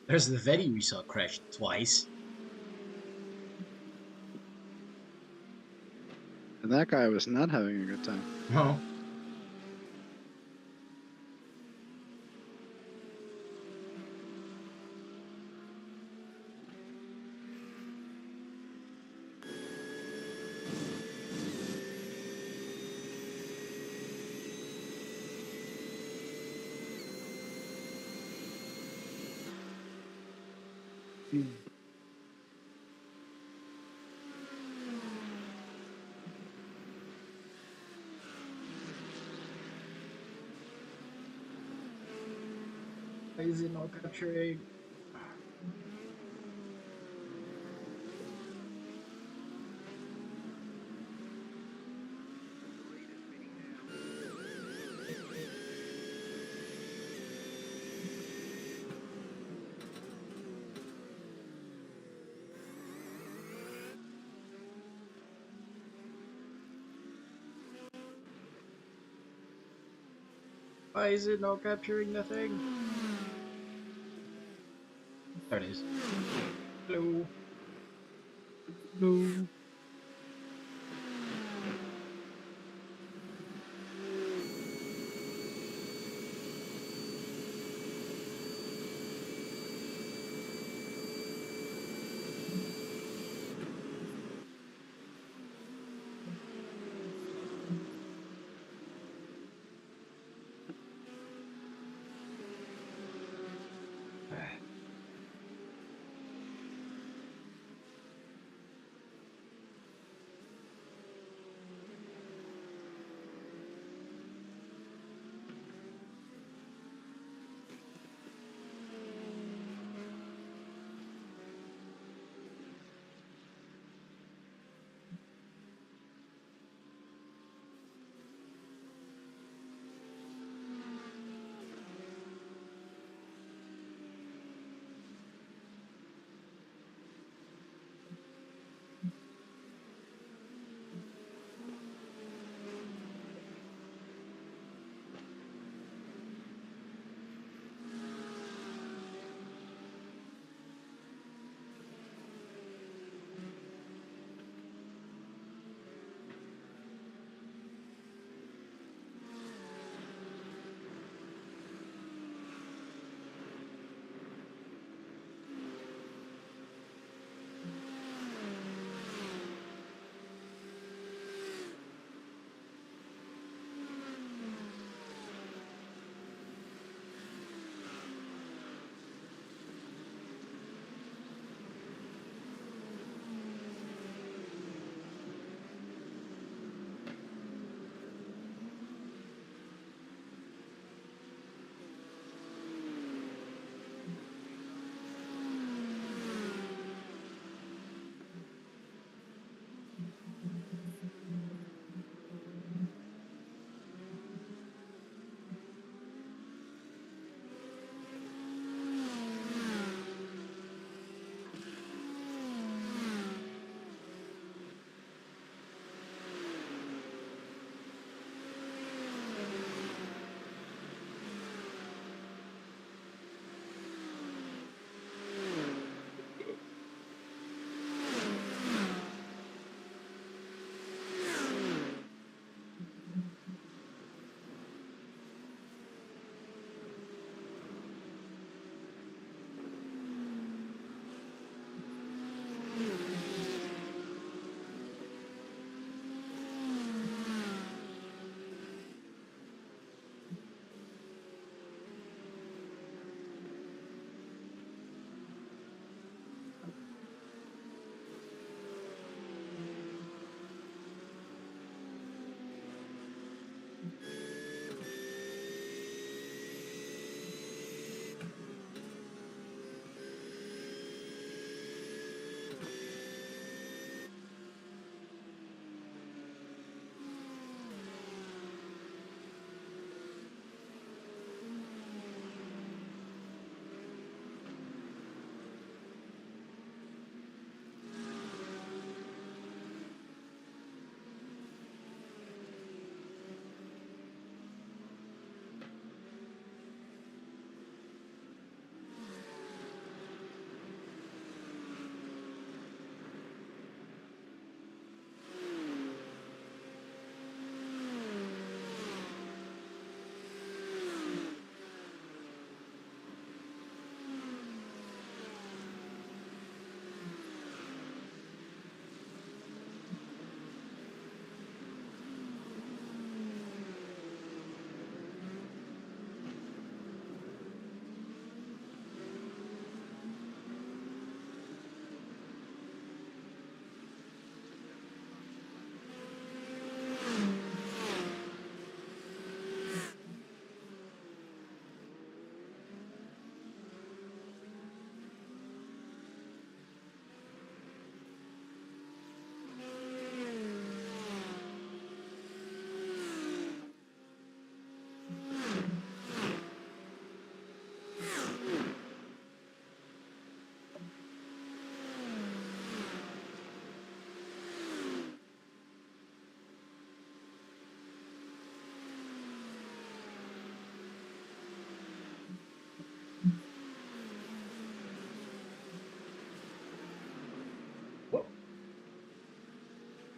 There's the Vetty we saw crash twice. And that guy was not having a good time. No. Why is it not capturing? Why is it not capturing the thing? There it is. Hello. No.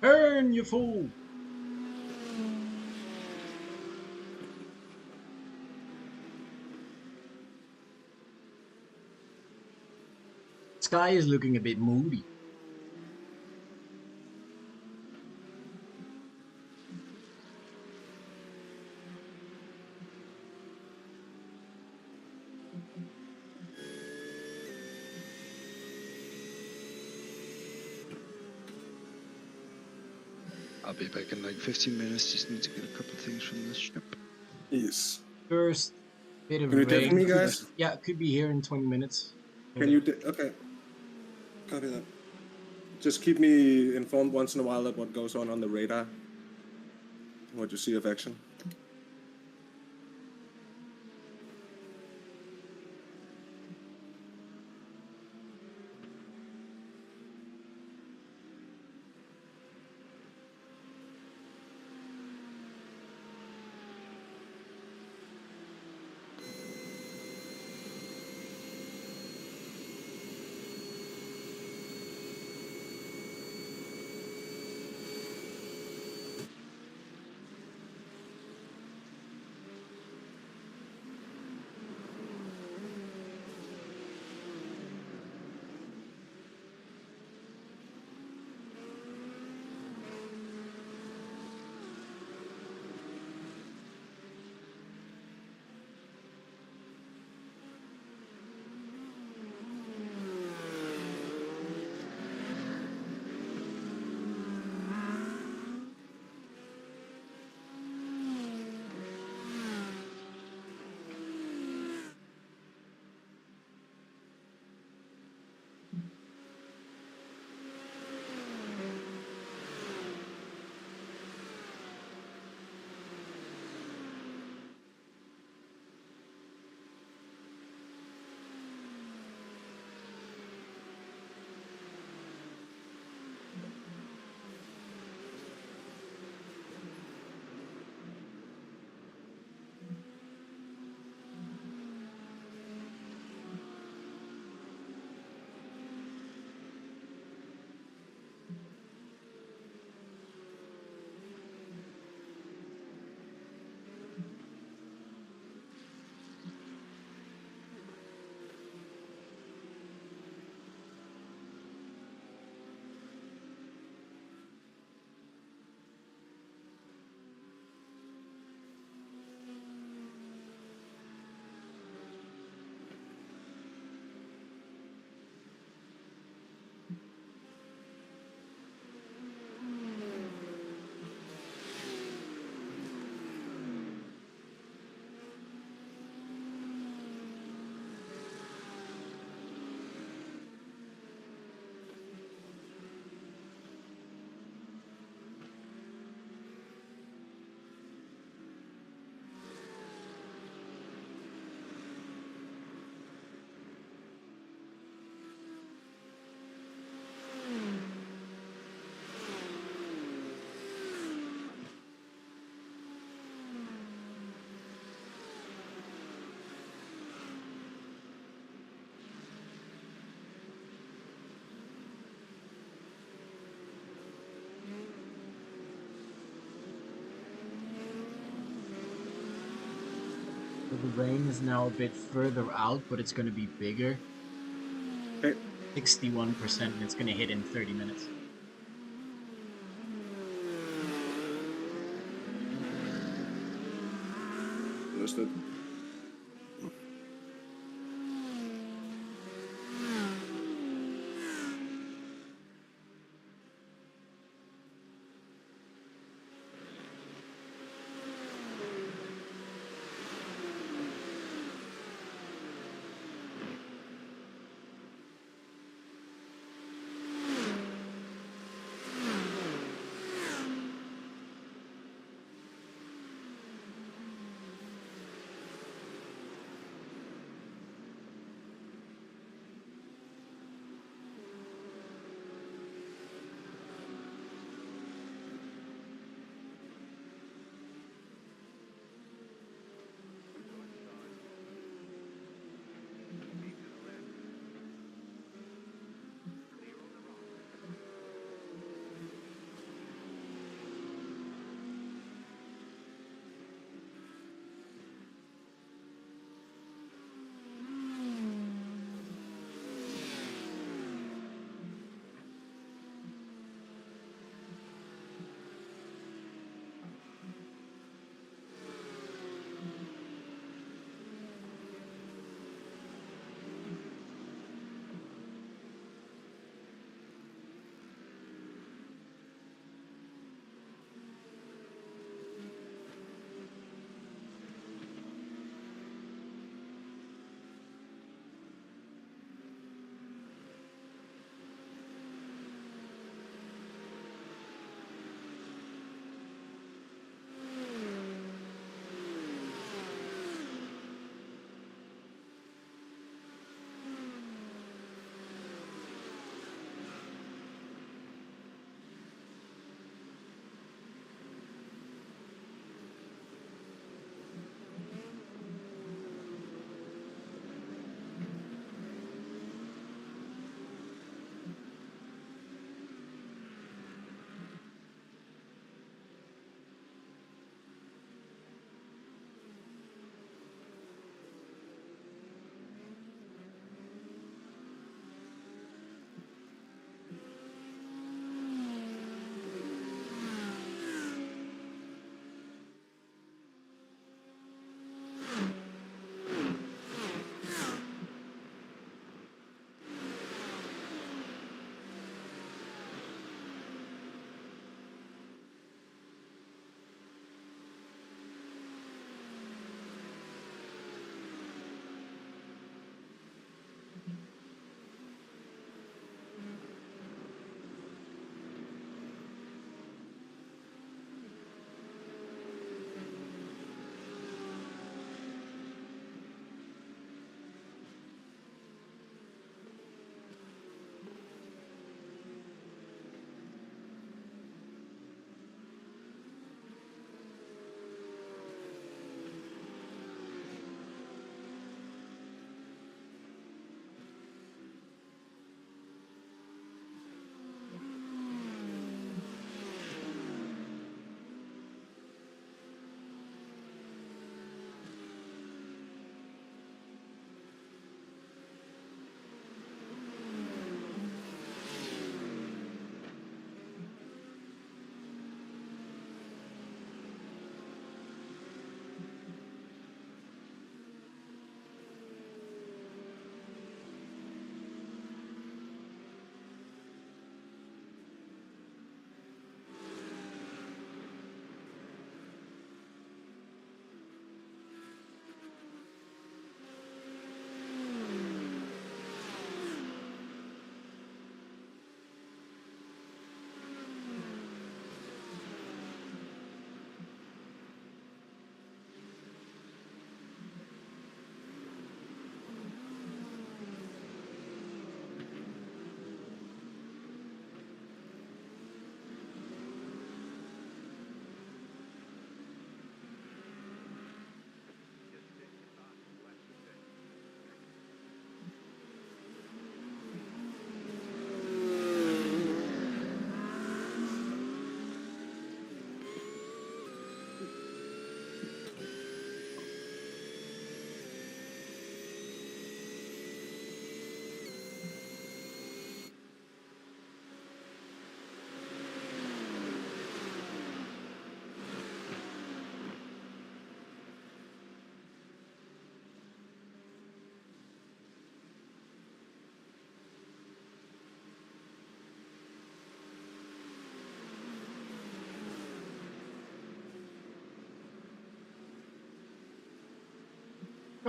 Turn, you fool! Sky is looking a bit moody. I'll be back in like 15 minutes. Just need to get a couple of things from this ship. Yes. First bit of Can you take me, rain. guys? Yeah, could be here in 20 minutes. Can you? Okay. Copy that. Just keep me informed once in a while of what goes on the radar. What you see of action. So the rain is now a bit further out, but it's going to be bigger. Okay. 61%, and it's going to hit in 30 minutes. Understood.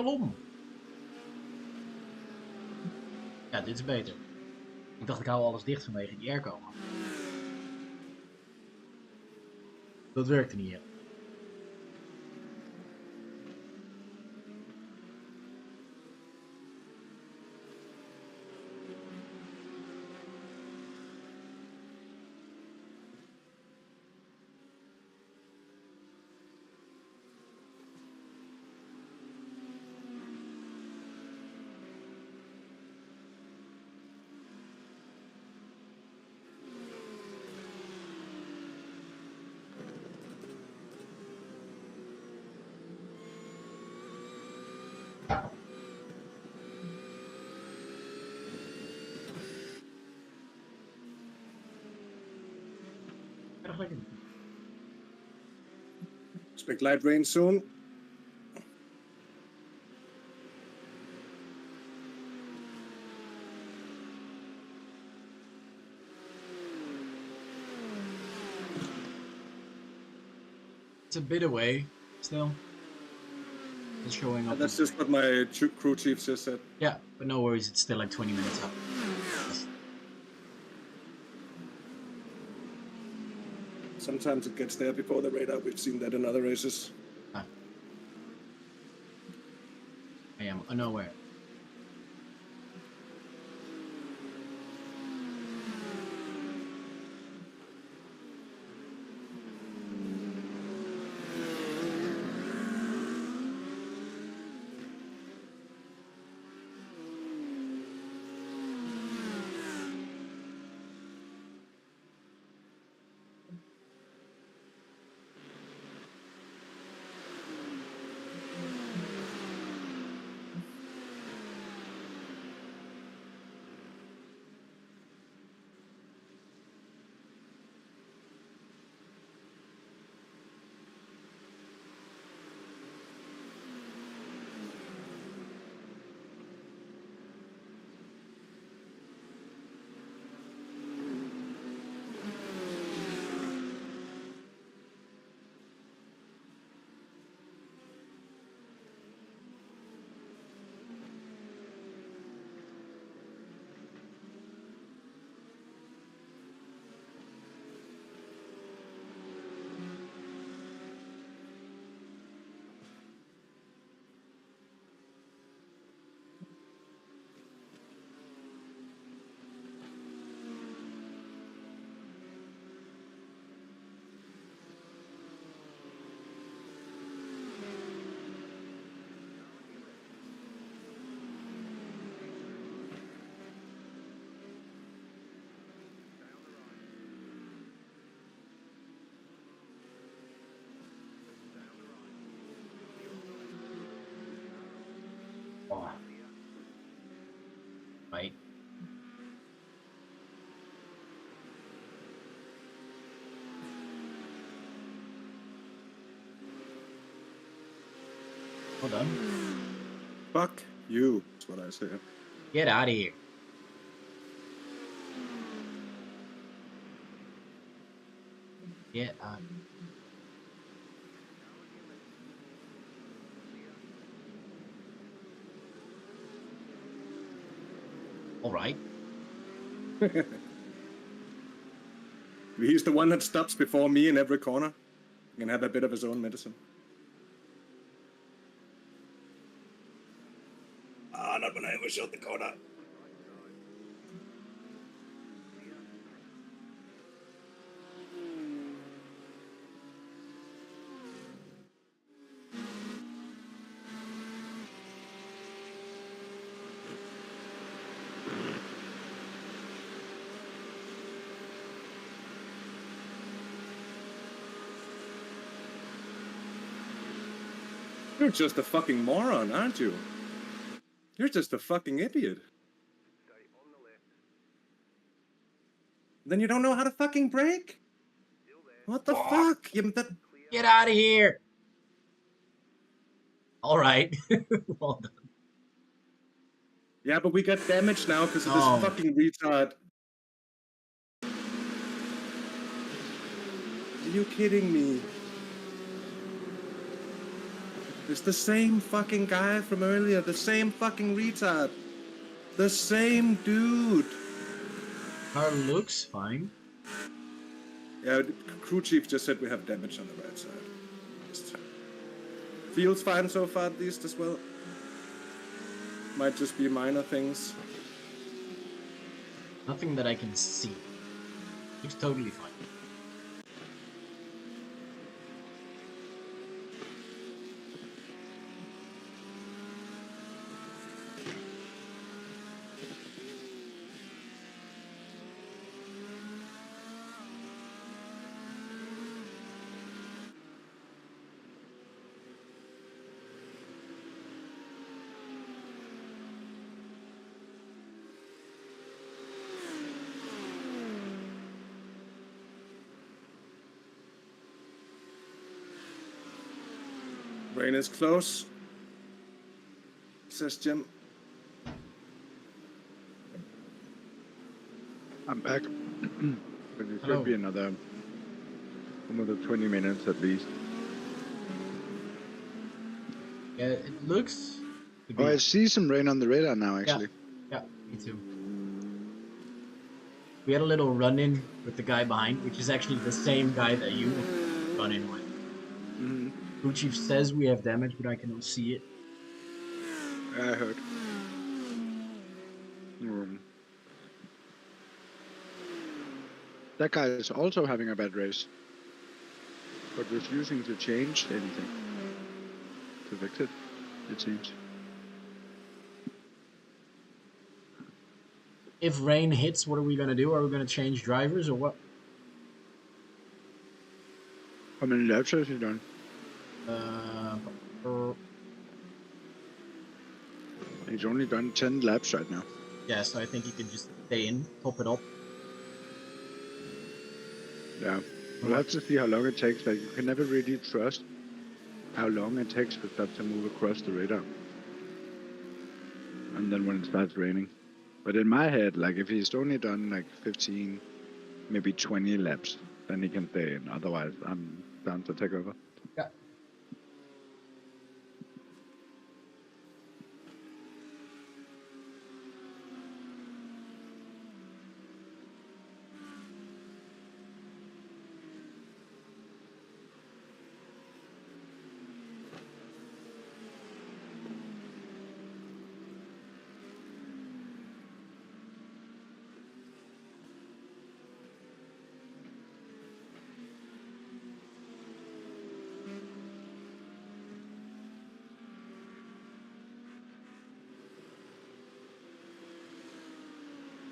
Kolom. Ja, dit is beter. Ik dacht ik hou alles dicht vanwege die airco. Dat werkte niet, hè. Erg lekker. Expect light rain soon. It's a bit away, still. It's showing up. That's just what my crew chief just said. Yeah, but no worries, it's still like 20 minutes up. Sometimes it gets there before the radar. We've seen that in other races. Ah. I am unaware. Oh. Right. Well done. Fuck you, that's what I say. Get out of here. Get out of here. All right. He's the one that stops before me in every corner. He can have a bit of his own medicine. Ah, not when I ever showed the corner. You're just a fucking moron, aren't you? You're just a fucking idiot. Then you don't know how to fucking brake? What the fuck? Get out of here. All right. Well done. Yeah, but we got damaged now because of this fucking retard. Are you kidding me? It's the same fucking guy from earlier. The same fucking retard. The same dude. Car looks fine. Yeah, the crew chief just said we have damage on the right side. Just feels fine so far, at least as well. Might just be minor things. Nothing that I can see. Looks totally fine. Rain is close, says Jim. I'm back. But it Hello. should be another 20 minutes at least. Yeah, it looks to be. Oh, I see some rain on the radar now, actually. Yeah, me too. We had a little run-in with the guy behind, which is actually the same guy that you run in with. Mm-hmm. Crew chief says we have damage, but I cannot see it. I heard. That guy is also having a bad race, but refusing to change anything to fix it, it seems. If rain hits, what are we gonna do? Are we gonna change drivers or what? How many laps has he done? He's only done 10 laps right now. Yeah, so I think he can just stay in, top it up. Yeah, we'll have to see how long it takes. Like, you can never really trust how long it takes for stuff to move across the radar. And then when it starts raining. But in my head, like, if he's only done like 15, maybe 20 laps, then he can stay in. Otherwise, I'm down to take over. Yeah.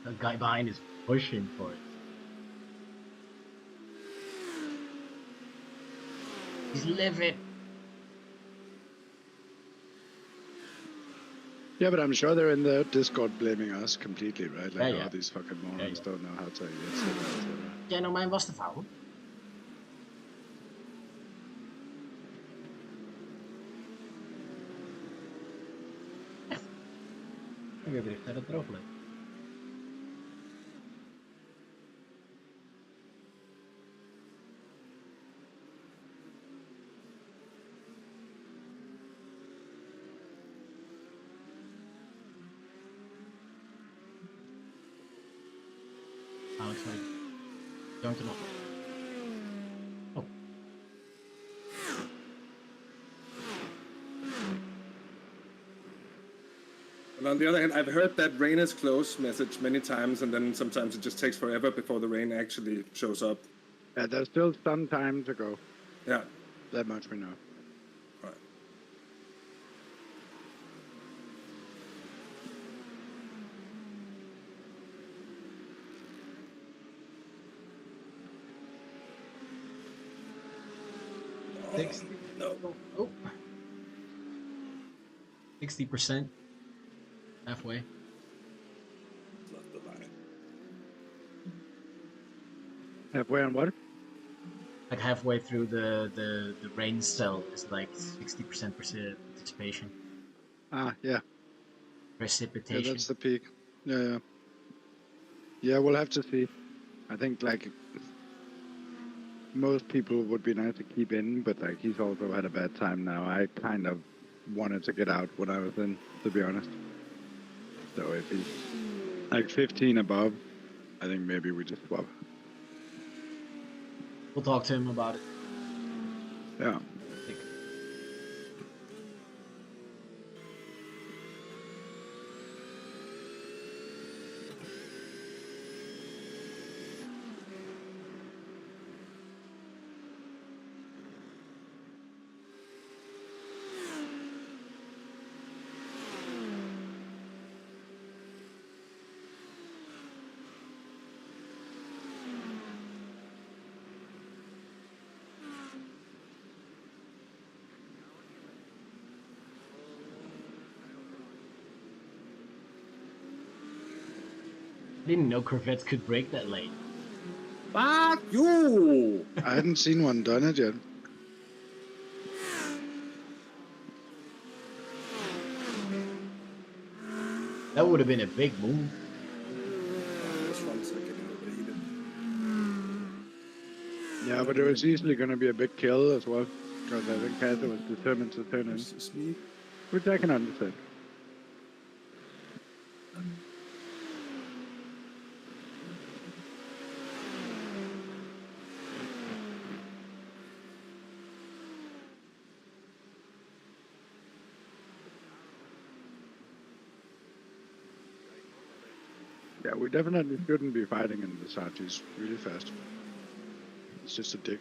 The guy behind is pushing for it. He's livid. Yeah, but I'm sure they're in the Discord blaming us completely, right? Like, Yeah. oh, these fucking morons don't know how to, etc. Jij nou mijn was te vouwen? Echt? Ik heb echt dat het erop ligt. Alex, like, don't know. Oh. And on the other hand, I've heard that rain is close message many times, and then sometimes it just takes forever before the rain actually shows up. Yeah, there's still some time to go. Yeah. That much we know. Right. No. Oh. 60%. Halfway. Not the line. Halfway on what? Like halfway through the rain cell is like 60% participation. Ah, yeah. Precipitation. Yeah, that's the peak. Yeah, yeah. Yeah, we'll have to see. I think, like, most people would be nice to keep in, but like he's also had a bad time now. I kind of wanted to get out when I was in, to be honest. So if he's like 15 above, I think maybe we just swap. We'll talk to him about it. Yeah. I didn't know Corvettes could break that late. Fuck you! I hadn't seen one done it yet. That would have been a big move. This one's getting overheated. Yeah, but it was easily going to be a big kill as well, because I think Hasse was determined to turn in, This is me. which I can understand. Yeah, we definitely shouldn't be fighting in the Sarge. He's really fast. It's just a dick.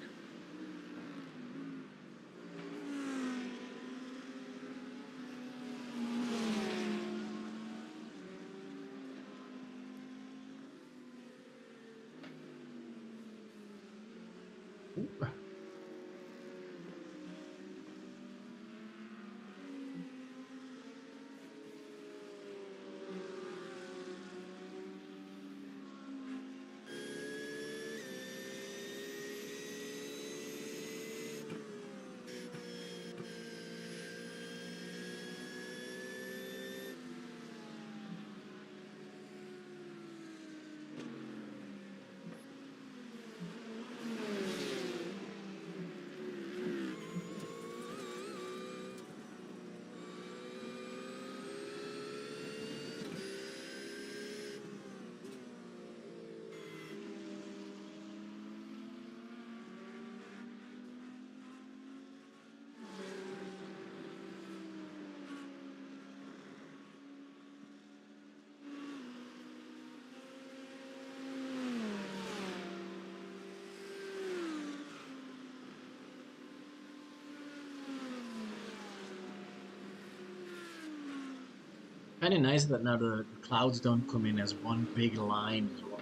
Kind of nice that now the clouds don't come in as one big line as well.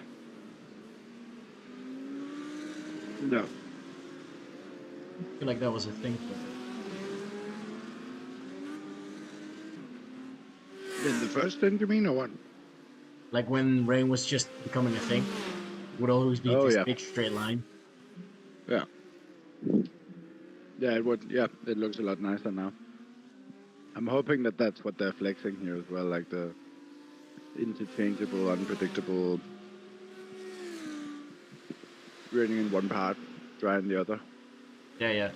No. I feel like that was a thing for them. In the first stint, you mean, or what? Like when rain was just becoming a thing, it would always be Oh, this yeah. big straight line. Yeah. Yeah, it would. Yeah, it looks a lot nicer now. I'm hoping that that's what they're flexing here as well, like the interchangeable, unpredictable, raining in one part, dry in the other. Yeah, yeah.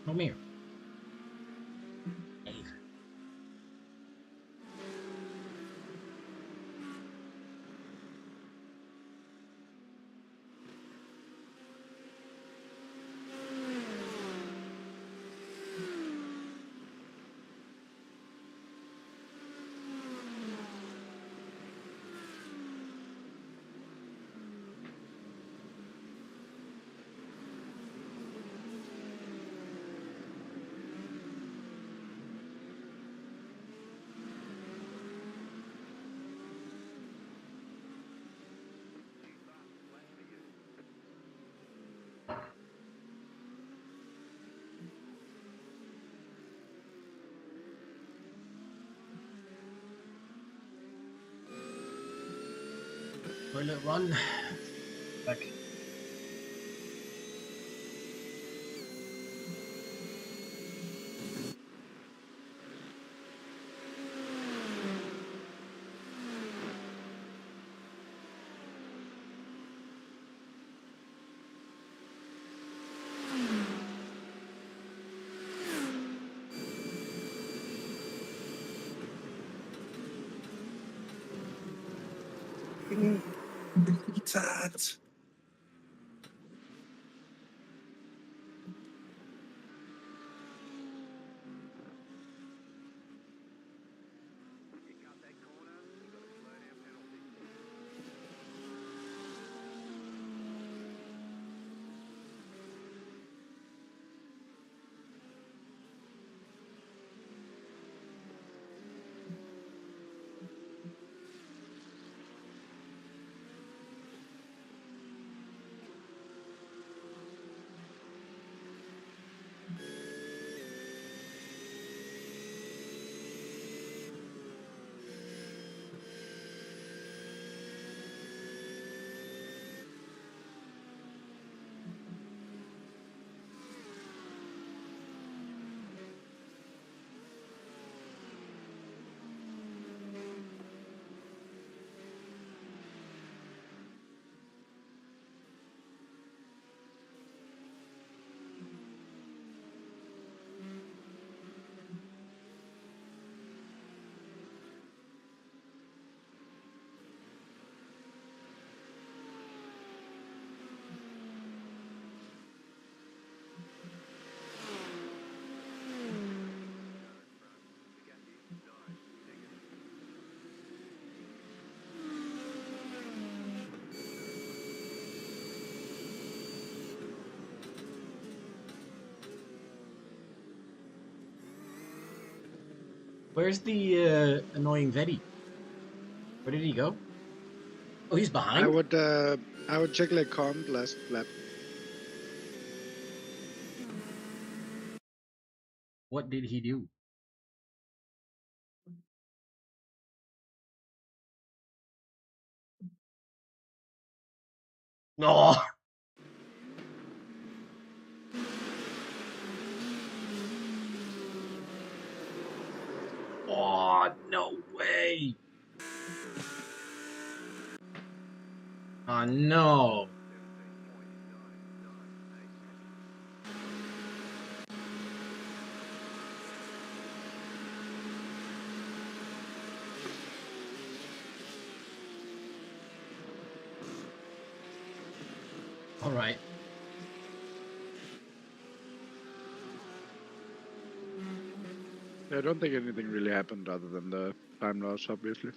Come here. Hey. Toilet run. Back. Tat. Where's the annoying Vetty? Where did he go? Oh, he's behind? I would check like comp last lap. What did he do? No. Oh, no way. Oh, no. All right. I don't think anything really happened other than the time loss, obviously.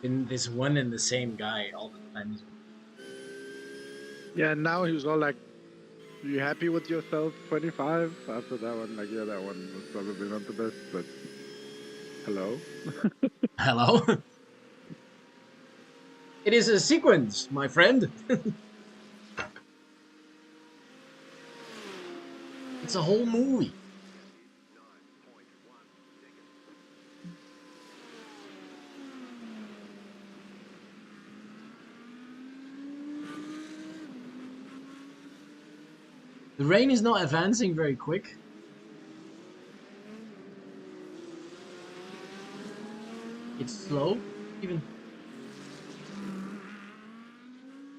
Been this one and the same guy all the time. Yeah, and now he was all like, "You happy with yourself, 25?" After that one, like, yeah, that one was probably not the best, but hello. Hello? It is a sequence, my friend. It's a whole movie. The rain is not advancing very quick. It's slow, even.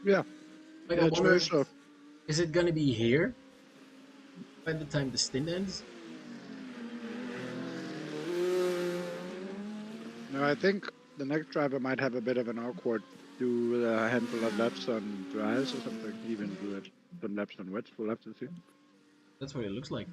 Yeah. Like, Yeah, I it's wonder, very slow. is it gonna be here by the time the stint ends? No, I think the next driver might have a bit of an awkward do a handful of laps on dries or something. Even do it some laps on wets. We'll have to see. That's what it looks like.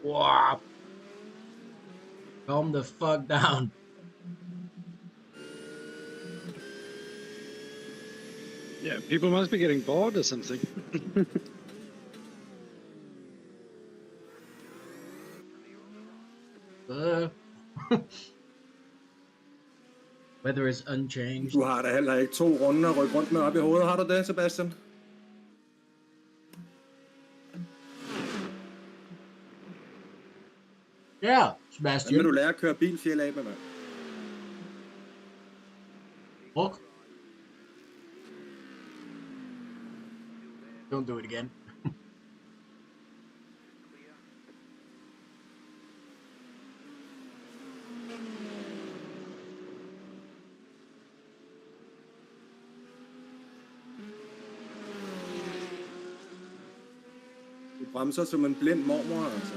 Wow. Calm the fuck down. Yeah, people must be getting bored or something. Weather is unchanged. Du har da heller ikke 2 runder at rykke rundt med op i hovedet, har du det, Sebastian? Yeah, Hvordan vil Sebastian. du lære at køre bil, fjell af med mig? Look. Don't do it again. Du bremser som en blind mormor, altså.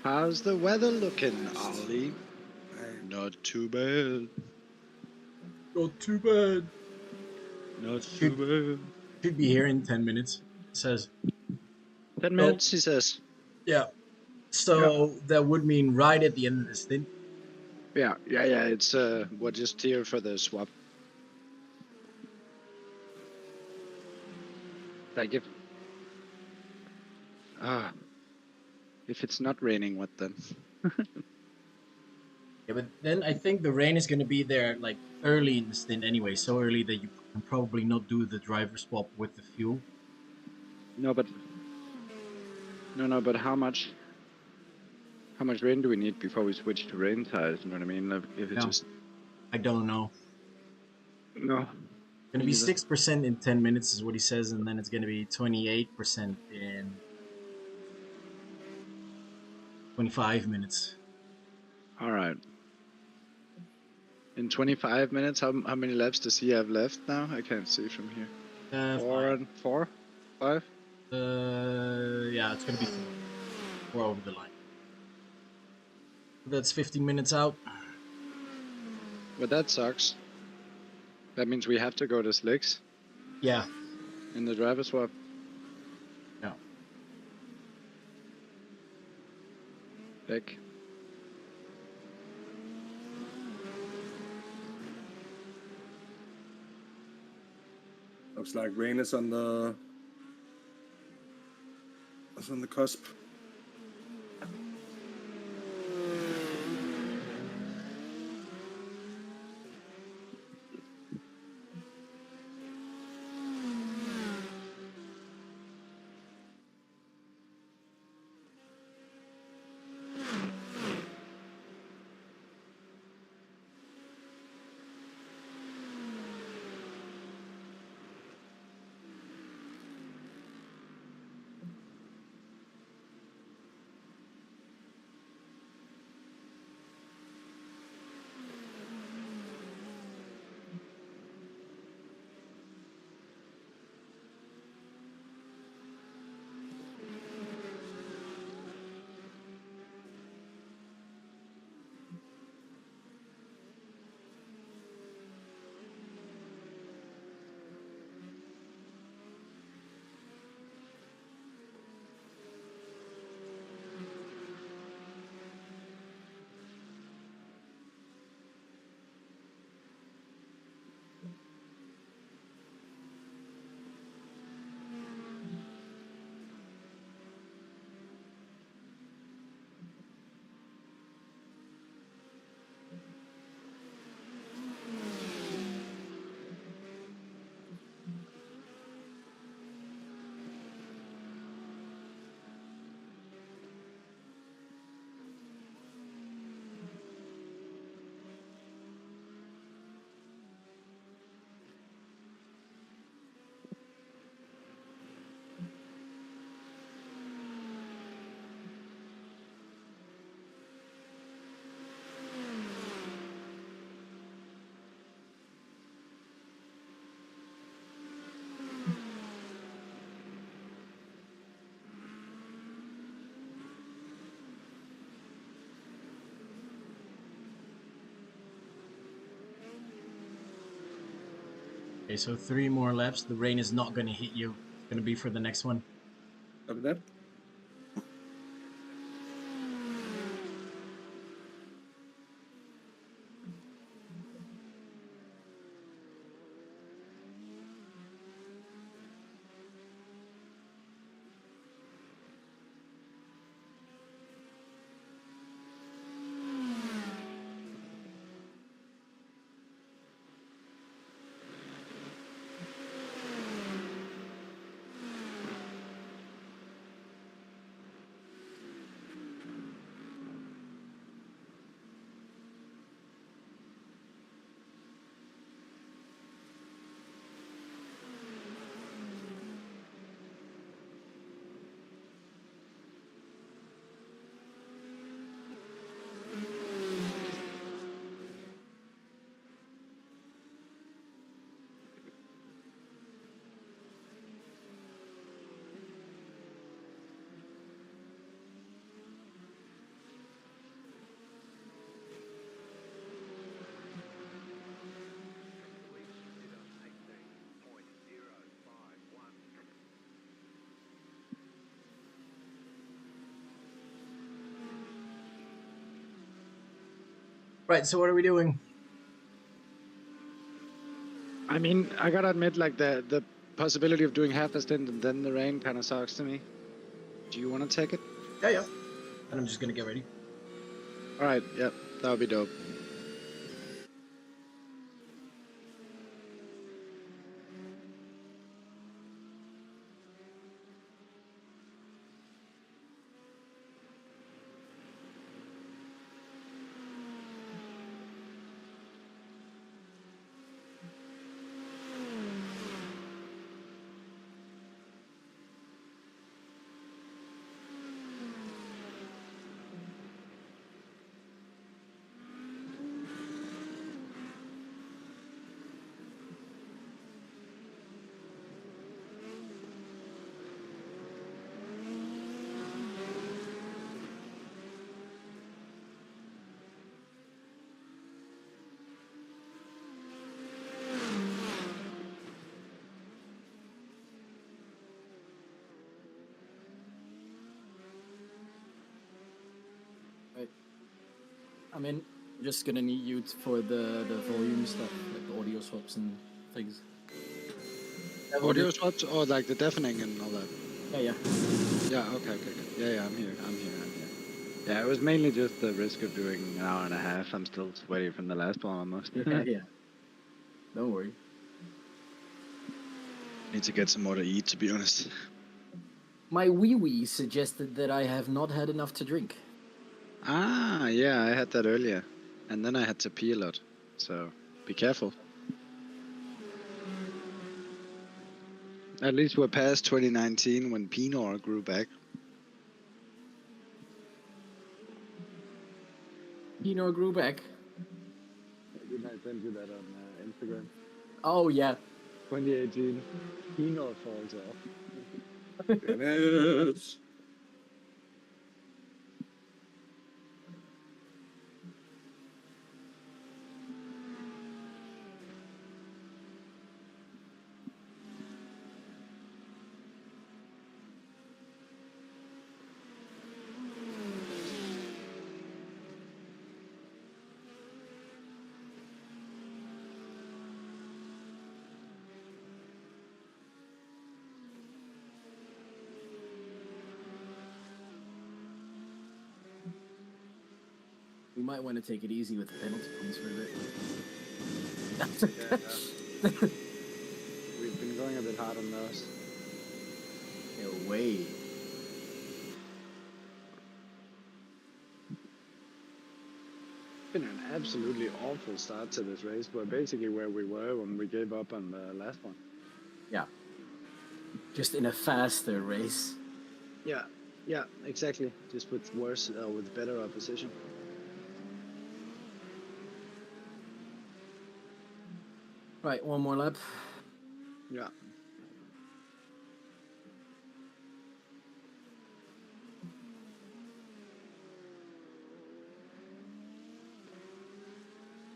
How's the weather looking, Ollie? Not too bad. Not too bad. Not too bad. Should be here in 10 minutes. It says. 10 minutes, he says. Yeah. So that would mean right at the end of the stint. Yeah. It's we're just here for the swap. Like if it's not raining, what then? Yeah, but then I think the rain is going to be there like early in the stint anyway, so early that you can probably not do the driver swap with the fuel. No, but how much rain do we need before we switch to rain tires? You know what I mean? Like, if it's just I don't know. no. Going to be 6% in 10 minutes is what he says, and then it's going to be 28% in 25 minutes. All right. In 25 minutes, how many laps does he have left now? I can't see from here. 4, 5? Yeah, it's going to be 4 over the line. That's 15 minutes out. But that sucks. That means we have to go to slicks. Yeah. In the driver swap. Yeah. Heck. Looks like rain is on the cusp. Okay, so 3 more laps. The rain is not going to hit you. It's going to be for the next one. Copy that. Right, so what are we doing? I mean, I gotta admit, like the possibility of doing half a stint and then the rain kind of sucks to me. Do you want to take it? Yeah, yeah. And I'm just going to get ready. All right, yep, that would be dope. Right. I'm in. Just gonna need you for the volume stuff, like the audio swaps and things. Audio swaps or like the deafening and all that? Yeah, yeah. Yeah, okay. Yeah, I'm here. Yeah, it was mainly just the risk of doing an hour and a half. I'm still sweaty from the last one almost. Yeah. Don't worry. Need to get some more to eat, to be honest. My wee suggested that I have not had enough to drink. Ah, yeah, I had that earlier. And then I had to pee a lot. So, be careful. At least we're past 2019 when Pinot grew back. Pinot grew back. Didn't I send you that on Instagram? Oh, yeah. 2018, Pinot falls off. Dennis. We might want to take it easy with the penalty points for a bit. We've been going a bit hard on those. No way. Been an absolutely awful start to this race. We're basically where we were when we gave up on the last one. Yeah. Just in a faster race. Yeah, exactly. Just with worse, with better opposition. Right, one more lap. Yeah.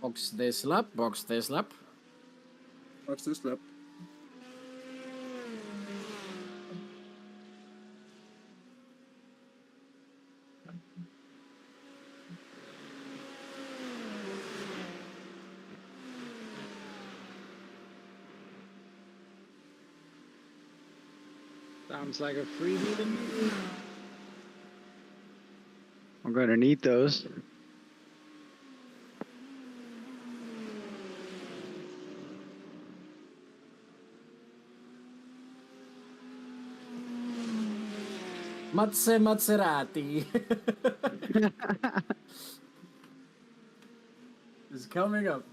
Box this lap, box this lap. Watch this lap. Sounds like a freebie to me. I'm gonna need those. Maserati is coming up.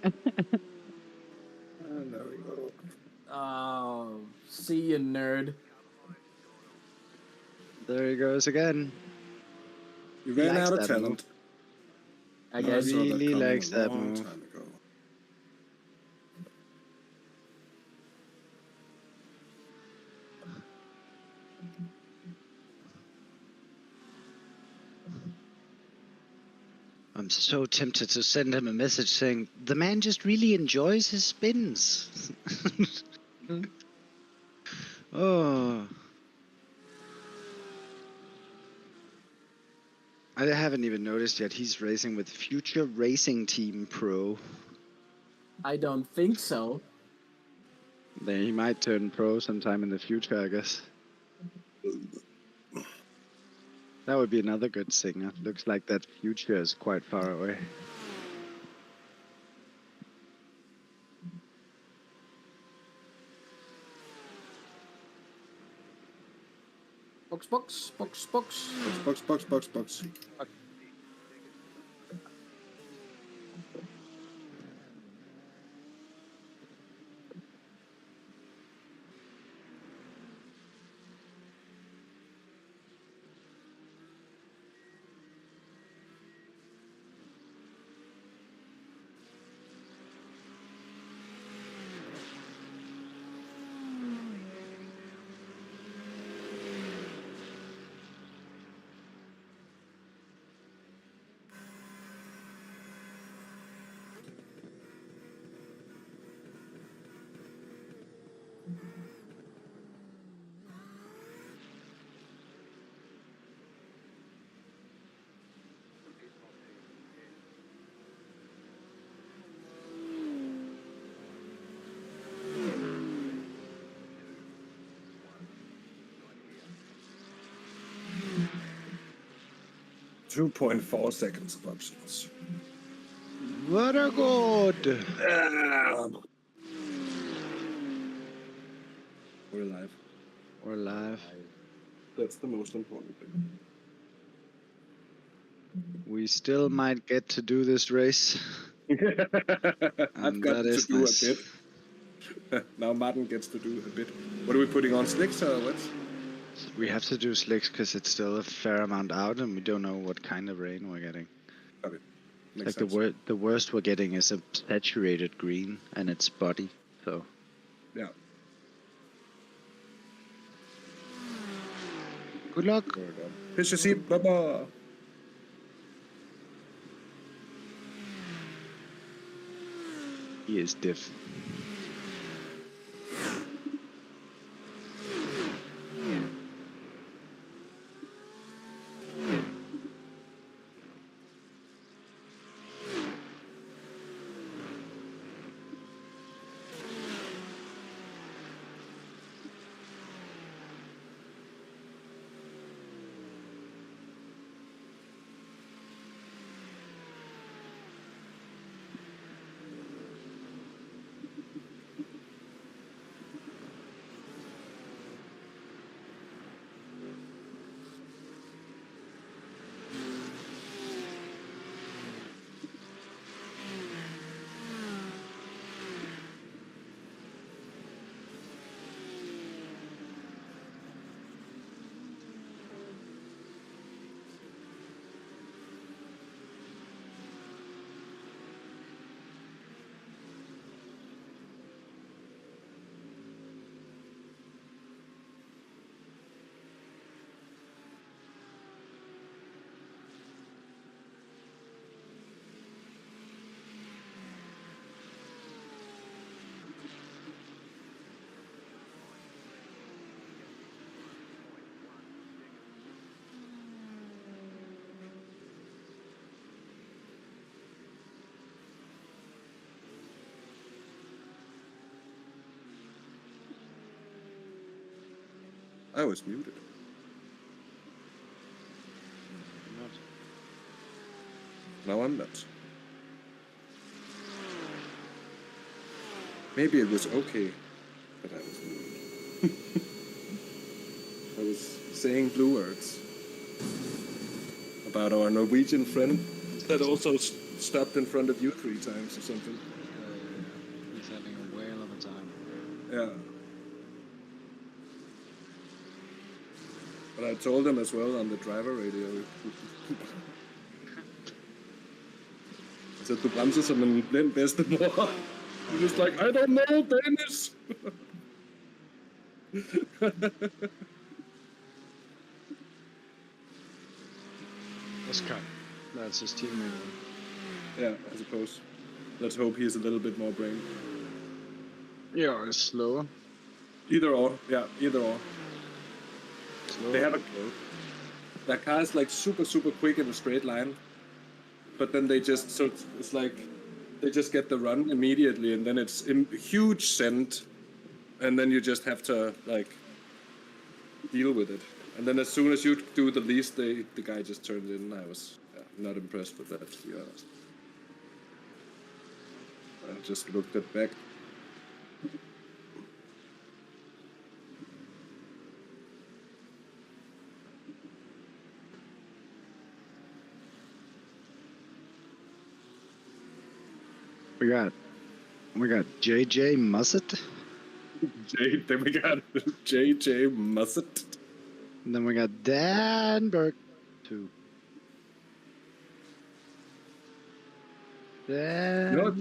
And there we go. Oh, see you, nerd. There he goes again. You He ran likes out of that talent. I I guess. saw that Really coming likes a that long move. time ago. I'm so tempted to send him a message saying, the man just really enjoys his spins. Oh. I haven't even noticed yet. He's racing with Future Racing Team Pro. I don't think so. Then he might turn pro sometime in the future, I guess. That would be another good singer. Looks like that future is quite far away. Box, box, box, box. Box. 2.4 seconds of options. What a good! We're alive. We're live. That's the most important thing. We still might get to do this race. I've And got that to is do nice. a bit. Now Maarten gets to do a bit. What are we putting on, slicks or what? We have to do slicks because it's still a fair amount out and we don't know what kind of rain we're getting. Okay. Makes Like sense. the worst we're getting is a saturated green and it's spotty. So Yeah. good luck. Fish your seat, bye-bye. He is diff. I was muted. Now I'm not. Maybe it was okay that I was muted. I was saying blue words about our Norwegian friend that also stopped in front of you 3 times or something. He's having a whale of a time. Yeah. But I told him as well on the driver radio. I said, du bremser som en blind bedstemor. He was like, I don't know Danish. Oscar. That's his teammate. Yeah, I suppose. Let's hope he has a little bit more brain. Yeah, it's slower. Either or, yeah, either or. Slower. They have their car is like super quick in a straight line, but then they just it's like they just get the run immediately, and then it's in huge send, and then you just have to like deal with it. And then as soon as you do the least, the guy just turns in. I was not impressed with that, to be honest. I just looked at back. We got JJ Mussett. Then we got JJ Mussett. And then we got Dan Burke, too. Dan. No.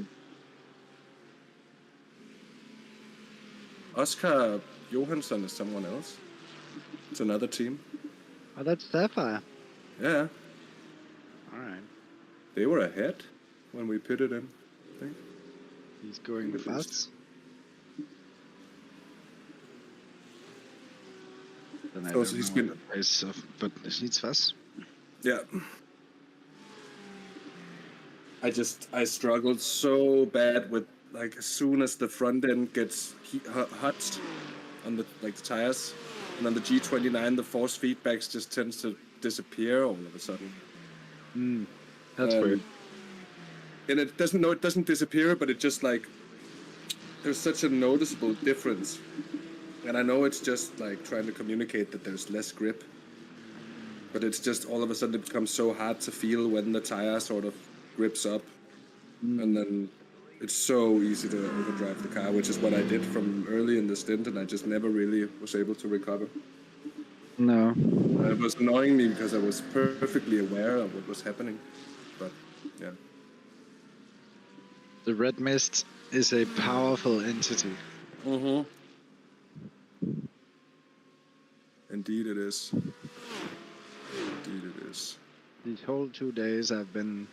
Oscar Johansson is someone else. It's another team. Oh, that's Sapphire. Yeah. All right. They were ahead when we pitted in, I think. He's going fast. Then I Also, he's been. But this needs fast. Yeah. I struggled so bad with, like, as soon as the front end gets hot on the tires, and on the G29 the force feedbacks just tends to disappear all of a sudden. That's weird. And it doesn't disappear, but it just like there's such a noticeable difference. And I know it's just like trying to communicate that there's less grip, but it's just all of a sudden it becomes so hard to feel when the tire sort of grips up, and then it's so easy to overdrive the car, which is what I did from early in the stint, and I just never really was able to recover. No. It was annoying me because I was perfectly aware of what was happening, but yeah. The red mist is a powerful entity. Mm-hmm. Indeed it is. Indeed it is. These whole 2 days I've been,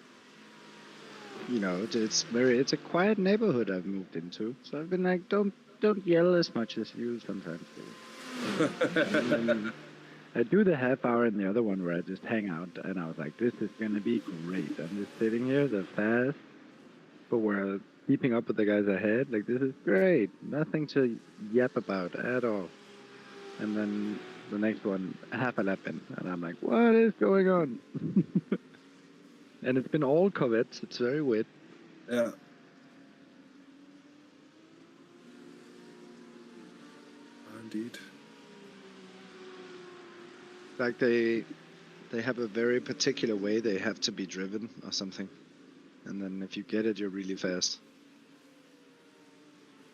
it's a quiet neighborhood I've moved into. So I've been like, don't yell as much as you sometimes do. I do the half hour in the other one where I just hang out, and I was like, this is gonna be great. I'm just sitting here, they're fast, but we're keeping up with the guys ahead. Like, this is great. Nothing to yap about at all. And then the next one, half a lap in, and I'm like, what is going on? And it's been all Corvettes. It's very weird. Yeah. Indeed. Like they have a very particular way they have to be driven or something. And then if you get it, you're really fast.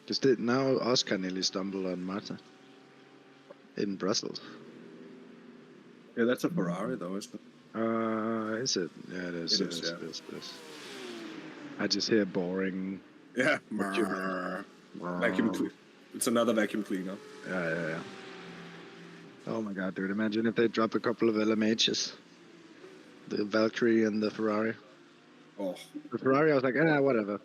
Because now Oscar nearly stumbled on Maarten in Brussels. Yeah, that's a Ferrari though, isn't it? Is it? Yeah, it is. It is, yeah. It is. I just hear boring. Yeah. Vacuum clean. It's another vacuum cleaner. Yeah. Oh my god, dude! Imagine if they drop a couple of LMHs, the Valkyrie and the Ferrari. Oh. The Ferrari, I was like, whatever,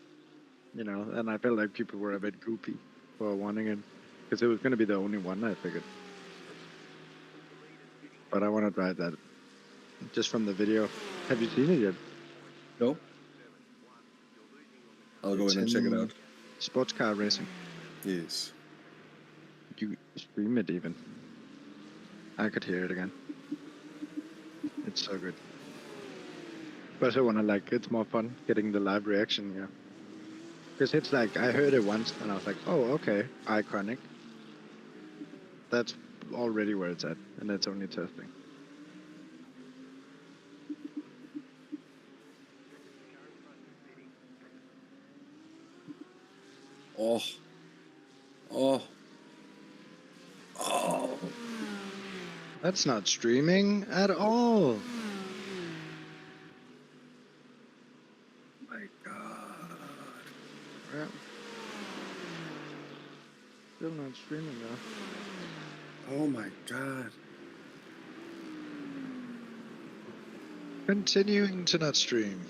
And I felt like people were a bit goopy for wanting it, because it was going to be the only one, I figured. But I want to drive that, just from the video. Have you seen it yet? No. I'll go in and check it out. Sports car racing. Yes. You stream it even. I could hear it again. It's so good. Especially when it's more fun getting the live reaction, yeah. Because it's like, I heard it once and I was like, oh, okay, iconic. That's already where it's at, and it's only testing. Oh. Oh. Oh. That's not streaming at all. My God. Yeah. Still not streaming though. Oh my God. Continuing to not stream.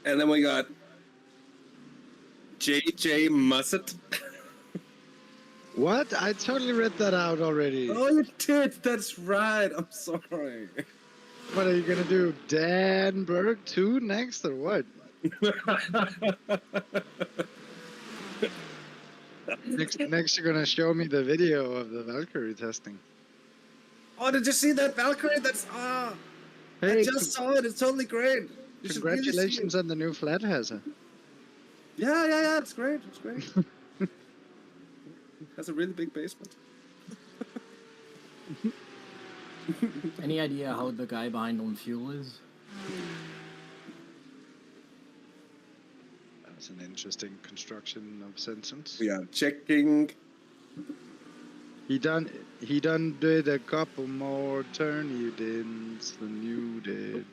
And then we got JJ Mussett. What? I totally read that out already. Oh, you did. That's right. I'm sorry. What are you gonna do? Dan Berg 2 next or what? Next you're gonna show me the video of the Valkyrie testing. Oh, did you see that Valkyrie? That's I Hey, just saw it. It's totally great. You should really see congratulations it. on the new flat, Hasse. Yeah. It's great. It's great. Has a really big basement. Any idea how the guy behind on fuel is? That's an interesting construction of sentence. We are checking. He done did a couple more turn-you-dins than you did.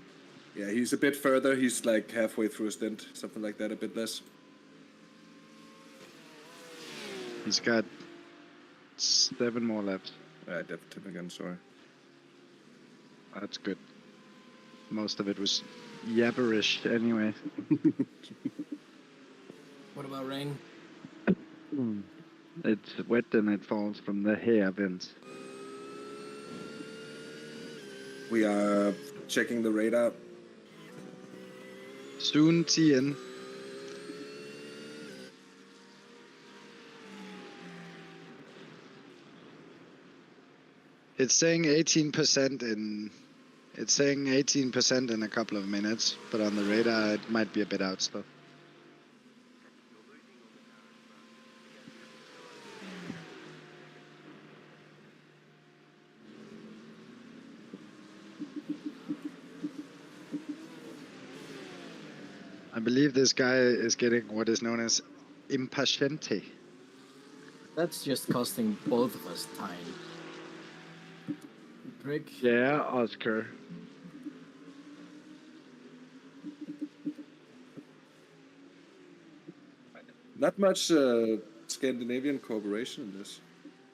Yeah, he's a bit further. He's like halfway through a stint, something like that, a bit less. He's got 7 more laps. Tip again, sorry. That's good. Most of it was yabberish anyway. What about rain? It's wet and it falls from the hair vents. We are checking the radar. Soon TN. It's saying 18% in. It's saying 18% in a couple of minutes, but on the radar it might be a bit out still. I believe this guy is getting what is known as impaciente. That's just costing both of us time. Prick. Yeah, Oscar. Not much Scandinavian cooperation in this.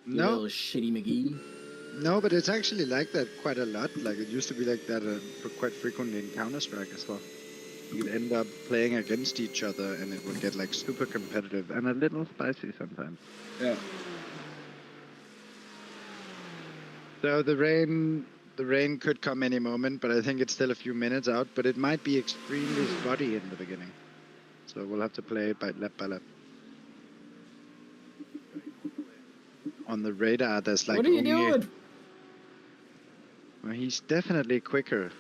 You No, little shitty McGee. no, but it's actually like that quite a lot. Like it used to be like that quite frequently in Counter-Strike as well. You'd end up playing against each other, and it would get like super competitive and a little spicy sometimes. Yeah. So the rain could come any moment, but I think it's still a few minutes out. But it might be extremely spotty in the beginning, so we'll have to play it by lap by lap. On the radar, there's like What are you only. doing? Well, he's definitely quicker,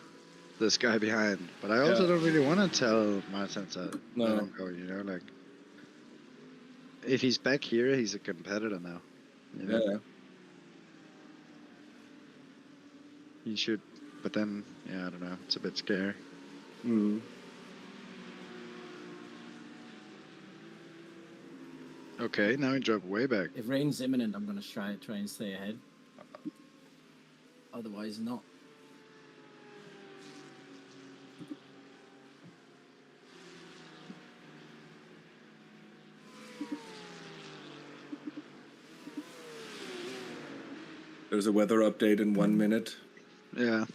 this guy behind. But I also don't really want to tell Maarten to let him go. You know, like if he's back here, he's a competitor now. You know? Yeah. He should, but then, yeah, I don't know. It's a bit scary. Mm. Okay, now he dropped way back. If rain's imminent, I'm gonna try and stay ahead. Otherwise, not. There's a weather update in 1 minute. Yeah.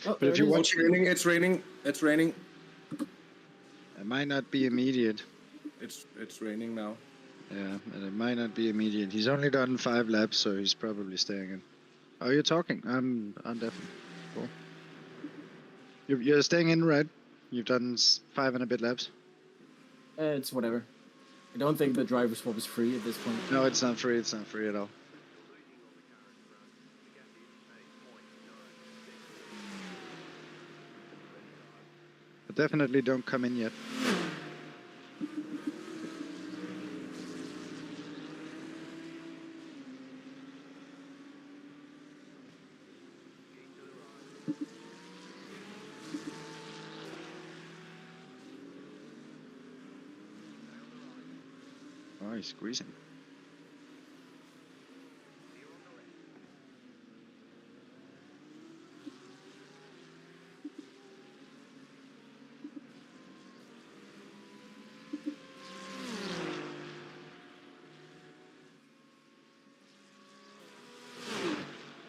Oh, But if you're Oh, watching, it's raining. It's raining. it might not be immediate. It's raining now. Yeah, and it might not be immediate. He's only done 5 laps, so he's probably staying in. Oh, you're talking? I'm definitely. Cool. You're staying in, right? You've done 5 and a bit laps? It's whatever. I don't think the driver swap is free at this point. No, it's not free. It's not free at all. But definitely don't come in yet. Oh, he's squeezing.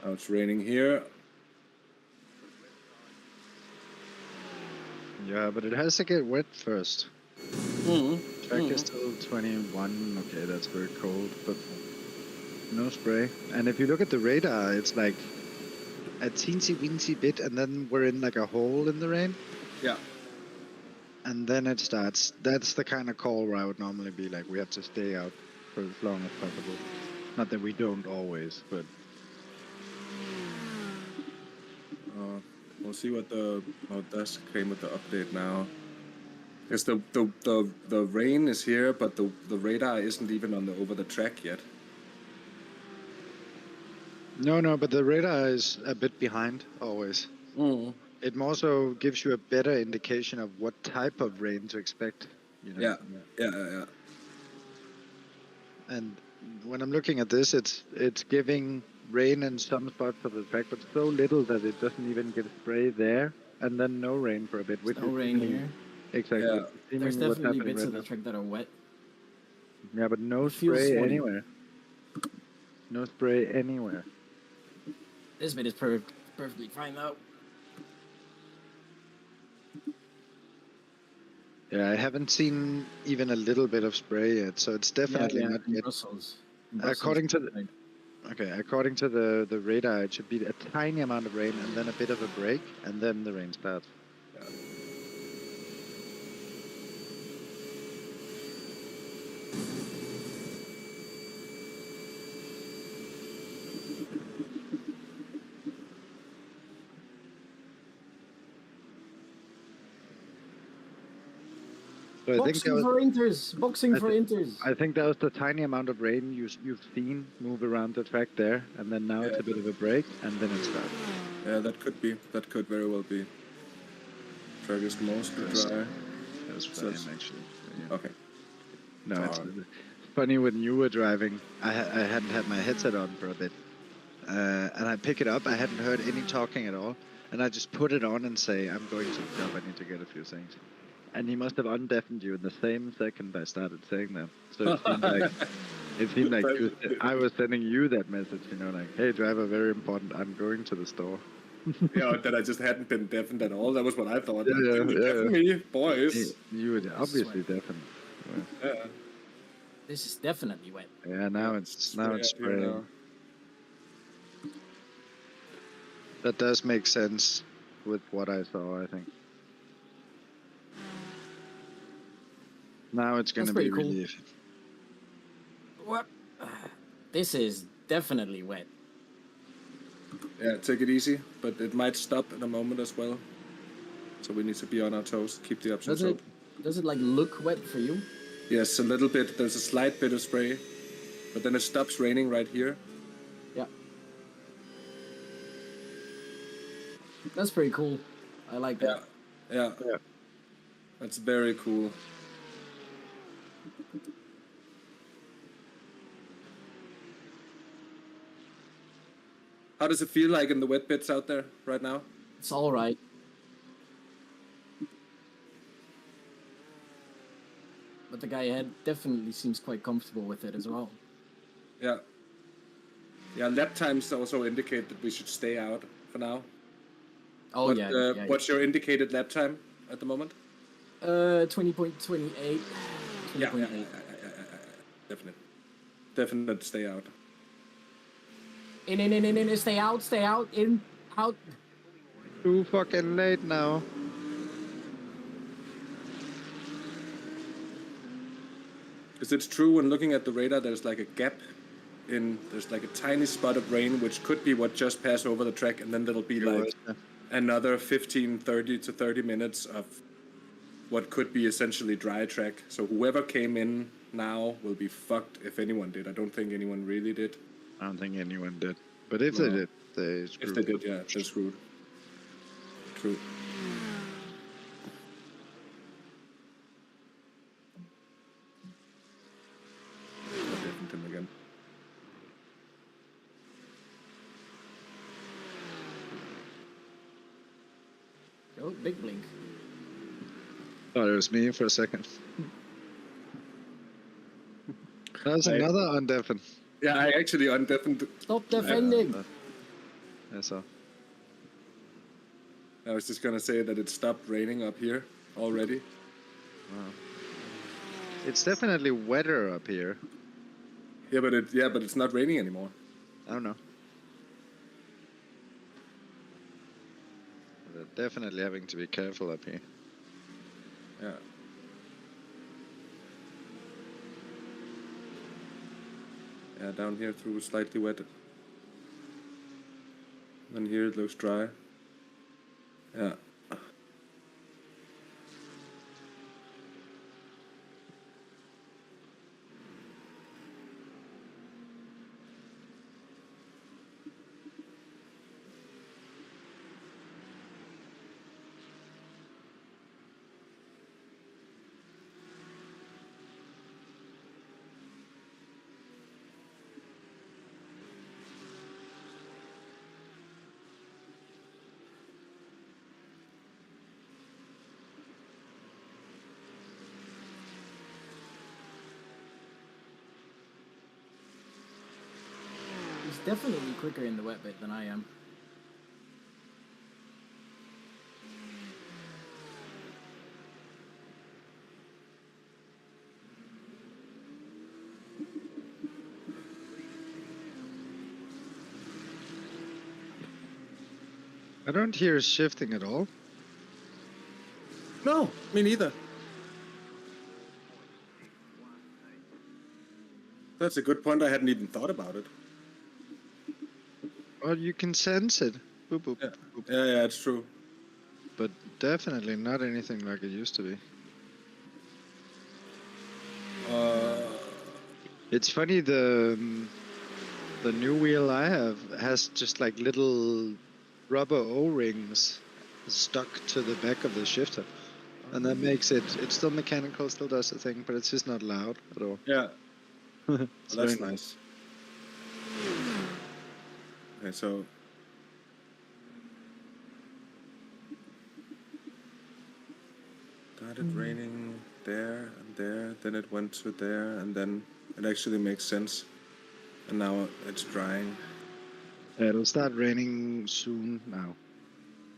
Oh, it's raining here. Yeah, but it has to get wet first. Mm-hmm. Track is still 21. Okay, that's very cold, but no spray. And if you look at the radar, it's like a teensy-weensy bit, and then we're in like a hole in the rain. Yeah. And then it starts. That's the kind of call where I would normally be like, we have to stay out for as long as possible. Not that we don't always, but We'll see what how this came with the update now. Because the rain is here, but the radar isn't even over the track yet. no, but the radar is a bit behind always. Mm. It more so gives you a better indication of what type of rain to expect. You know? Yeah. And when I'm looking at this, it's giving rain in some spots of the track, but so little that it doesn't even get spray there, and then no rain for a bit. Which No is rain here. Exactly. Yeah. There's Seemingly what's definitely happening bits right of the now. track that are wet. Yeah, but no It feels spray sweaty. anywhere. No spray anywhere. This bit is perfectly fine though. Yeah, I haven't seen even a little bit of spray yet, so it's definitely not in yet. Brussels. According to the radar, it should be a tiny amount of rain and then a bit of a break, and then the rain starts. Yeah. So I think Boxing for Inters! Boxing for Inters! I think that was the tiny amount of rain you've seen move around the track there, and then now it's a bit of a break, and then it starts. Yeah, that could be. That could very well be. Track is mostly dry. That's So fine, actually. Yeah. Okay. No, it's funny when you were driving. I hadn't had my headset on for a bit, and I pick it up. I hadn't heard any talking at all, and I just put it on and say, "I'm going to the job. I need to get a few things." And he must have undeafened you in the same second I started saying that. So it seemed like I was sending you that message, you know, like, hey, driver, very important, I'm going to the store. Yeah, that I just hadn't been deafened at all. That was what I thought. Yeah, Like, yeah, didn't you deafen me, boys? You would obviously swear. deafen. Yeah. This is definitely wet. Yeah, now Yeah, it's way up here spraying. now. That does make sense with what I saw, I think. Now it's going to That's be pretty cool. relief. What? This is definitely wet. Yeah, take it easy, but it might stop in a moment as well. So we need to be on our toes, keep the options open. Does it like look wet for you? Yes, a little bit. There's a slight bit of spray, but then it stops raining right here. Yeah. That's pretty cool. I like that. Yeah. That's very cool. How does it feel like in the wet bits out there right now? It's all right. But the guy ahead definitely seems quite comfortable with it as well. Yeah. Yeah, lap times also indicate that we should stay out for now. Oh, What's your indicated lap time at the moment? 20.28. Yeah. Definite stay out. In, stay out, in, out. Too fucking late now. Because it's true when looking at the radar, there's like a gap there's like a tiny spot of rain, which could be what just passed over the track, and then there'll be like another 30 to 30 minutes of what could be essentially dry track. So whoever came in now will be fucked if anyone did. I don't think anyone really did. I don't think anyone did. But if they did, they screwed. If they did, yeah, they're screwed. True. Him again. Oh, big blink. Thought it was me for a second. That's another undeafen. Yeah, I actually undeafened. Stop defending. Yeah, so. I was just gonna say that it stopped raining up here already. Wow. It's definitely wetter up here. Yeah, but it's not raining anymore. I don't know. They're definitely having to be careful up here. Yeah. Yeah, down here through slightly wet. And here it looks dry. Yeah. He's definitely quicker in the wet bit than I am. I don't hear shifting at all. No, me neither. That's a good point. I hadn't even thought about it. Well, you can sense it. Boop, boop, Yeah, boop. yeah, it's true. But definitely not anything like it used to be. It's funny, the new wheel I have has just like little rubber O-rings stuck to the back of the shifter. And that makes it's still mechanical, still does the thing, but it's just not loud at all. Yeah. It's Well, that's very nice. Okay, so started raining there and there, then it went to there, and then it actually makes sense. And now it's drying. It'll start raining soon now.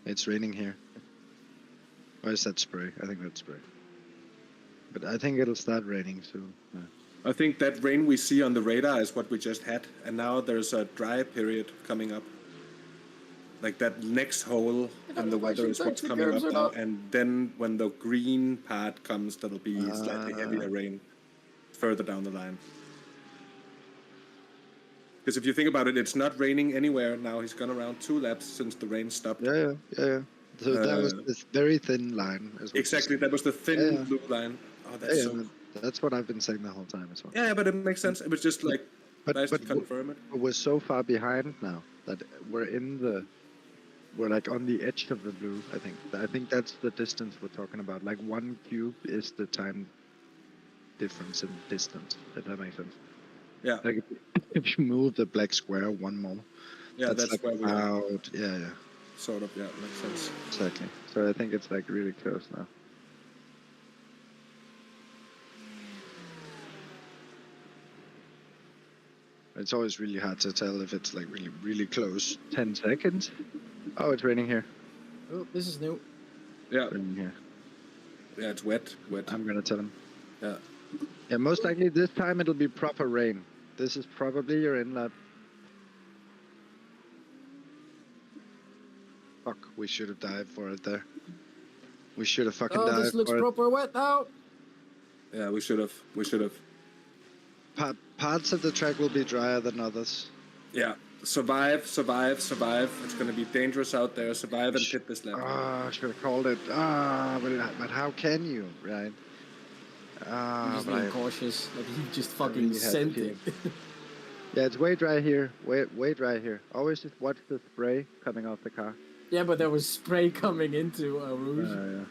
It's raining here. Or is that spray? I think that's spray. But I think it'll start raining soon. Yeah. I think that rain we see on the radar is what we just had, and now there's a dry period coming up. Like that next hole in the weather is what's coming up now, and then when the green part comes, that'll be slightly heavier rain further down the line. Because if you think about it, it's not raining anywhere now. He's gone around 2 laps since the rain stopped. Yeah. So that was this very thin line. Exactly, that was the thin blue line. Oh, that's that's what I've been saying the whole time as well. Yeah, but it makes sense. It was just like nice to confirm it. We're so far behind now that we're like on the edge of the blue. I think that's the distance we're talking about. Like 1 cube is the time difference in distance. If that makes sense. Yeah. Like if you move the black square 1 more. Yeah, that's like where we are. Yeah. Sort of. Yeah, makes sense. Exactly. So I think it's like really close now. It's always really hard to tell if it's like really, really close. 10 seconds. Oh, it's raining here. Oh, this is new. Yeah. Raining here. Yeah, it's wet. I'm gonna tell him. Yeah. Yeah, most likely this time it'll be proper rain. This is probably your in lap. Fuck, we should have dived for it there. We should have fucking dived for it. Oh, this looks proper wet now. Yeah, we should have. Parts of the track will be drier than others. Yeah. Survive. It's going to be dangerous out there. Survive and pit this lap. I should have called it. But how can you, right? I'm just being cautious. Like he just fucking sent it. Yeah, it's way dry here. Way dry here. Always just watch the spray coming off the car. Yeah, but there was spray coming into Rouge. Yeah.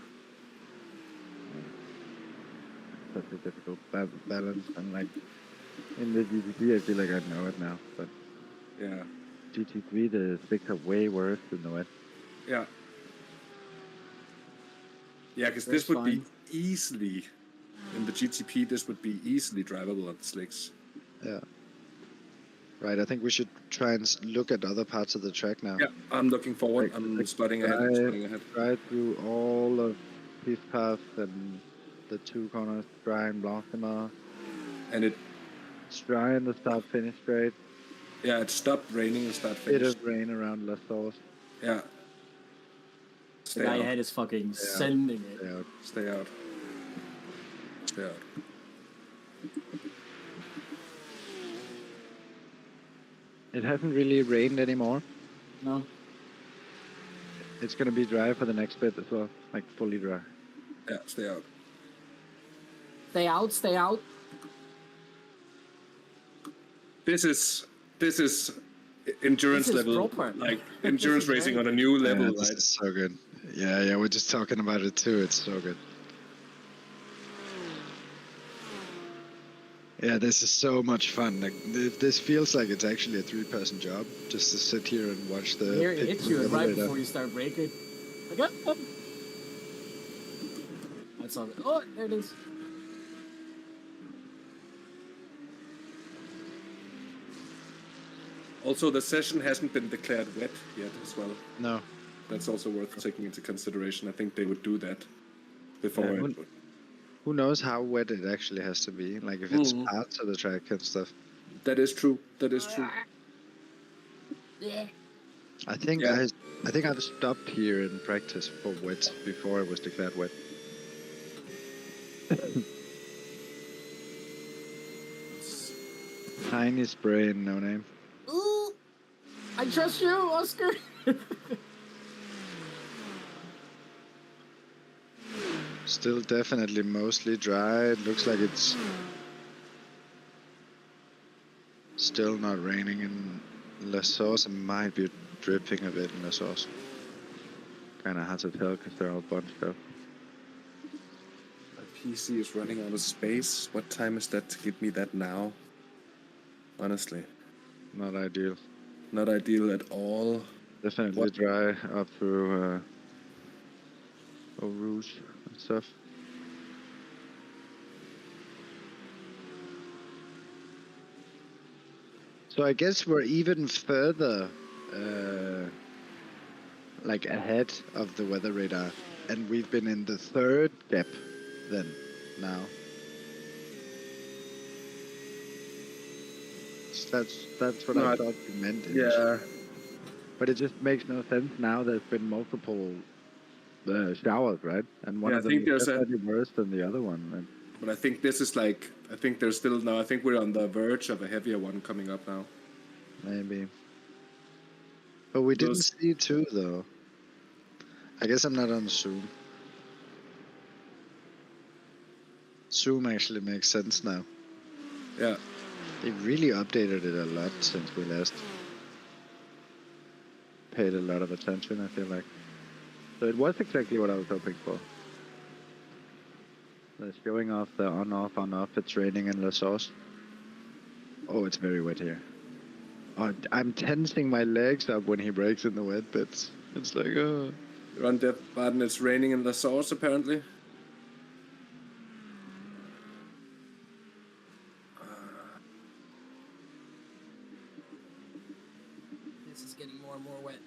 Such a difficult balance. And like in the GT3, I feel like I know it now. But yeah, GT3, the sticks are way worse than the wet. Yeah. Yeah, because this would be easily, in the GTP, this would be easily drivable on the slicks. Yeah. Right, I think we should try and look at other parts of the track now. Yeah, I'm looking forward. I'm spotting ahead. Drive through all of his path and the 2 corners, dry and Blanchimar. And it's dry in the start-finish straight. Yeah, it stopped raining and start finish. Bit of rain around La Source. Yeah. The guy ahead is fucking sending it. Stay out. It hasn't really rained anymore. No. It's gonna be dry for the next bit as well, like fully dry. Yeah, stay out. Stay out. This is endurance level, proper. like endurance racing on a new level, This right? is so good. Yeah, we're just talking about it too. It's so good. Yeah, this is so much fun. Like, this feels like it's actually a 3-person job, just to sit here and watch the. Here it hits you right before you start braking. Like, That's all. Oh, there it is. Also, the session hasn't been declared wet yet as well. No. That's also worth taking into consideration. I think they would do that before. Who knows how wet it actually has to be? Like if it's parts of the track and stuff. That is true. Yeah. I think I've stopped here in practice for wet before it was declared wet. Tiny spray and no name. Ooh, I trust you, Oscar. Still definitely mostly dry. It looks like it's still not raining in La Source. It might be dripping a bit in La Source. Kind of hard to tell because they're all bunched up. My PC is running out of space. What time is that to give me that now? Honestly. Not ideal. Not ideal at all. Definitely dry up through Eau Rouge and stuff. So I guess we're even further, like ahead of the weather radar, and we've been in the third gap then now. So that's what I thought you meant. Yeah. But it just makes no sense now. There's been multiple showers, right? And one of them is definitely worse than the other one. And but I think this is like, I think there's still now, I think we're on the verge of a heavier one coming up now. maybe. But we didn't see two, though. I guess I'm not on Zoom. Zoom actually makes sense now. Yeah. They really updated it a lot since we last paid a lot of attention, I feel like. So it was exactly what I was hoping for. They're showing off the on-off, it's raining in La Sauce. Oh, it's very wet here. Oh, I'm tensing my legs up when he breaks in the wet bits. It's like, oh. Run Death Maarten, it's raining in La Sauce apparently. This is getting more and more wet.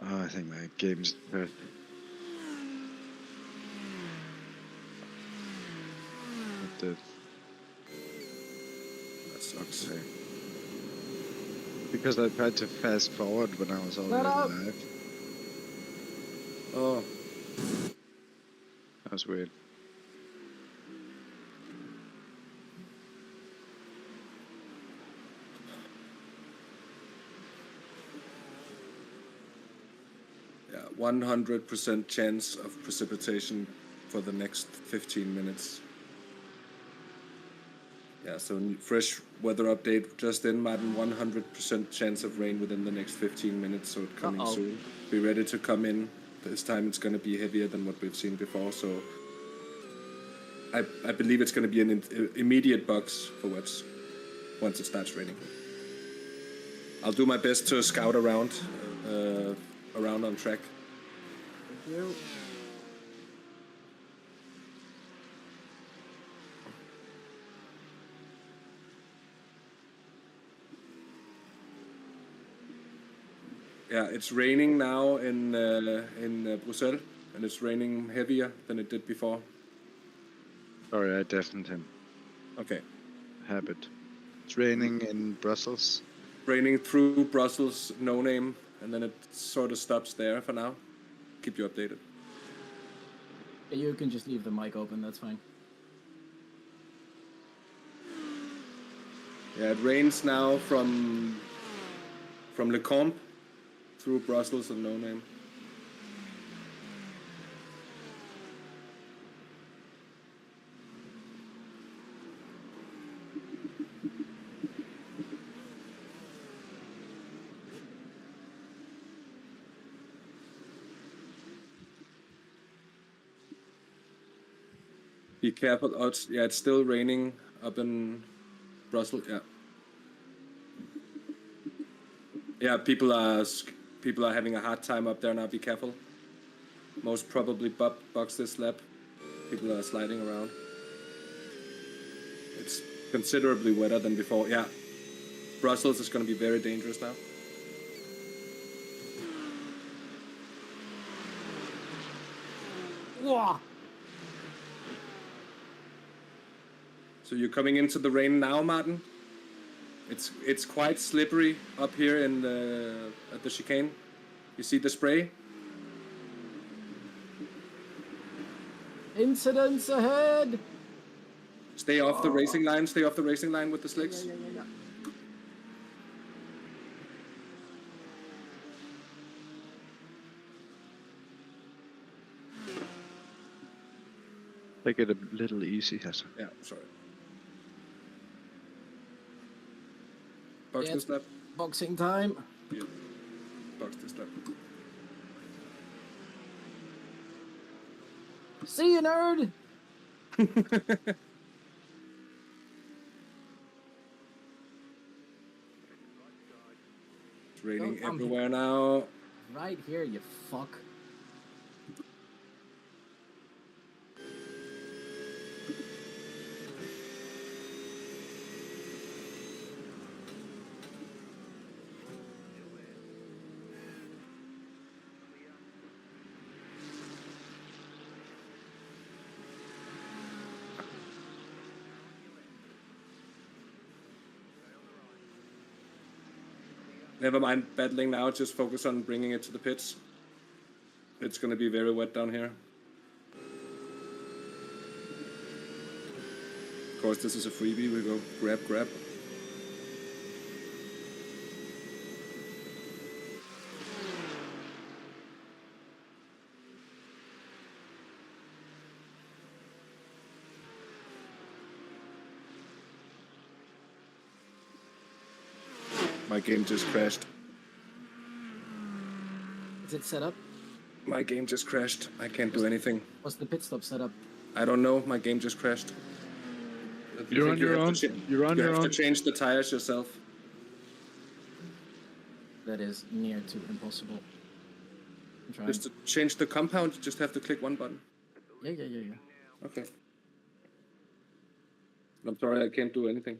Oh, I think my game's hurt. That sucks. Okay. Because I tried to fast forward when I was already live. Oh. That was weird. Yeah, 100% chance of precipitation for the next 15 minutes. Yeah, so fresh weather update just in, Maarten, 100% chance of rain within the next 15 minutes, so it's coming soon. Be ready to come in. This time it's going to be heavier than what we've seen before, so I believe it's going to be an immediate box for wets once it starts raining. I'll do my best to scout around on track. Thank you. Yeah, it's raining now in Brussels, and it's raining heavier than it did before. Sorry, I deafened him. Okay. Habit. It's raining in Brussels. Raining through Brussels, no name, and then it sort of stops there for now. Keep you updated. You can just leave the mic open, that's fine. Yeah, it rains now from Le Comte through Brussels and no name. Be careful. Oh, it's still raining up in Brussels. Yeah. Yeah, people are having a hard time up there now. Be careful. Most probably box this lap. People are sliding around. It's considerably wetter than before. Yeah. Brussels is going to be very dangerous now. Whoa. So you're coming into the rain now, Maarten? It's quite slippery up here in at the chicane. You see the spray? Incidents ahead! Stay off the racing line. Stay off the racing line with the slicks. Yeah. Take it a little easy, Hasse. Yeah, sorry. Box this lap. Boxing time. Yeah. Box this lap. See you, nerd! It's raining everywhere now. Right here, you fuck. Never mind battling now, just focus on bringing it to the pits. It's gonna be very wet down here. Of course, this is a freebie, we go grab. My game just crashed. Is it set up? My game just crashed. I can't do anything. Was the pit stop set up? I don't know. My game just crashed. You're on your own. You're on You your have to own. change the tires yourself. That is near to impossible. I'm trying. Just to change the compound, you just have to click one button. Yeah. Okay. I'm sorry, I can't do anything.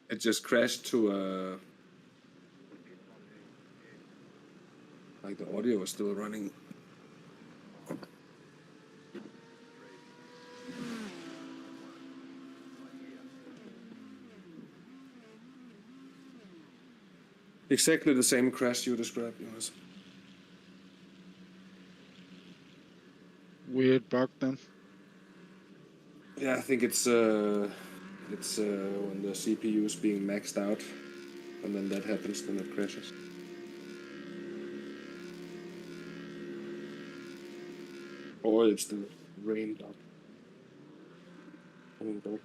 It just crashed to like the audio was still running. Exactly the same crash you described, Jonas. Weird bug then. Yeah, I think it's when the CPU is being maxed out, and then that happens, then it crashes. Or it's the rain dot coming back.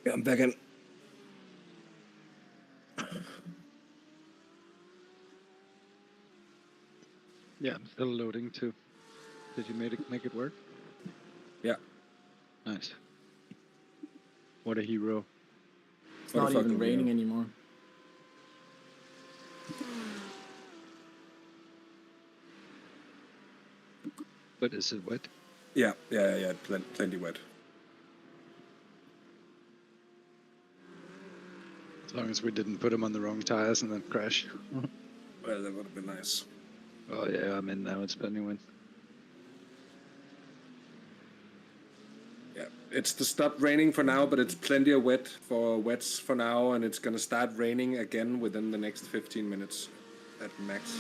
Yeah, I'm back in. Yeah, I'm still loading too. Did you make it work? Yeah. Nice. What a hero. It's What a not even fucking raining hero. anymore. But is it wet? Yeah. Plenty wet. As long as we didn't put him on the wrong tires and then crash. Well, that would have been nice. Oh yeah, I'm in now. It's plenty win. Yeah, it's to stop raining for now, but it's plenty of wets for now, and it's gonna start raining again within the next 15 minutes at max.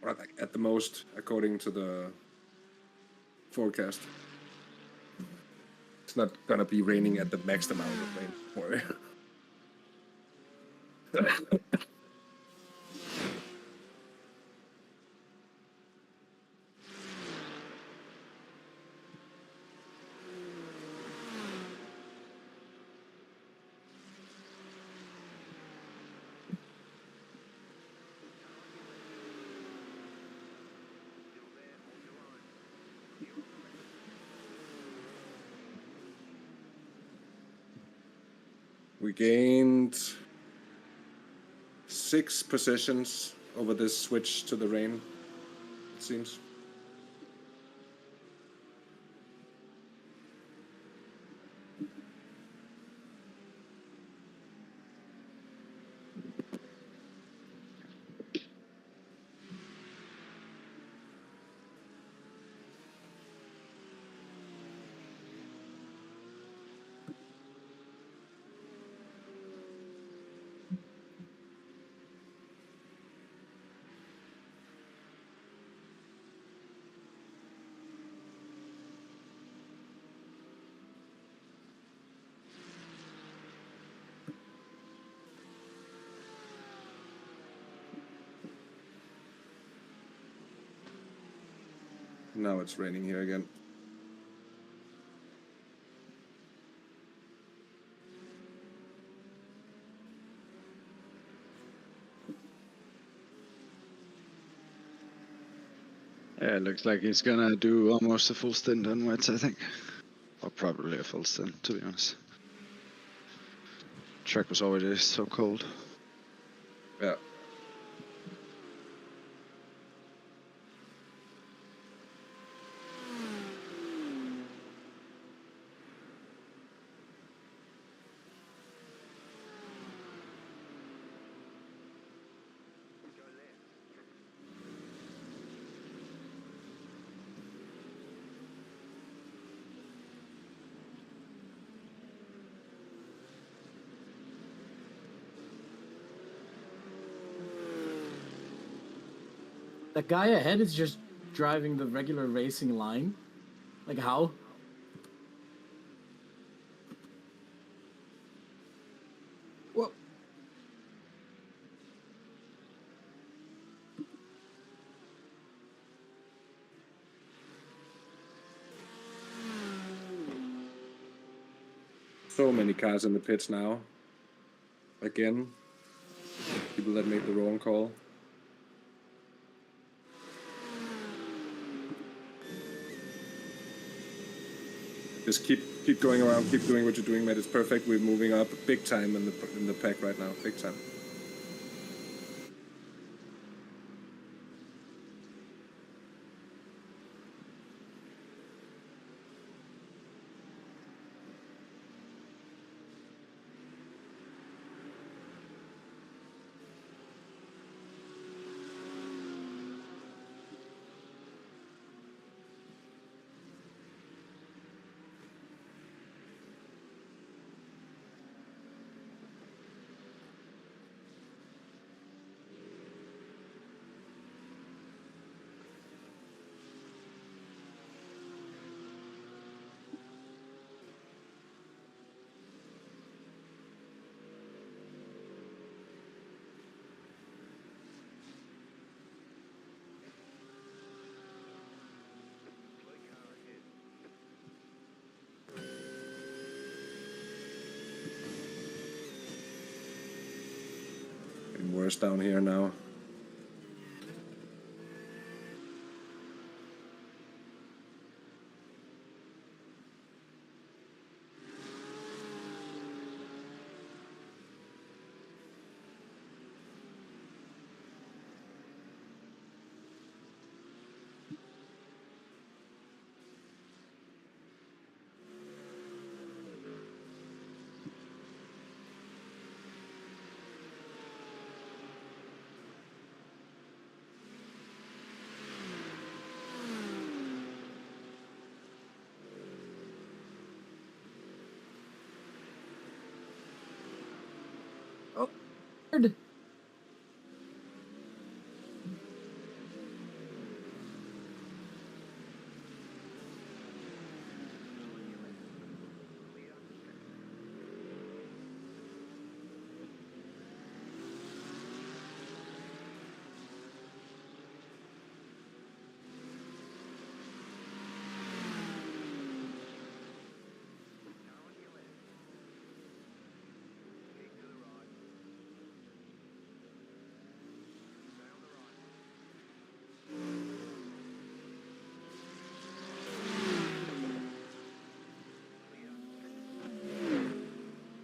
Or like at the most, according to the forecast. It's not gonna be raining at the max amount of rain. Don't worry. We gained 6 positions over this switch to the rain, it seems. Now it's raining here again. Yeah, it looks like he's gonna do almost a full stint on wets, I think. Or probably a full stint, to be honest. Track was already so cold. Yeah. The guy ahead is just driving the regular racing line. Like how? Well, So many cars in the pits now. Again. People that made the wrong call. Just keep going around, keep doing what you're doing, mate. It's perfect. We're moving up big time in the pack right now. Big time. worse down here now. Oh, weird.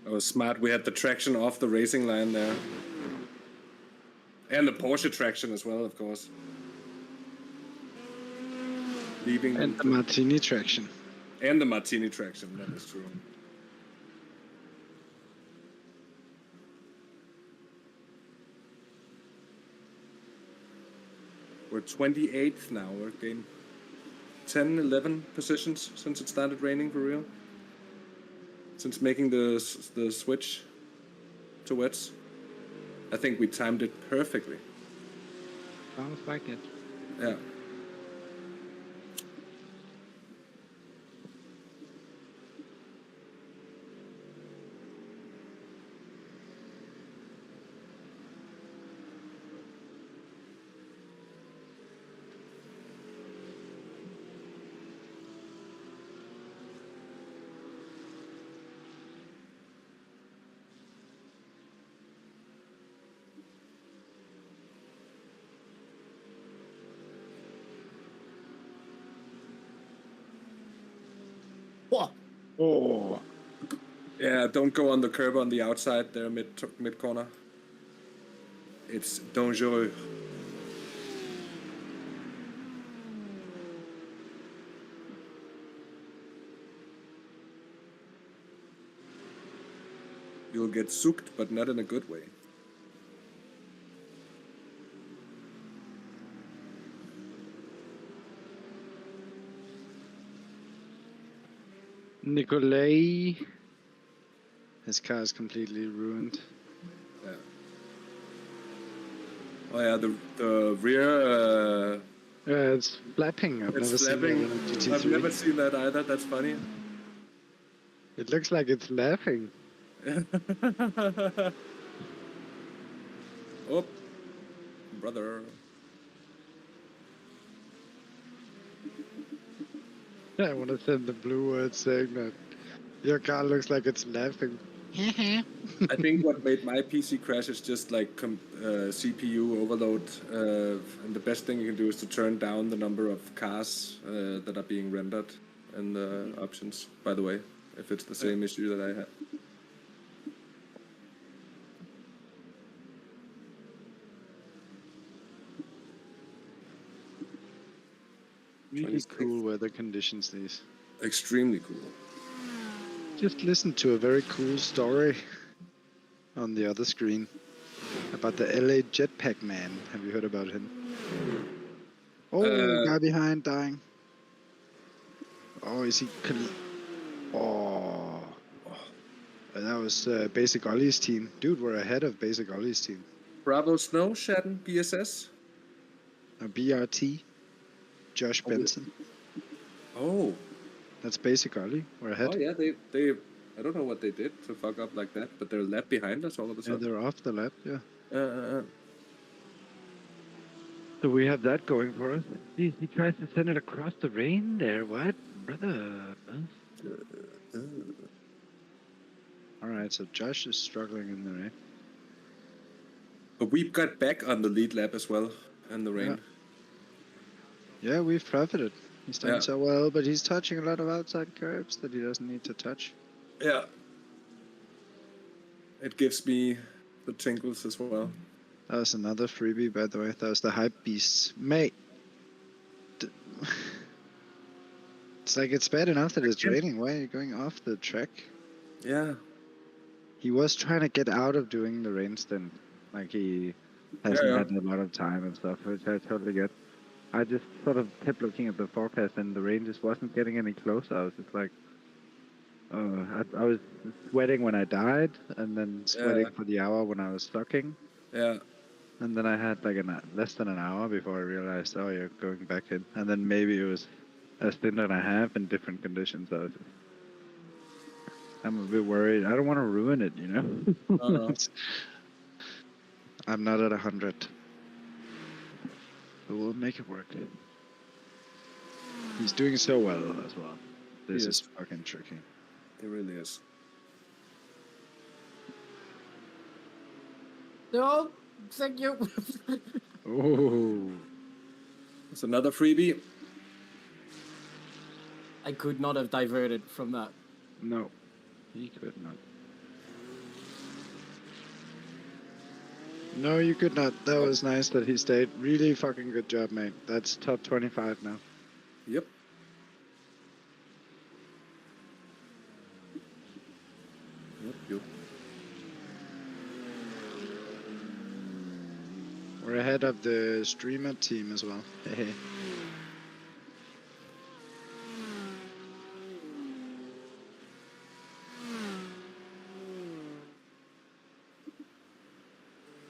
That was smart. We had the traction off the racing line there. And the Porsche traction as well, of course. Leaving And the Martini traction. And the Martini traction, that is true. We're 28th now. We're gained 10, 11 positions since it started raining for real. Since making the switch to wets. I think we timed it perfectly. Sounds like it. Yeah. What? Oh. Yeah, don't go on the curb on the outside there, mid corner. It's dangereux. You'll get soaked, but not in a good way. Nikolai. His car is completely ruined. Yeah. Oh yeah, the rear. It's flapping. I've never seen that in a GT3. I've never seen that either. That's funny. It looks like it's laughing. Oh, brother. I want to send the blue word saying that your car looks like it's laughing. I think what made my PC crash is just like CPU overload, and the best thing you can do is to turn down the number of cars that are being rendered in the options, by the way, if it's the same issue that I had. Really cool weather conditions these. Extremely cool. Just listened to a very cool story on the other screen about the LA Jetpack Man. Have you heard about him? Oh, guy behind dying. Oh, is he? Oh, that was Basic Ollie's team. Dude, we're ahead of Basic Ollie's team. Bravo Snow, Shatton, BSS. BRT. Josh Benson. Oh. That's Basic Ollie. We're ahead. Oh yeah, they I don't know what they did to fuck up like that, but they're a lap behind us all of a sudden. Yeah, they're off the lap, yeah. So we have that going for us. Jeez, he tries to send it across the rain there. What? Brother. Alright, so Josh is struggling in the rain. But we got back on the lead lap as well in the rain. Yeah, we've profited. He's done Yeah. so well, but he's touching a lot of outside curbs that he doesn't need to touch. Yeah. It gives me the tingles as well. That was another freebie, by the way. That was the Hype Beasts. Mate. It's like, it's bad enough that it's raining. Why are you going off the track? Yeah. He was trying to get out of doing the rain stint. Like, he hasn't had a lot of time and stuff, which I totally get. I just sort of kept looking at the forecast and the rain just wasn't getting any closer. I was just like, I was sweating when I died, and then sweating for the hour when I was sucking. Yeah. And then I had like less than an hour before I realized, oh, you're going back in. And then maybe it was a stint and a half in different conditions. I'm a bit worried. I don't want to ruin it, you know? I'm not at 100. But we'll make it work. He's doing so well as well. This is fucking tricky. It really is. No, thank you. Oh. It's another freebie. I could not have diverted from that. No, he could not. No, you could not. That was nice that he stayed. Really fucking good job, mate. That's top 25 now. Yep. Yep. We're ahead of the streamer team as well. Hey.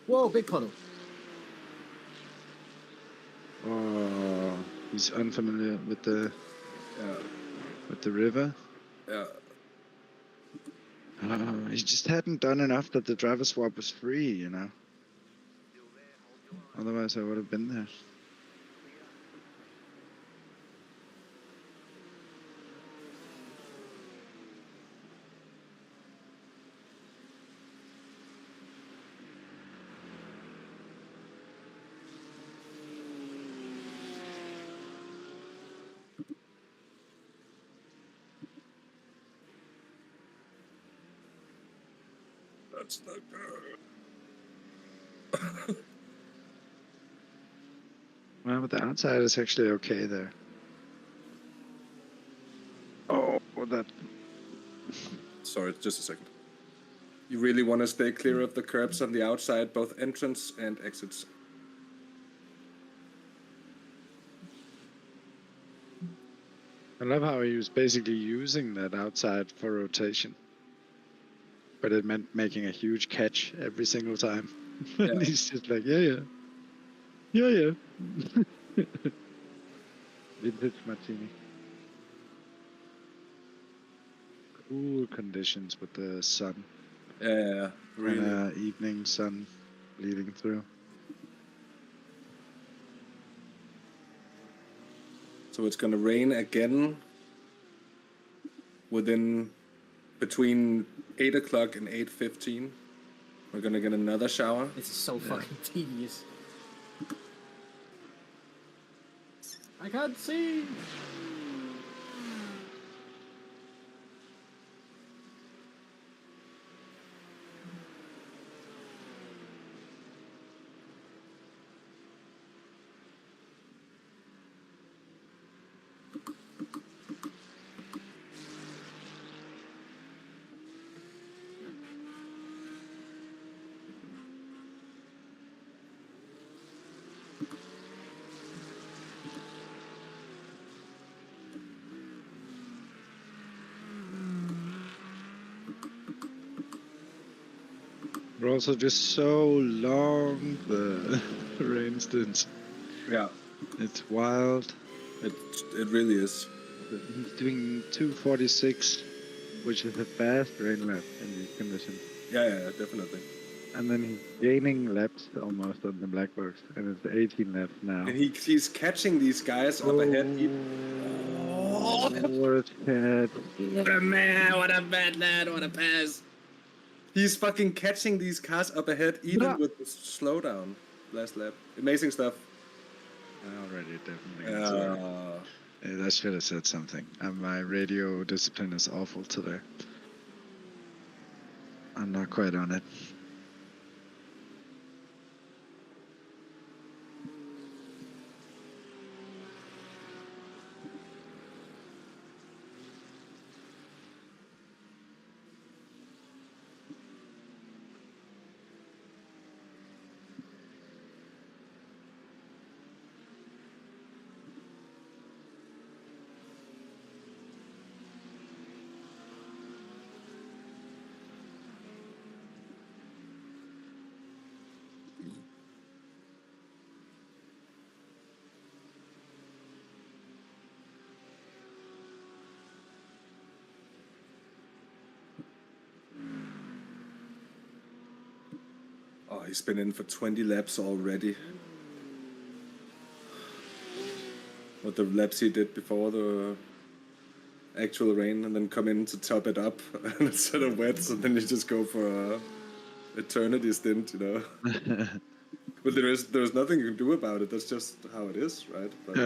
Whoa, big puddle. Oh, he's unfamiliar with the river. Yeah. He just hadn't done enough that the driver swap was free, you know. Otherwise, I would have been there. That's not good. Well, but the outside is actually okay there. Oh, that. Sorry, just a second. You really want to stay clear of the curbs on the outside, both entrance and exits. I love how he was basically using that outside for rotation. But it meant making a huge catch every single time. And he's just like, yeah. Vintage Martini. Cool conditions with the sun. Yeah, really. And evening sun bleeding through. So it's gonna rain again between 8 o'clock and 8:15. We're gonna get another shower. This is so fucking tedious. I can't see. We're also just so long, the rain stints. Yeah. It's wild. It really is. He's doing 2:46, which is a fast rain lap in these conditions. Yeah, definitely. And then he's gaining laps almost on the black box, and it's 18 laps now. And he's catching these guys up ahead. What a catch. What a man, what a bad lad, what a pass. He's fucking catching these cars up ahead, even with the slowdown last lap. Amazing stuff. I already definitely answered. I should have said something. My radio discipline is awful today. I'm not quite on it. Oh, he's been in for 20 laps already. What the laps he did before the actual rain, and then come in to top it up, and instead of wets, and then you just go for a eternity stint, you know. But there's nothing you can do about it. That's just how it is, right? But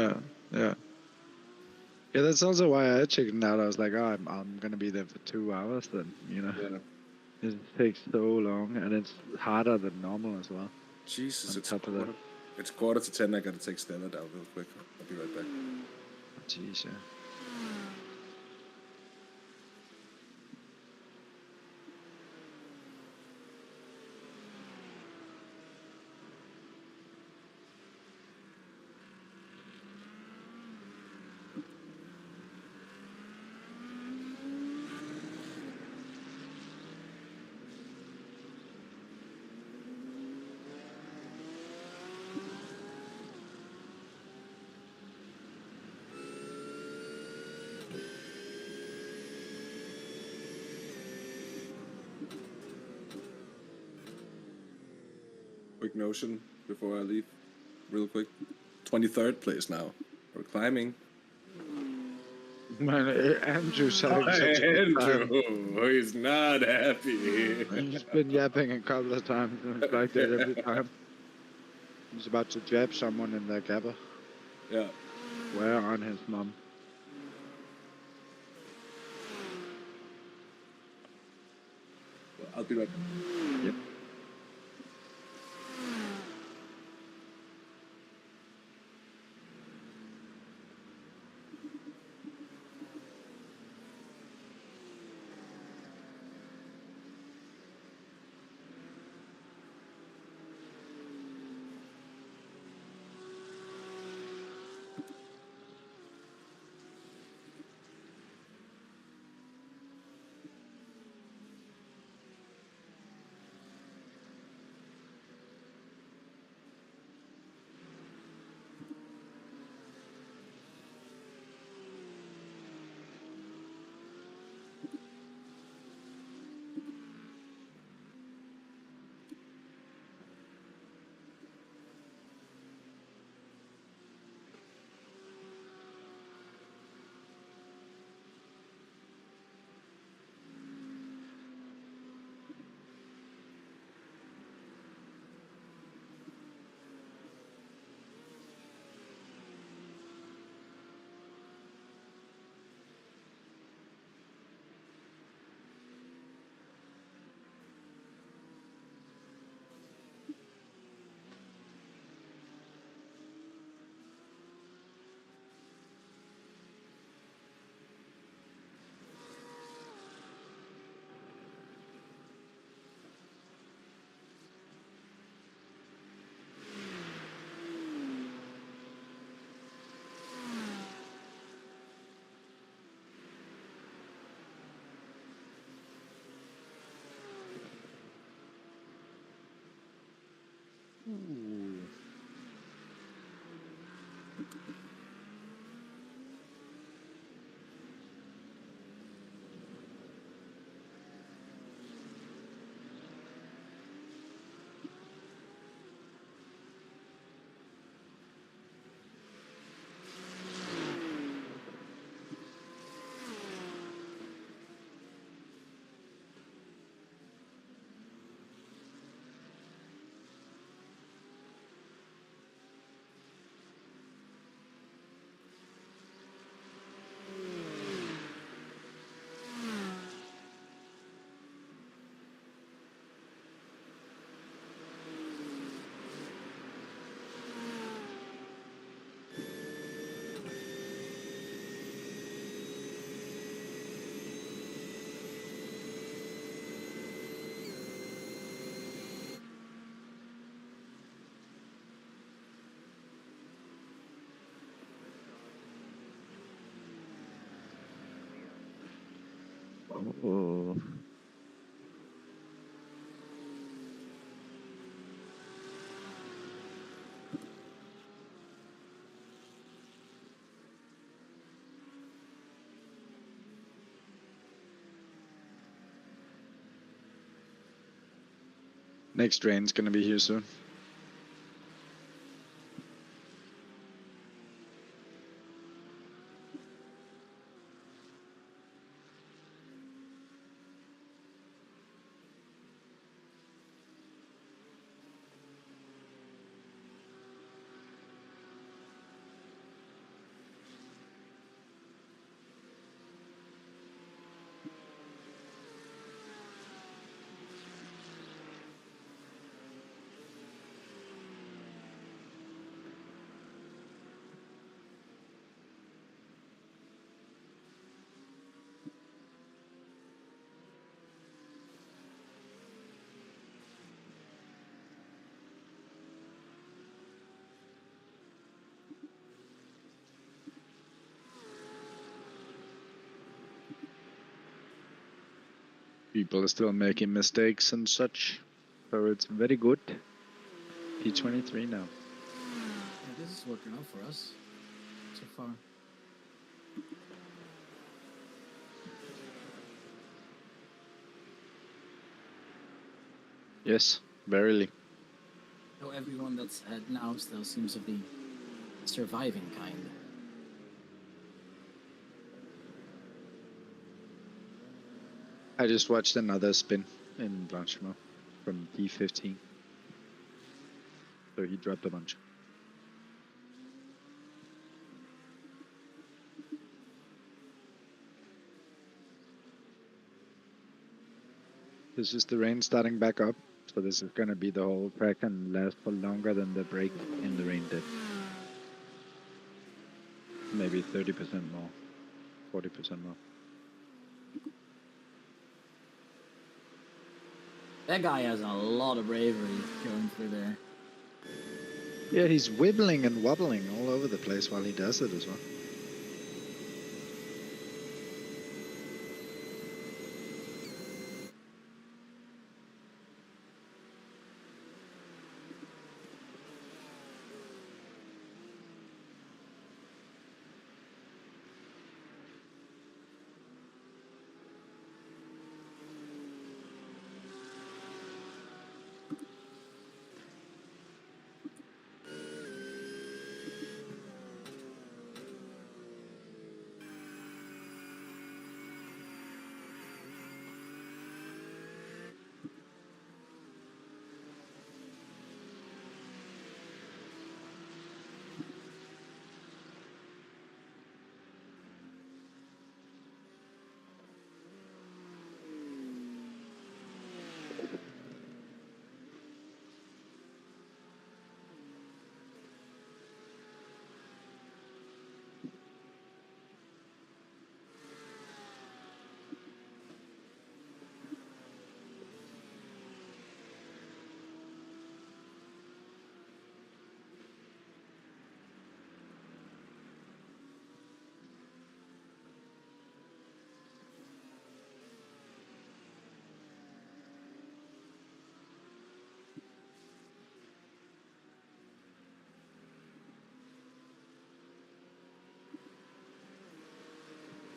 Yeah. That's also why I chickened out. I was like, oh, I'm gonna be there for 2 hours then, you know. yeah. It takes so long, and it's harder than normal as well. Jesus, On top of that. it's 9:45. I gotta take Stella down real quick. I'll be right back. Jeez, yeah. Quick notion before I leave, real quick. 23rd place now. We're climbing. Man, Andrew's having such a good time. Andrew, he's not happy. He's been yapping a couple of times, and it's like that every time. He's about to jab someone in their gabber. Yeah. Where on his mum? I'll be right back. Yep. Oh. Next rain's gonna be here soon. People are still making mistakes and such, so it's very good. P23 now. Yeah, this is working out for us so far. Yes, verily. So everyone that's ahead now still seems to be surviving, kind. I just watched another spin in Blanchimont from P15. So he dropped a bunch. This is the rain starting back up, so this is gonna be the whole track and last for longer than the break in the rain did. Maybe 30% more, 40% more. That guy has a lot of bravery going through there. Yeah, he's wibbling and wobbling all over the place while he does it as well.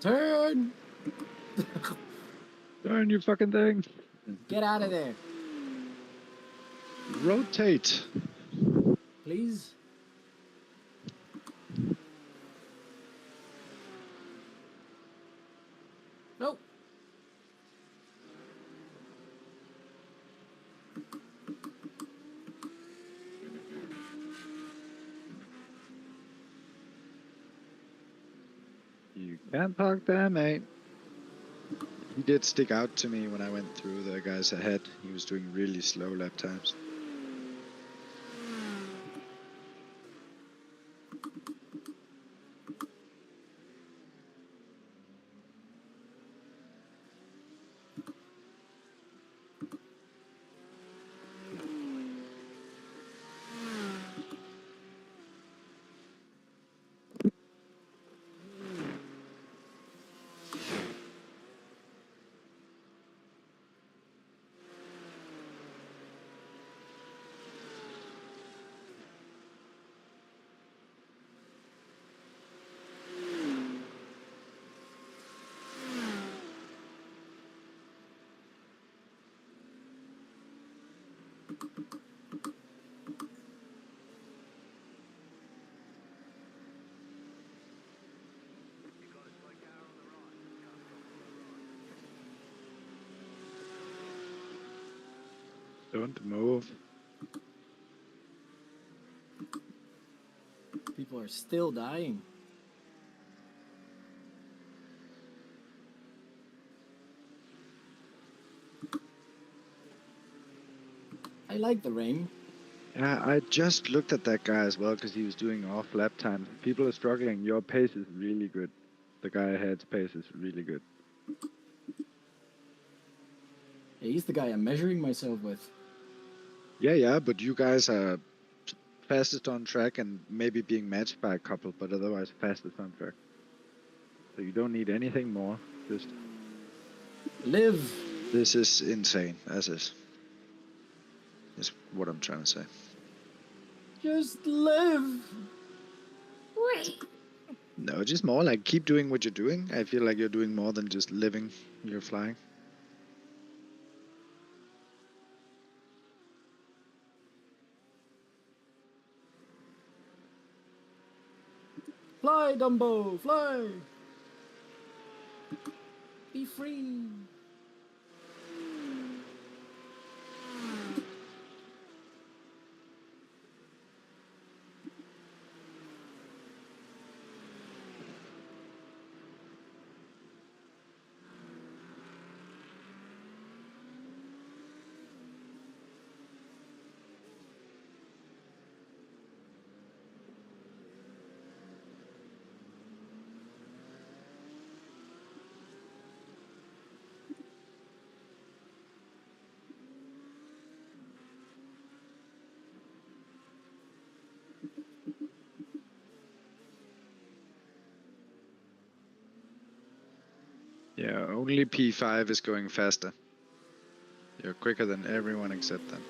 Turn! Darn you fucking thing! Get out of there, Rotate! please. Nope. You can't park there, mate. He did stick out to me when I went through the guys ahead. He was doing really slow lap times. Don't move. People are still dying. I like the rain. Yeah, I just looked at that guy as well because he was doing off lap times. People are struggling. Your pace is really good. The guy ahead's pace is really good. Yeah, he's the guy I'm measuring myself with. Yeah, but you guys are fastest on track and maybe being matched by a couple, but otherwise fastest on track. So you don't need anything more. Just Live! this is insane, as is what I'm trying to say. Just live! No, just more like keep doing what you're doing. I feel like you're doing more than just living. You're flying. Fly, Dumbo! Fly! Be free! Yeah, only P5 is going faster. You're quicker than everyone except them.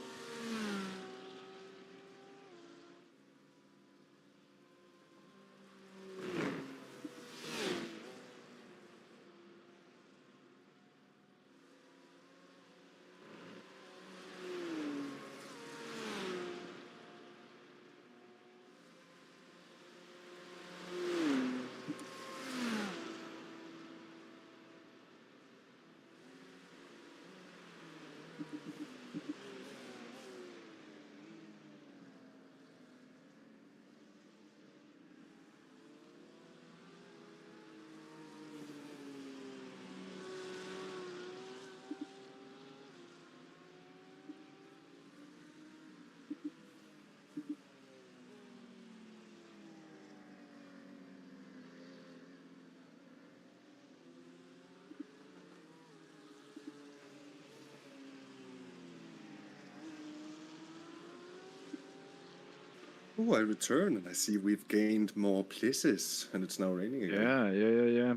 Oh, I return and I see we've gained more places and it's now raining again. Yeah.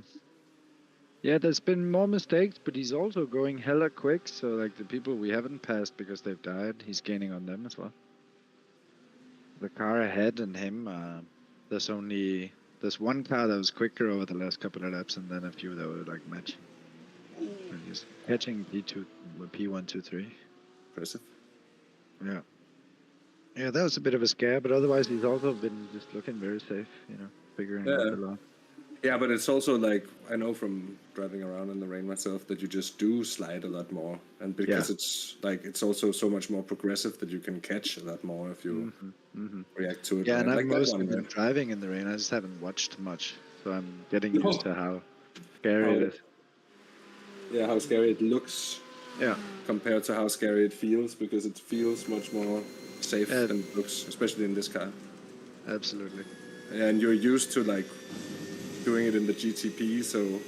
Yeah, there's been more mistakes, but he's also going hella quick. So like the people we haven't passed because they've died, he's gaining on them as well. The car ahead and him, there's one car that was quicker over the last couple of laps, and then a few that were like matching. And he's catching P2, P1, 2, 3. Impressive. Yeah. Yeah, that was a bit of a scare, but otherwise he's also been just looking very safe, you know, figuring out the law. Yeah, but it's also like, I know from driving around in the rain myself that you just do slide a lot more. And because it's like, it's also so much more progressive that you can catch a lot more if you react to it. Yeah, right? and I've Like that mostly one been there. driving in the rain. I just haven't watched much, so I'm getting used to how scary it is. Yeah, how scary it looks Yeah, compared to how scary it feels, because it feels much more safe than it looks, especially in this car. absolutely. And you're used to like doing it in the GTP, so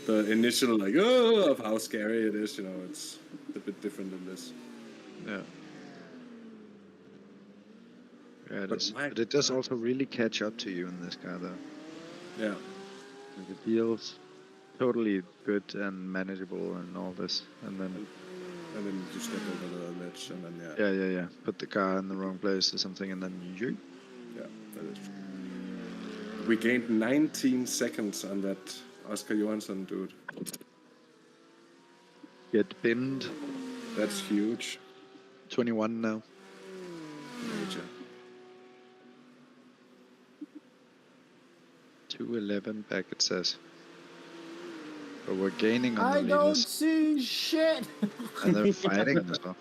the initial like of how scary it is, you know, it's a bit different than this. Yeah. Yeah, it But is. my But it does God. also really catch up to you in this car, though. Yeah. Like it feels totally good and manageable and all this, and then you step over the ledge, and then yeah. Put the car in the wrong place or something, and then you. yeah, that is true. We gained 19 seconds on that Oscar Johansson dude. Get binned. That's huge. 21 now. Major. 211 back, it says. But we're gaining on the I don't leaders. see shit. And they're fighting as well.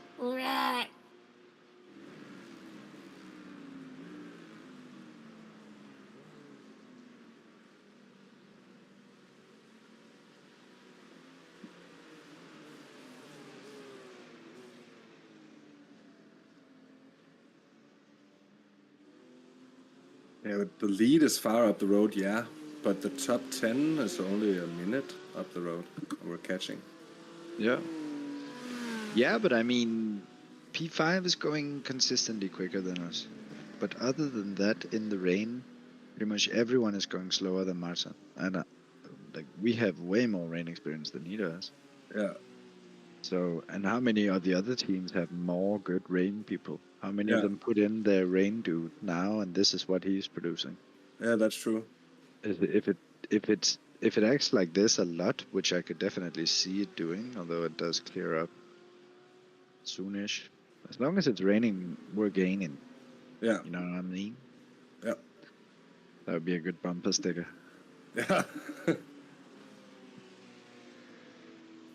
Yeah, but the lead is far up the road, yeah. But the top 10 is only a minute up the road. And we're catching. Yeah. Yeah, but I mean, P5 is going consistently quicker than us. But other than that, in the rain, pretty much everyone is going slower than Maarten. And like we have way more rain experience than he does. Yeah. So, and how many of the other teams have more good rain people? How many of Yeah. them put in their rain dude now, and this is what he's producing? Yeah, that's true. If it acts like this a lot, which I could definitely see it doing, although it does clear up soonish. As long as it's raining, we're gaining. Yeah. You know what I mean? Yeah. That would be a good bumper sticker. Yeah.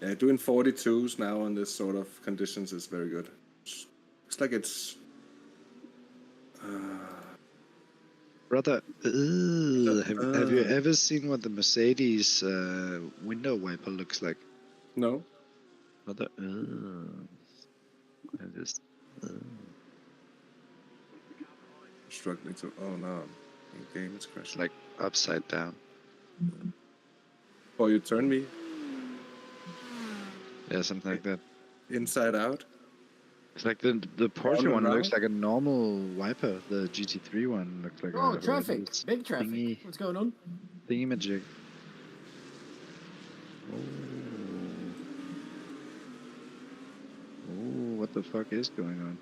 Yeah, doing 42s now on this sort of conditions is very good. It's like it's... Brother, have you ever seen what the Mercedes window wiper looks like? No? Brother, I just, Struggling to... Oh, no. In game, it's it's crashing. like upside down. Oh, you turn me Yeah, something like that. inside out? It's like the Porsche and one looks round? like a normal wiper. The GT3 one looks like Oh, a traffic. Big traffic. thingy What's going on? thingamajig. Oh, what the fuck is going on?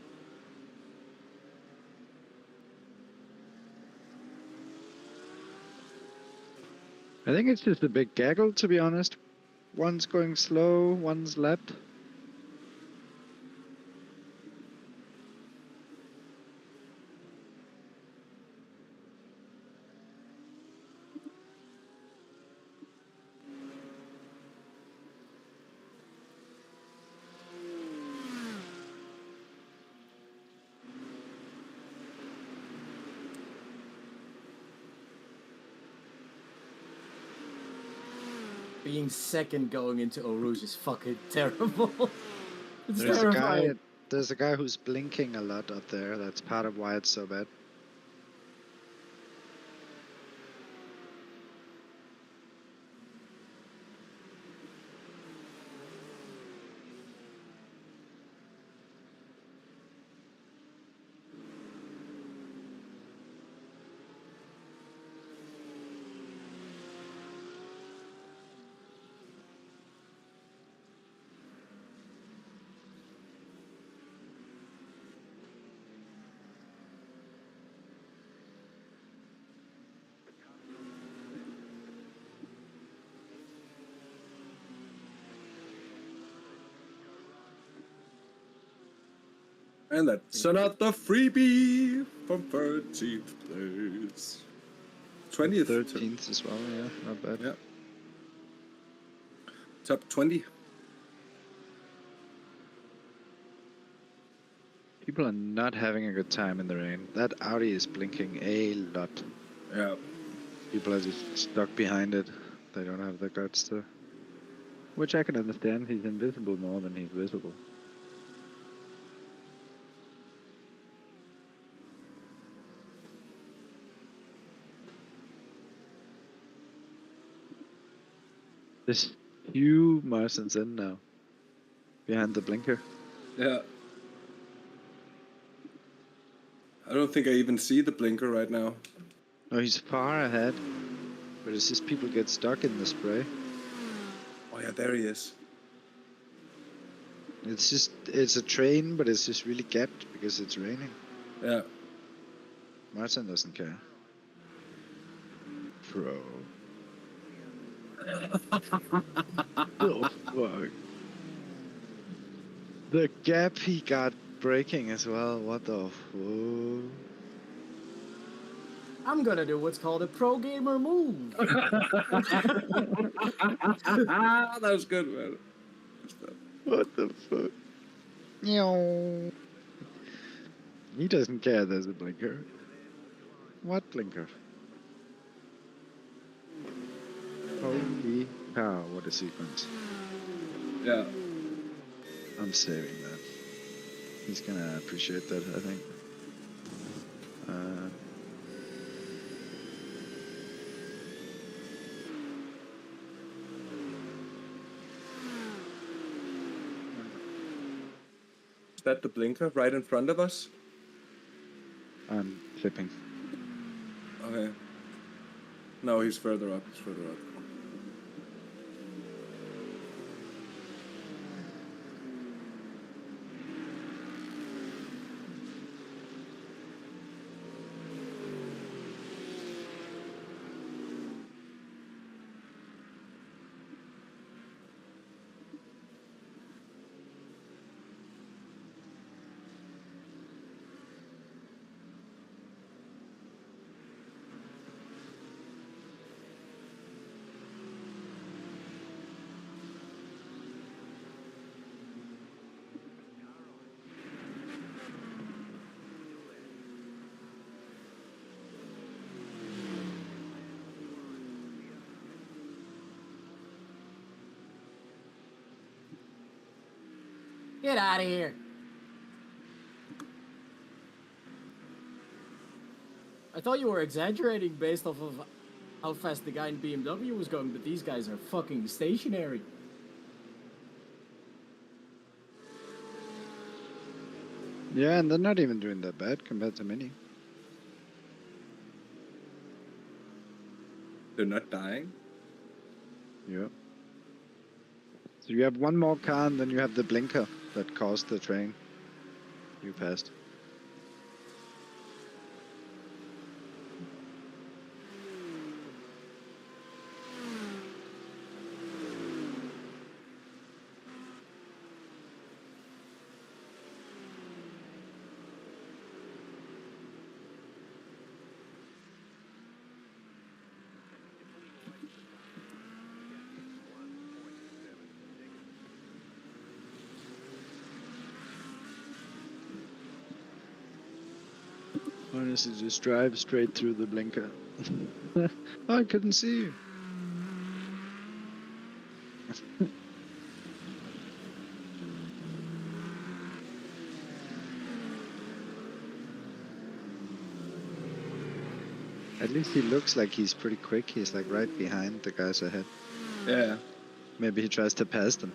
I think it's just a big gaggle, to be honest. One's going slow, one's left. Being second going into Eau Rouge is fucking terrible. It's There's terrifying. a guy who's blinking a lot up there. That's part of why it's so bad. And that's another freebie from 13th place. 20th. 13th as well, yeah, not bad. Yeah. Top 20. People are not having a good time in the rain. That Audi is blinking a lot. Yeah. People are just stuck behind it. They don't have the guts to... Which I can understand. He's invisible more than he's visible. There's few Marston's in now. Behind the blinker. Yeah. I don't think I even see the blinker right now. Oh, he's far ahead. But it's just people get stuck in the spray. Oh yeah, there he is. It's a train, but it's just really gapped because it's raining. Yeah. Maarten doesn't care. Bro. The fuck? The gap he got braking as well. What the fuck? I'm gonna do what's called a pro gamer move. That was good, man. Good stuff. What the fuck? Meow. He doesn't care there's a blinker. What blinker? Holy cow, what a sequence. Yeah. I'm saving that. He's gonna appreciate that, I think. Is that the blinker right in front of us? I'm clipping. Okay. No, he's further up. He's further up. Get out of here. I thought you were exaggerating based off of how fast the guy in BMW was going, but these guys are fucking stationary. Yeah, and they're not even doing that bad compared to Mini. They're not dying? Yeah. So you have one more car and then you have the blinker that caused the train. You passed. Honestly, just drive straight through the blinker. Oh, I couldn't see you. At least he looks like he's pretty quick. He's like right behind the guys ahead. Yeah. Maybe he tries to pass them.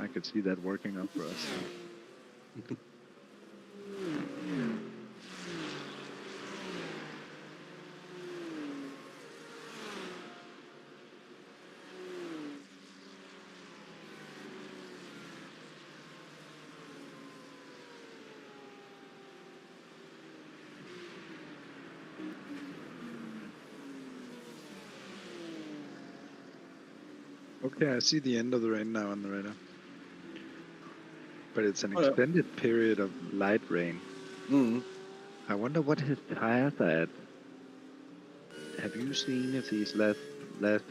I could see that working out for us. Okay, I see the end of the rain now on the radar. But it's an Oh, yeah. extended period of light rain. Mm. I wonder what his tires are at. Have you seen if these last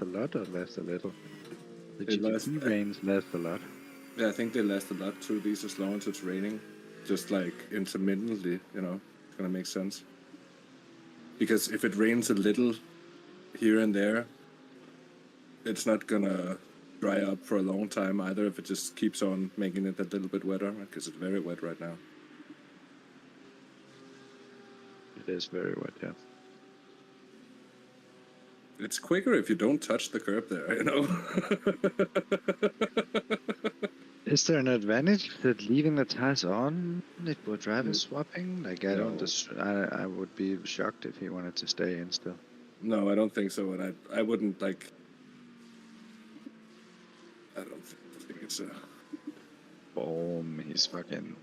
a lot or last a little? The They last- GTP rains last a lot. Yeah, I think they last a lot too. These as long as it's raining. Just like intermittently, you know. It's gonna make sense. Because if it rains a little here and there, it's not gonna dry up for a long time either if it just keeps on making it a little bit wetter, because it's very wet right now. It is very wet, yeah. It's quicker if you don't touch the curb there, you know? Is there an advantage that leaving the tires on if we're driver swapping? Like, I No. don't. I would be shocked if he wanted to stay in still. No, I don't think so, and I wouldn't, like... I think it's Boom, he's fucking.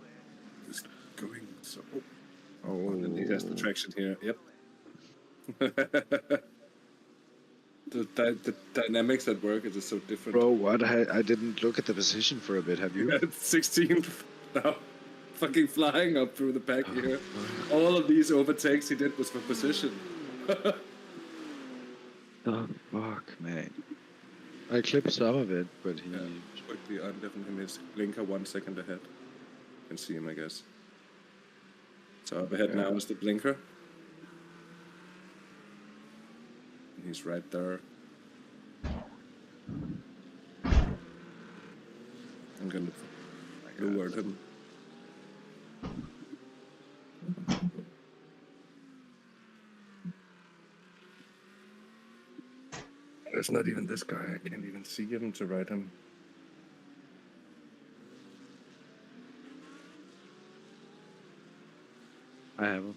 just going so... Oh. And he has the traction here, yep. the dynamics at work is just so different. Bro, what? I didn't look at the position for a bit. Have you? 16th now. Fucking flying up through the pack here. All of these overtakes he did was for position. Oh, fuck, man. I clipped some of it, but he... Yeah, quickly on, definitely missed. Blinker 1 second ahead. You can see him, I guess. So up ahead now is the blinker. And he's right there. I'm gonna reward him. There's not even this guy. I can't even see him to ride him. I have him.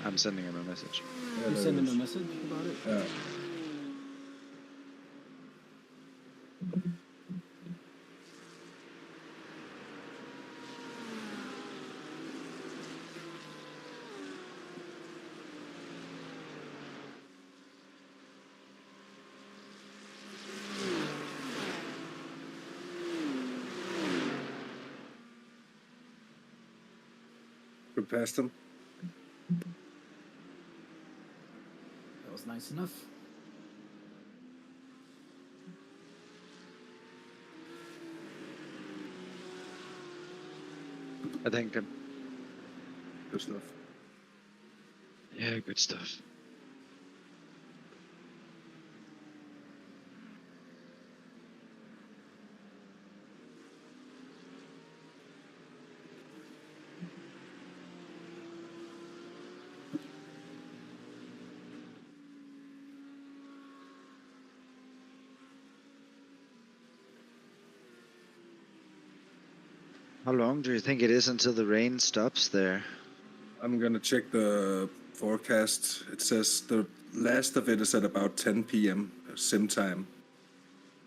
I'm sending him a message. Yeah, You send him a message about it? Yeah. We passed him. That was nice enough. I thanked him. Good stuff. Yeah, good stuff. How long do you think it is until the rain stops there? I'm gonna check the forecast. It says the last of it is at about 10 p.m. sim time.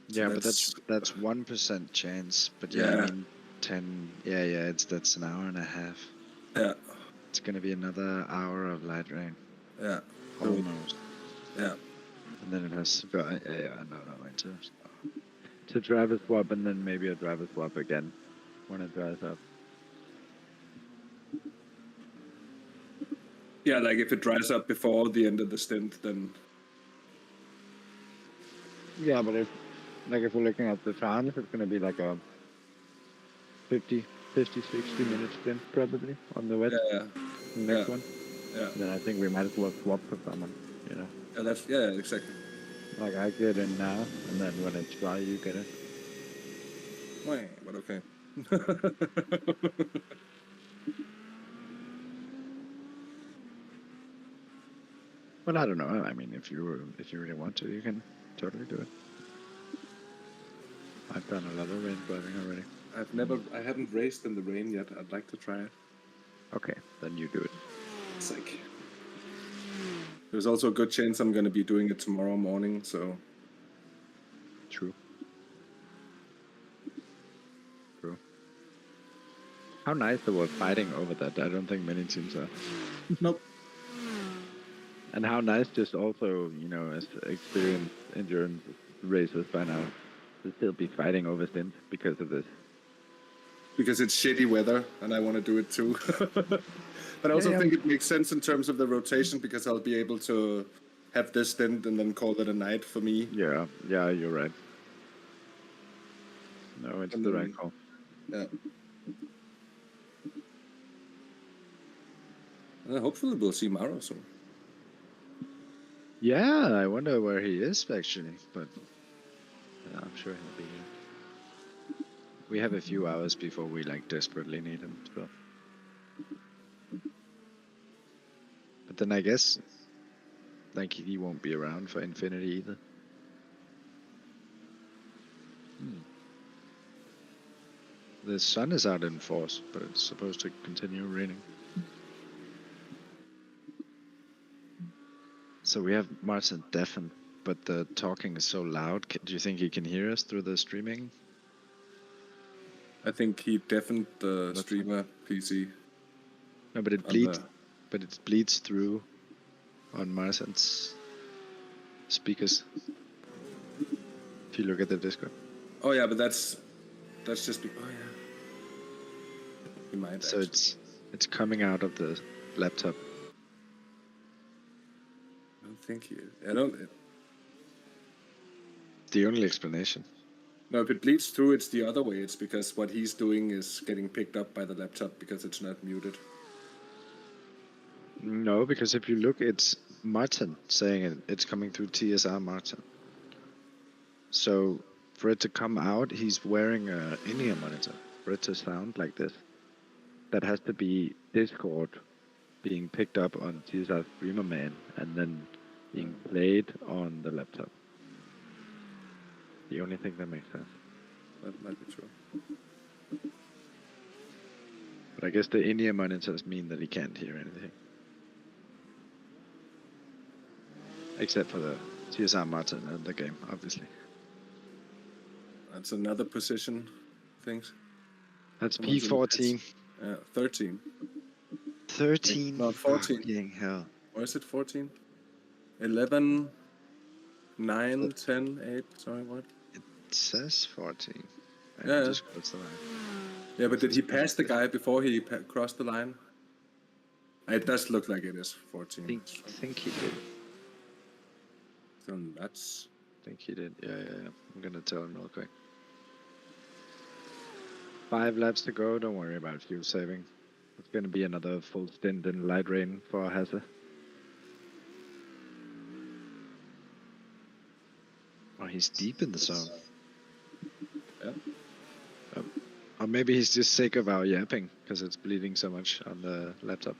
So Yeah, but that's 1% chance. But yeah, Yeah. I mean 10. Yeah, that's an hour and a half. Yeah, It's gonna be another hour of light rain, yeah, almost. yeah. And then it has to go. No, to driver swap, and then maybe a driver swap again when it dries up. Yeah, like if it dries up before the end of the stint, then Yeah, but if we're looking at the France, it's gonna be like a 50, 60 minute stint probably on the wet. yeah, The next yeah. one. Yeah, Then I think we might as well swap for someone. You know, yeah, exactly. like I get in now, and then when it's dry, you get it. Wait, but okay. But I don't know. I mean, if you really want to, you can totally do it. I've done a lot of rain driving already. I haven't raced in the rain yet. I'd like to try it. Okay, then you do it. It's like there's also a good chance I'm gonna be doing it tomorrow morning. So True. How nice they were fighting over that. I don't think many teams are. nope. And how nice just also, as experienced endurance racers by now, to still be fighting over stints because of this. Because it's shitty weather and I want to do it too. But I also think it makes sense in terms of the rotation because I'll be able to have this stint and then call it a night for me. Yeah, you're right. No, it's the right call. Yeah. Hopefully we'll see Mauro soon. Yeah, I wonder where he is actually, but I'm sure he'll be here. We have a few hours before we desperately need him, so. But then I guess he won't be around for Infinity either. The sun is out in force, but it's supposed to continue raining. So we have Maarten deafened, but the talking is so loud. Do you think he can hear us through the streaming? I think he deafened the streamer PC. No, but it bleeds. But it bleeds through. on Maarten's speakers. If you look at the Discord. Oh yeah, but that's just oh yeah. You might. So actually. it's coming out of the laptop. I don't think you. I don't. The only explanation. No, if it bleeds through, it's the other way. It's because what he's doing is getting picked up by the laptop because it's not muted. No, because if you look, it's Maarten saying it. It's coming through TSR Maarten. So for it to come out, he's wearing a in-ear monitor. For it to sound like this, that has to be Discord being picked up on TSR Streamer Man and then being played on the laptop. The only thing that makes sense. That might be true. But I guess the in-ear monitors mean that he can't hear anything. Except for the TSR Maarten and the game, obviously. That's another position. Things. That's Someone's in the P14. 13. 13. No, 14. Fucking hell. Or is it 14? 11, 9, 10, 8. Sorry, what? It says 14. And Yeah. it just goes the line. Yeah, but did he pass the guy before he crossed the line? It does look like it is 14. I think he did. So nuts. I think he did. Yeah. I'm gonna tell him real quick. 5 laps to go. Don't worry about fuel saving. It's gonna be another full stint in light rain for Hasse. Oh, he's deep in the zone. Yeah. Or maybe he's just sick of our yapping because it's bleeding so much on the laptop.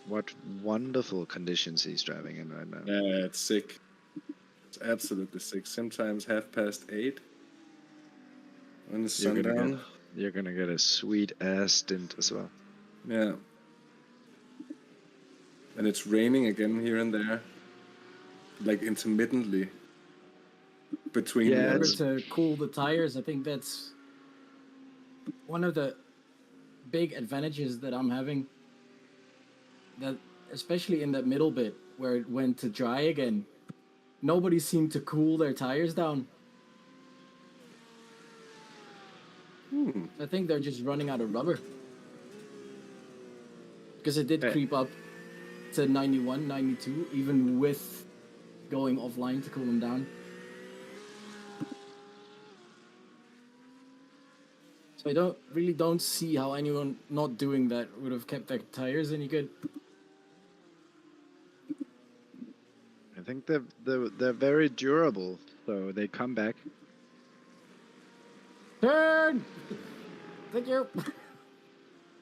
What wonderful conditions he's driving in right now. Yeah, it's sick. It's absolutely sick. Sometimes 8:30 when the sun down. You're gonna get a sweet ass stint as well. Yeah. And it's raining again here and there. Like intermittently. Between Yeah, Remember it's- to cool the tires. I think that's one of the big advantages that I'm having. That especially in that middle bit where it went to dry again, nobody seemed to cool their tires down. I think they're just running out of rubber. Because it did creep up to 91, 92, even with going offline to cool them down. So I don't see how anyone not doing that would have kept their tires any good. I think they're very durable, so they come back. Turn! Thank you.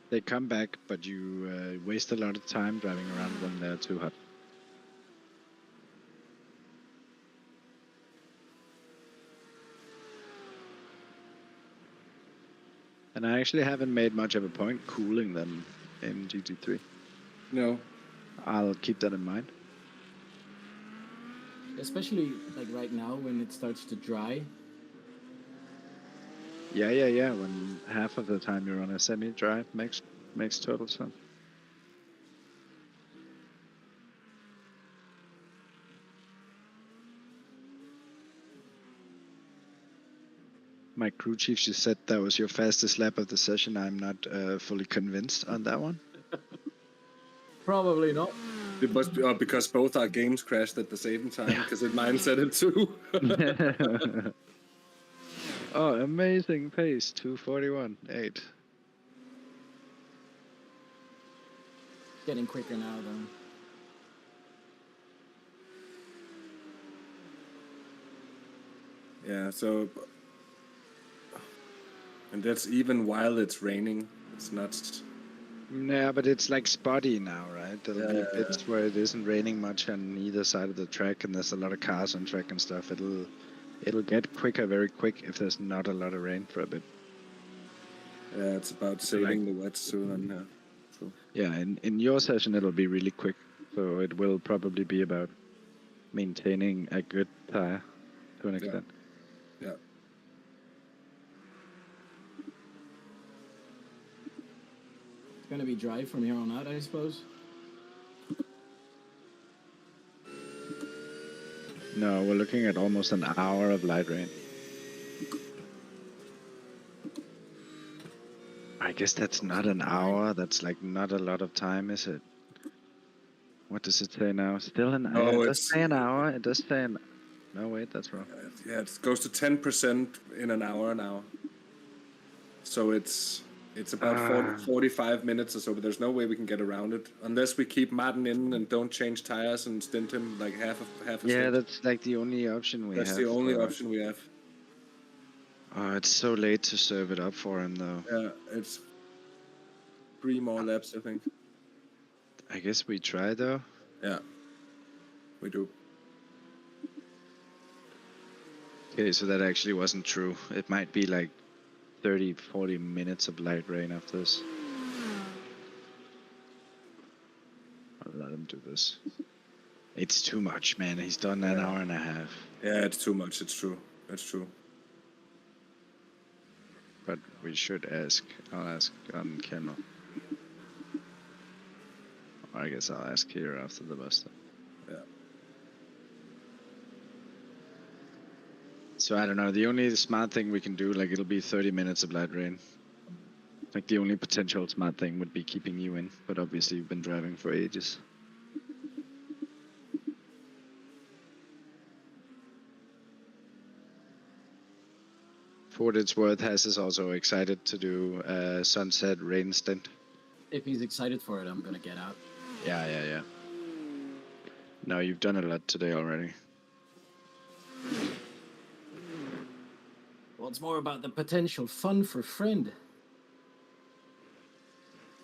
They come back, but you waste a lot of time driving around when they're too hot. And I actually haven't made much of a point cooling them in GT3. No. I'll keep that in mind. Especially like right now when it starts to dry. Yeah. When half of the time you're on a semi-dry, makes total sense. My crew chief just said that was your fastest lap of the session. I'm not fully convinced on that one. Probably not. It must be because both our games crashed at the same time, because mine said it too. Oh, amazing pace, 2:41.8. Getting quicker now though. Yeah, so... And that's even while it's raining. It's not... Yeah, but it's like spotty now, right? There'll be Yeah. bits where it isn't raining much on either side of the track, and there's a lot of cars on track and stuff. It'll get quicker very quick if there's not a lot of rain for a bit. Yeah, it's about saving the wet soon. And, so. Yeah, in your session it'll be really quick, so it will probably be about maintaining a good tire to an extent. Yeah. going to be dry from here on out, I suppose. No, we're looking at almost an hour of light rain. I guess that's not an hour. That's like not a lot of time, is it? What does it say now? Still an hour? No, It does it's say an hour. It does say an... No, wait, that's wrong. yeah, it goes to 10% in an hour now. So it's about 45 minutes or so, but there's no way we can get around it unless we keep Maarten in and don't change tires and stint him like half a Yeah, stint. that's like the only option we have. That's the only option we have. Oh, it's so late to serve it up for him, though. Yeah, it's 3 more laps, I think. I guess we try, though. Yeah, we do. Okay, so that actually wasn't true. It might be like 30, 40 minutes of light rain after this. I'll let him do this. It's too much, man. He's done an hour and a half. Yeah, it's too much. It's true. It's true. But we should ask. I'll ask on Henlo. Or I guess I'll ask here after the bus. Yeah. So I don't know. The only smart thing we can do, like it'll be 30 minutes of light rain. Like the only potential smart thing would be keeping you in. But obviously you've been driving for ages. For what it's worth, Hasse is also excited to do a sunset rain stint. If he's excited for it, I'm going to get out. Yeah. No, you've done a lot today already. Well, it's more about the potential fun for friend.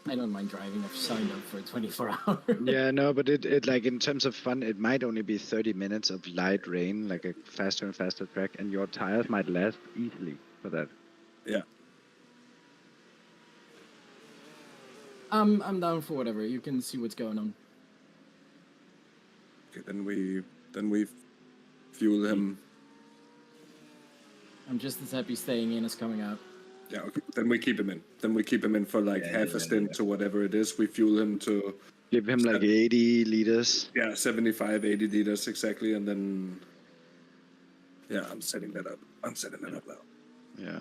I don't mind driving. I've signed up for 24 hours. Yeah, no, but it like in terms of fun, it might only be 30 minutes of light rain, like a faster and faster track, and your tires might last easily for that. Yeah. I'm down for whatever. You can see what's going on. Okay, then we fuel him. I'm just as happy staying in as coming out. Yeah, okay. Then we keep him in. Then we keep him in for like half a stint or whatever it is. We fuel him to... Give him like 80 liters. Yeah, 75, 80 liters exactly, and then... Yeah, I'm setting that up. I'm setting that up now. Yeah.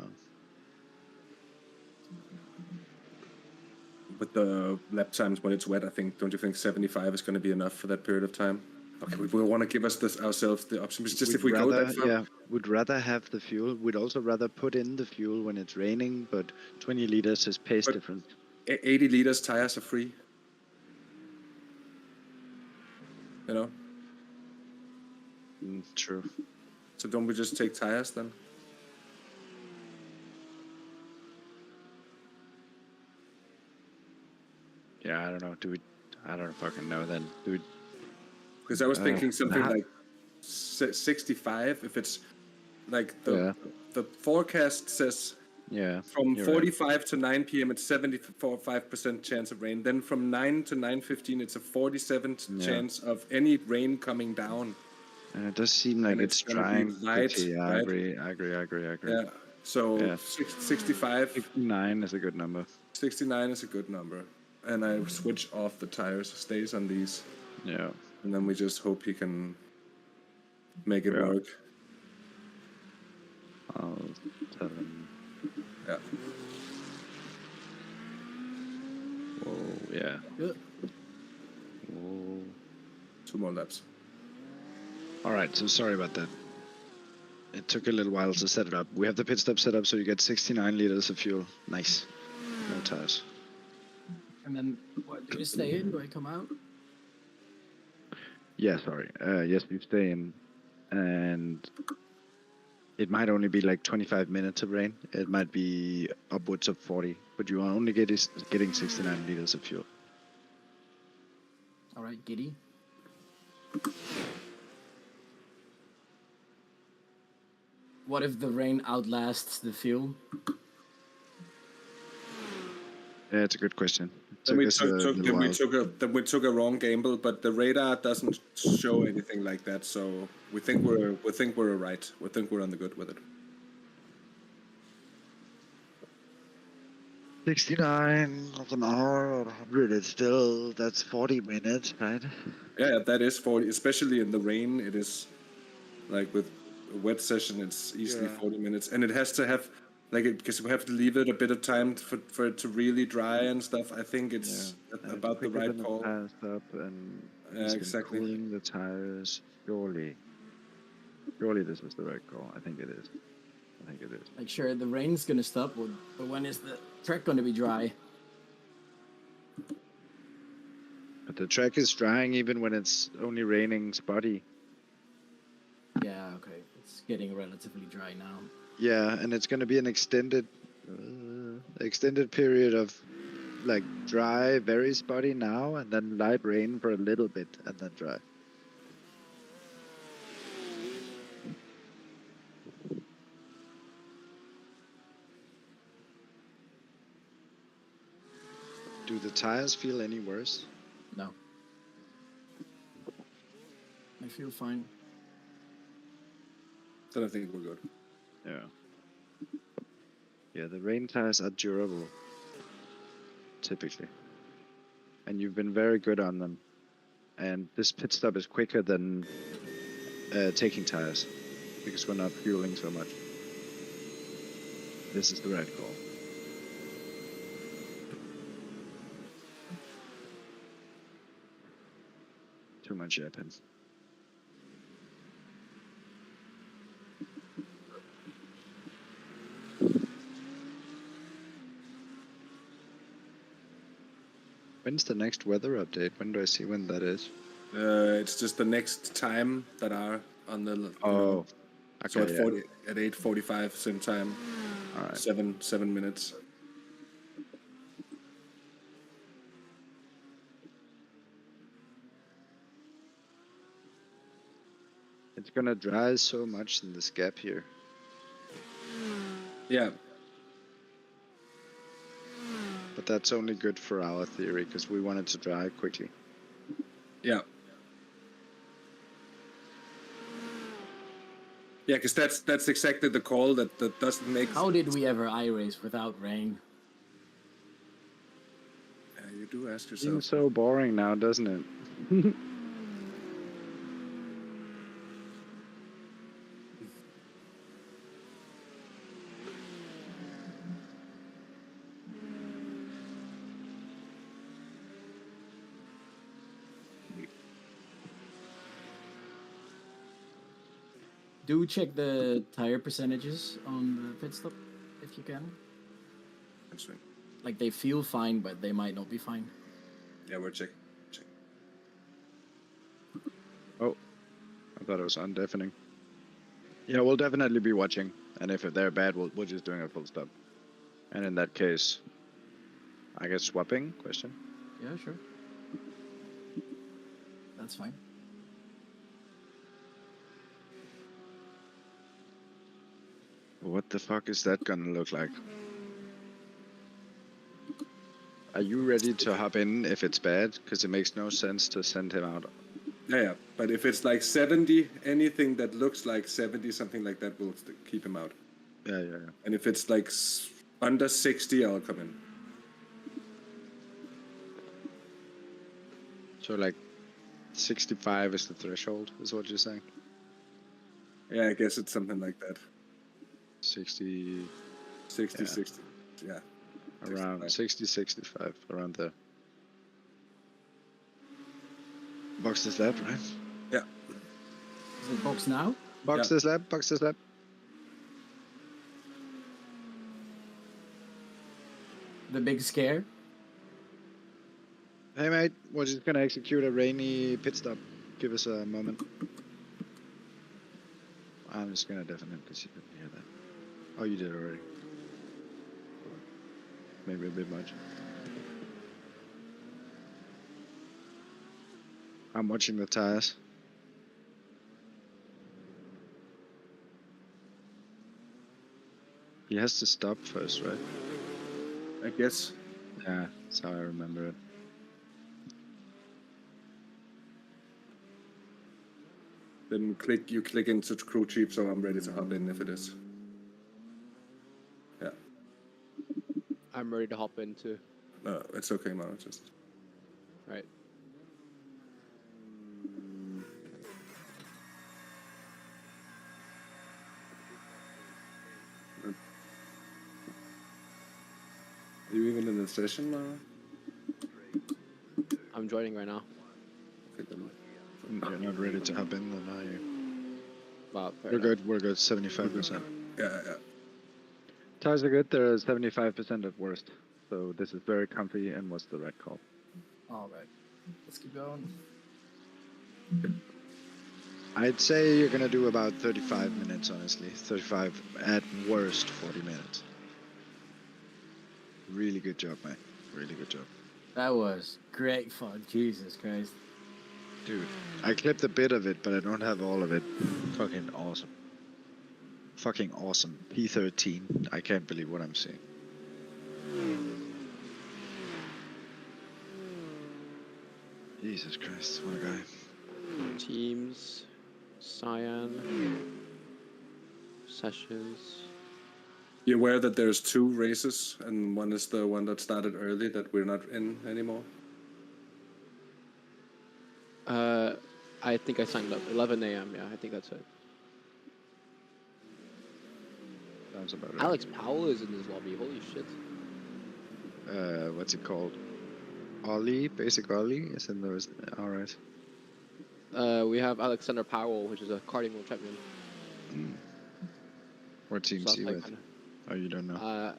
With the lap times when it's wet, I think, don't you think 75 is going to be enough for that period of time? Okay, we want to give us ourselves the option. It's just if we go that far. Yeah, we'd rather have the fuel. We'd also rather put in the fuel when it's raining, but 20 liters is pace difference. 80 liters tires are free. You know? True. So don't we just take tires then? Yeah, I don't know. I don't fucking know then. Do we... Because I was thinking something like 65, if it's like the forecast says from 45 to 9 p.m. it's 75% chance of rain. Then from 9 to 9:15 it's a 47% chance of any rain coming down. And it does seem like it's trying. Light, yeah, right? I agree. Yeah. So 65. 69 is a good number. 69 is a good number. And I switch off the tires, stays on these. Yeah. And then we just hope he can make it work. I'll tell him. Yeah. Whoa, yeah. Good. Whoa. 2 more laps. Alright, so sorry about that. It took a little while to set it up. We have the pit stop set up so you get 69 liters of fuel. Nice. No tires. And then, what, do you stay in? Do I come out? Yeah, sorry. Yes, you stay in. And it might only be like 25 minutes of rain. It might be upwards of 40. But you are only getting 69 liters of fuel. All right, giddy. What if the rain outlasts the fuel? Yeah, it's a good question. Then we took a wrong gamble, but the radar doesn't show anything like that, so we think we're right. We think we're on the good with it. 69 of an hour or 100, it's still, that's 40 minutes, right? Yeah, that is 40, especially in the rain. It is like with a wet session, it's easily Yeah. 40 minutes, and it has to have like because we have to leave it a bit of time for it to really dry and stuff. I think it's And it's about the quicker right than the call. tire stop, and Yeah, he's been exactly. cooling the tires. Surely this is the right call. I think it is. I think it is. Like, sure, the rain's gonna stop, but when is the track gonna be dry? But the track is drying even when it's only raining spotty. Yeah, okay. It's getting relatively dry now. Yeah, and it's going to be an extended period of like dry, very spotty now, and then light rain for a little bit, and then dry. Do the tires feel any worse? No. I feel fine. Then I think we're good. Yeah. Yeah, the rain tires are durable, typically. And you've been very good on them. And this pit stop is quicker than taking tires, because we're not fueling so much. This is the right call. Too much happen. When's the next weather update? When do I see when that is? It's just the next time that are on the. Oh, So okay, at yeah. at 8:45 same time. All right. 7 minutes. It's gonna dry so much in this gap here. Yeah. But that's only good for our theory, because we want it to dry quickly. Yeah. Yeah, because that's exactly the call that doesn't make. How did we ever iRace without rain? You do ask yourself. Seems so boring now, doesn't it? Do check the tire percentages on the pit stop if you can. Like, they feel fine, but they might not be fine. Yeah, we're checking. Oh, I thought it was undeafening. Yeah, we'll definitely be watching, and if they're bad, we're just doing a full stop. And in that case, I guess swapping? Question. Yeah, sure. That's fine. What the fuck is that gonna look like? Are you ready to hop in if it's bad? Because it makes no sense to send him out. Yeah, but if it's like 70, anything that looks like 70, something like that, will keep him out. Yeah. And if it's like under 60, I'll come in. So like 65 is the threshold, is what you're saying? Yeah, I guess it's something like that. 60... 60, yeah. 60, yeah. Around 60, 65, around there. Box this lap, right? Yeah. Is it box now? Box this lap, box this lap. The big scare? Hey mate, we're just gonna execute a rainy pit stop. Give us a moment. I'm just gonna deafen him because you didn't hear that. Oh, you did already. Maybe a bit much. I'm watching the tires. He has to stop first, right? I guess. Yeah, that's how I remember it. Then you click into crew chief, so I'm ready to hop in if it is. Yeah. I'm ready to hop into. No, it's okay, Mauro. Just Right. are you even in the session, Mauro? I'm joining right now. Okay, then. You're not ready to hop in, then are you? Well, fair We're enough. good. We're good. 75%. Yeah. Tires are good. They're 75% at worst. So this is very comfy and was the right call. All right, let's keep going. I'd say you're gonna do about 35 minutes, honestly. 35 at worst, 40 minutes. Really good job, man. Really good job. That was great fun. Jesus Christ. Dude, I clipped a bit of it, but I don't have all of it. Fucking awesome. Fucking awesome. P13. I can't believe what I'm seeing. Jesus Christ, what a guy. Teams, Cyan, sessions. You aware that there's 2 races, and one is the one that started early that we're not in anymore? I think I signed up 11 a.m. Yeah, I think that's it. Sounds about right. Alex Powell is in this lobby. Holy shit. What's it called? Ollie? Basic Ollie? Is in those. Alright. We have Alexander Powell, which is a karting world champion. What team's he with? Oh, you don't know.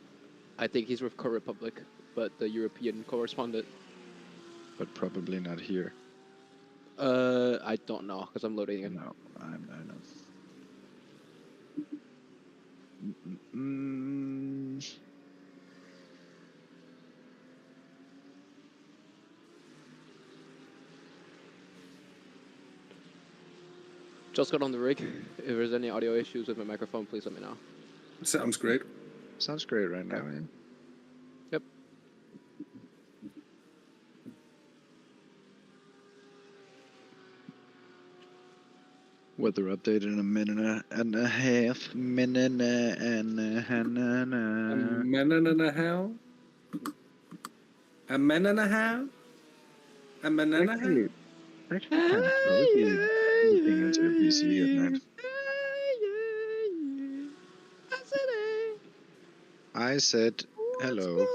I think he's with Czech Republic, but the European correspondent. But probably not here. I don't know, because I'm loading in. No, I know. Just got on the rig. If there's any audio issues with my microphone, please let me know. Sounds great. Sounds great right now, yeah. Yep. Weather update in a minute and a half. Minute and a half. A minute and a half? A minute and a half? A minute and a half? Actually kind of cozy looking into a PC at night. I said hello.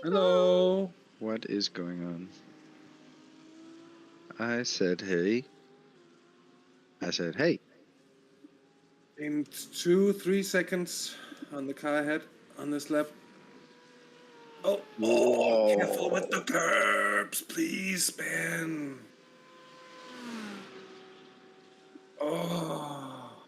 Hello. What is going on? I said hey. I said hey. In 2-3 seconds on the car ahead on this lap. Oh, careful with the curbs, please, man. Oh.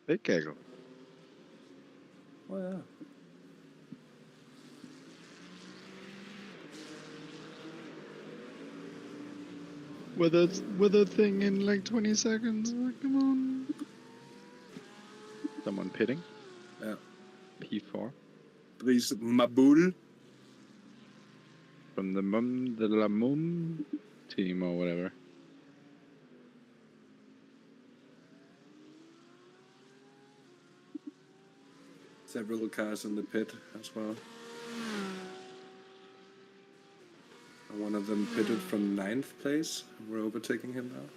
Hey, Kegel. Oh, yeah. Weather thing in like 20 seconds. Oh, come on. Someone pitting? Yeah. P4. Please, Mabul. From the Mum de la Mum team or whatever. Several cars in the pit as well. And one of them pitted from 9th place. We're overtaking him now.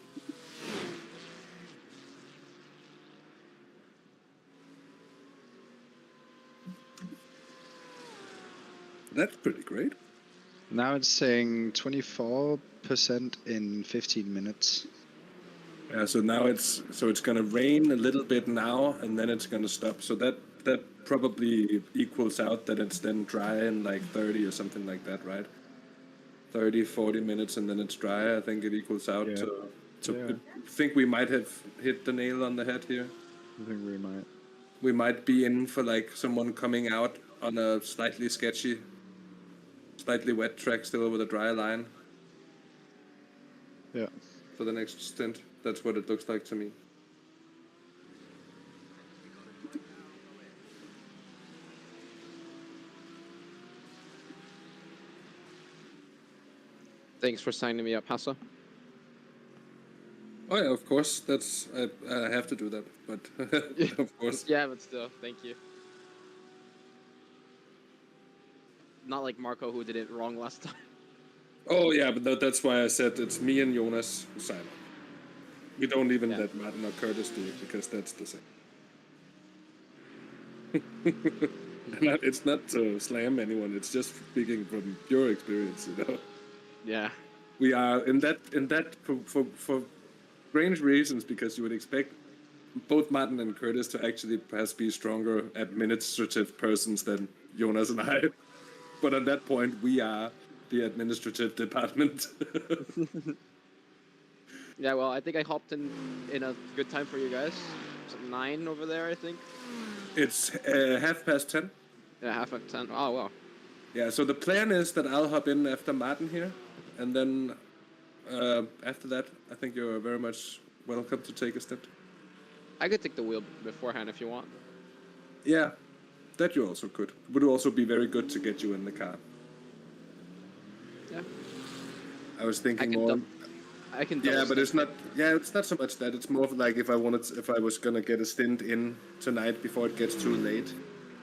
That's pretty great. Now it's saying 24% in 15 minutes. Yeah, so now it's gonna rain a little bit now, and then it's gonna stop. So that probably equals out that it's then dry in like 30 or something like that, right? 30, 40 minutes, and then it's dry. I think it equals out to. I think we might have hit the nail on the head here. I think we might. We might be in for like someone coming out on a slightly sketchy, slightly wet track still over the dry line. Yeah. For the next stint. That's what it looks like to me. Thanks for signing me up, Hasse. Oh yeah, of course. That's I have to do that, but of course. Yeah, but still, thank you. Not like Marco who did it wrong last time. Oh yeah, but that's why I said it's me and Jonas who sign up. We don't even let Maarten or Curtis do it because that's the same. It's not to slam anyone. It's just speaking from pure experience, you know. Yeah. We are in that for strange reasons because you would expect both Maarten and Curtis to actually perhaps be stronger administrative persons than Jonas and I. But at that point, we are the administrative department. Yeah, well, I think I hopped in a good time for you guys. It's 9 over there, I think. It's 10:30. Yeah, 9:30. Oh, wow. Yeah, so the plan is that I'll hop in after Maarten here, and then after that, I think you're very much welcome to take a stint. I could take the wheel beforehand if you want. Yeah, that you also could. Would also be very good to get you in the car. Yeah. I was thinking more. I can. Yeah, but it's not. Yeah, it's not so much that. It's more of like if I was gonna get a stint in tonight before it gets too late.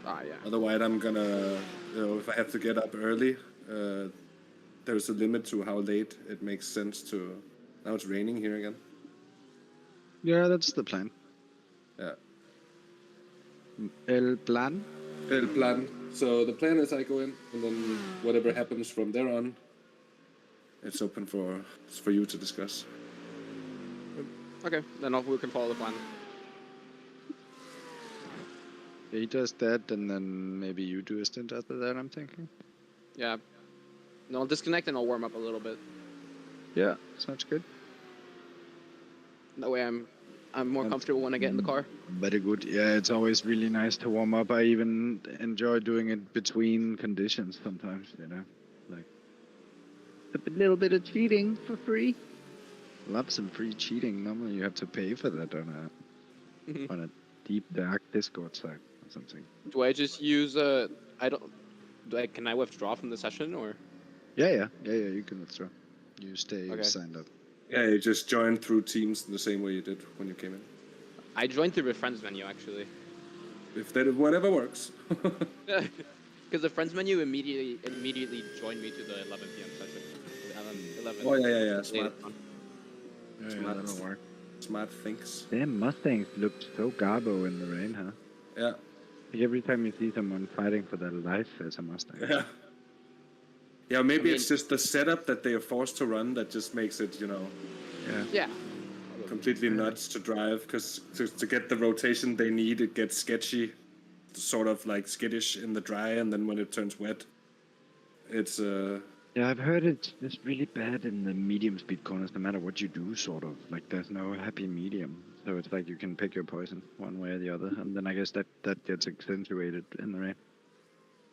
Ah, yeah. Otherwise, I'm gonna. If I have to get up early, there's a limit to how late it makes sense to. Now it's raining here again. Yeah, that's the plan. Yeah. El plan? El plan. So the plan is I go in, and then whatever happens from there on, it's open for you to discuss. Okay, then we can follow the plan. He does that, and then maybe you do a stint after that, I'm thinking. Yeah. No, I'll disconnect and I'll warm up a little bit. Yeah, sounds good. That way I'm more comfortable when I get in the car. Very good. Yeah, it's always really nice to warm up. I even enjoy doing it between conditions sometimes, you know. Like a little bit of cheating for free. Love some free cheating. Normally you have to pay for that on a deep dark Discord site or something. Do I just use can I withdraw from the session or? Yeah, you can withdraw. You stay signed up. Yeah, you just joined through Teams the same way you did when you came in. I joined through the friends menu actually. If that whatever works. Because the friends menu immediately joined me to the 11 p.m. session. 11. Oh yeah. Smart. Yeah, that'll work. Smart thinks. Damn, Mustangs look so garbo in the rain, huh? Yeah. Like every time you see someone fighting for their life, there's a Mustang. Yeah. Yeah, maybe it's just the setup that they are forced to run that just makes it, you know. Yeah. Completely nuts to drive because to get the rotation they need, it gets sketchy, sort of like skittish in the dry, and then when it turns wet, it's Yeah, I've heard it's just really bad in the medium speed corners no matter what you do, sort of. Like there's no happy medium. So it's like you can pick your poison one way or the other, and then I guess that gets accentuated in the rain.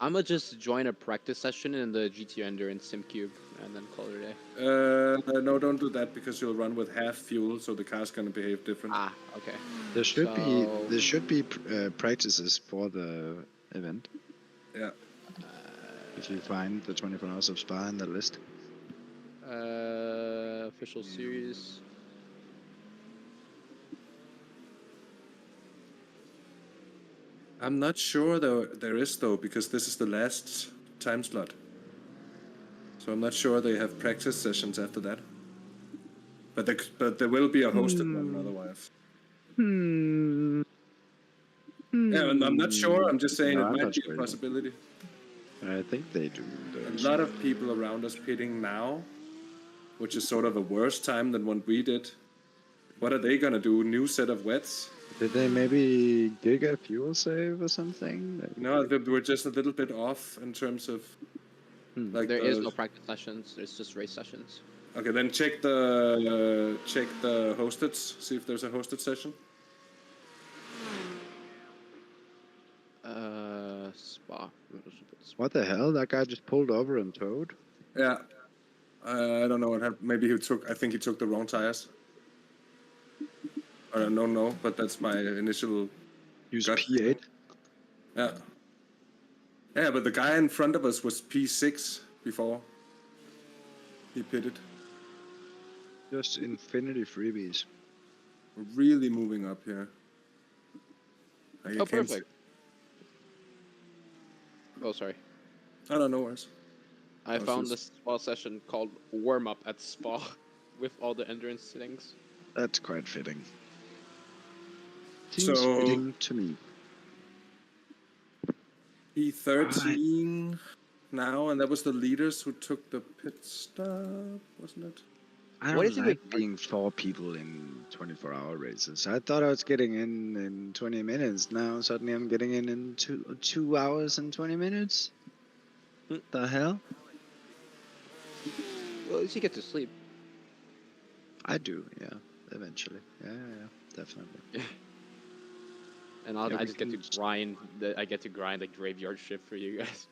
I'ma just join a practice session in the GT Endurance SimCube and then call it a day. no, don't do that because you'll run with half fuel, so the car's gonna behave different. Ah, okay. There should be practices for the event. Yeah. If you find the 24 hours of Sbeh in the list. Official series. I'm not sure though there is though because this is the last time slot. So I'm not sure they have practice sessions after that. But there will be a hosted one otherwise. Yeah, and I'm not sure. I'm just saying it might be a possibility. I think they do. A lot of people around us pitting now, which is sort of a worse time than what we did. What are they gonna do? New set of wets? Did they maybe dig a fuel save or something? No, we're just a little bit off in terms of. Like there is no practice sessions. There's just race sessions. Okay, then check the hosted. See if there's a hosted session. Spa. What the hell? That guy just pulled over and towed? Yeah. I don't know what happened. Maybe I think he took the wrong tires. No, but that's my initial. Use P8. Yeah. Yeah, but the guy in front of us was P6 before he pitted. Just infinity freebies. We're really moving up here. Like, Oh, perfect. Oh, sorry. I don't know worries. I found this spa session called Warm Up at Spa with all the endurance things. That's quite fitting. Seems So fitting to me. P13 now, and that was the leaders who took the pit stop, wasn't it? I What don't is it like with- being 4 people in 24-hour races. I thought I was getting in 20 minutes. Now suddenly I'm getting in 2 hours and 20 minutes. The hell? Well, at least you get to sleep. I do, yeah. Eventually, yeah, definitely. And Yeah, I we just get can- to grind. I get to grind like graveyard shift for you guys.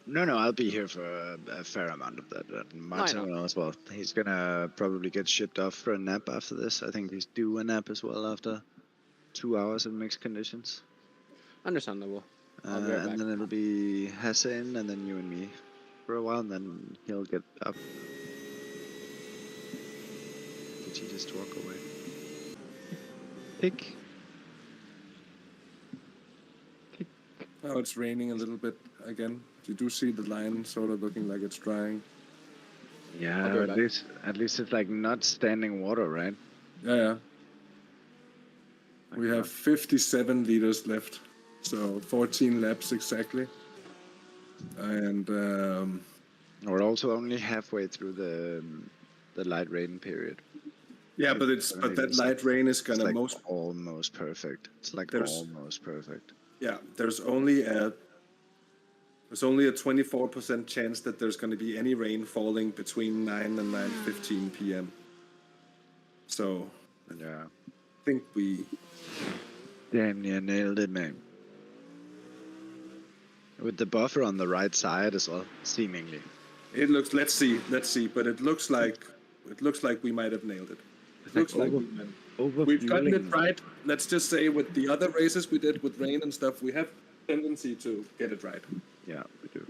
No, I'll be here for a fair amount of that. Maarten will as well. He's gonna probably get shipped off for a nap after this. I think he's due a nap as well after 2 hours in mixed conditions. Understandable. I'll be right back. And then it'll be Hasse in, and then you and me for a while, and then he'll get up. Did he just walk away? Pick. Oh, it's raining a little bit again. You do see the line sort of looking like it's drying. Yeah, I'll be right back. at least it's like not standing water, right? Yeah. We have 57 liters left, so 14 laps exactly. And We're also only halfway through the light rain period. yeah, but that light rain is gonna It's like almost perfect. It's like almost perfect. Yeah, there's only a 24% chance that there's going to be any rain falling between 9 and 9:15 p.m. So, Yeah. I think we Damn near nailed it, man. With the buffer on the right side as well, seemingly. it looks. Let's see. But it looks like we might have nailed it. It looks like we've gotten it right. Let's just say with the other races we did with rain and stuff, we have tendency to get it right. Yeah, we do.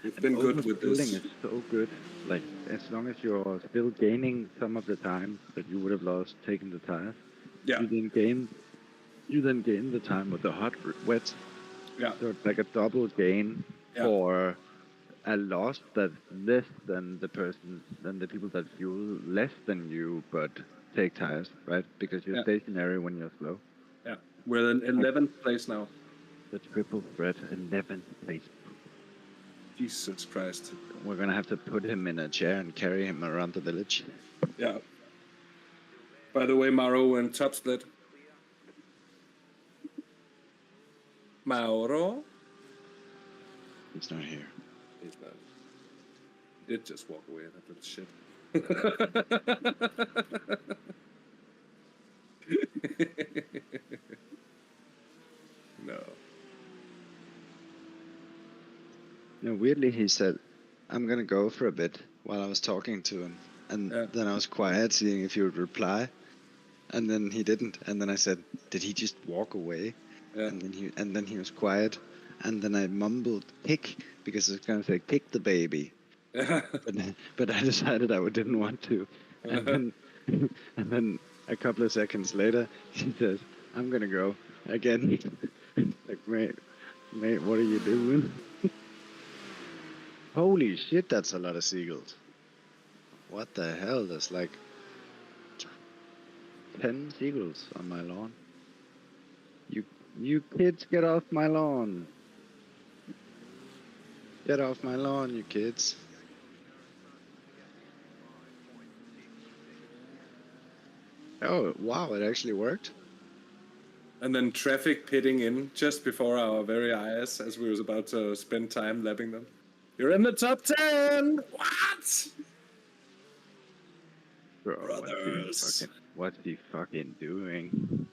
We've been good with this. Overfueling is so good. Like, as long as you're still gaining some of the time that you would have lost taking the tires, Yeah. you then gain the time with the hot wet. Yeah. So it's like a double gain for a loss that's less than the people that fuel less than you but take tires, right? Because you're stationary when you're slow. Yeah. We're in 11th place now. The triple threat 11th place. Jesus Christ. We're gonna have to put him in a chair and carry him around the village. Yeah. By the way, Mauro and top split. Mauro? He's not here. He's not. He did just walk away. That little shit. No. No, weirdly he said, I'm gonna go for a bit while I was talking to him. And then I was quiet, seeing if he would reply. And then he didn't. And then I said, did he just walk away? Yeah. And then he was quiet. And then I mumbled, kick, because I was gonna say, kick the baby. but I decided I didn't want to. And then a couple of seconds later, he says, I'm gonna go again. Like, mate, what are you doing? Holy shit, that's a lot of seagulls. What the hell? There's like 10 seagulls on my lawn. You kids, get off my lawn. Get off my lawn, you kids. Oh, wow, it actually worked. And then traffic pitting in just before our very eyes as we was about to spend time lapping them. You're in the top 10! What? Bro, Brothers. what's he fucking doing?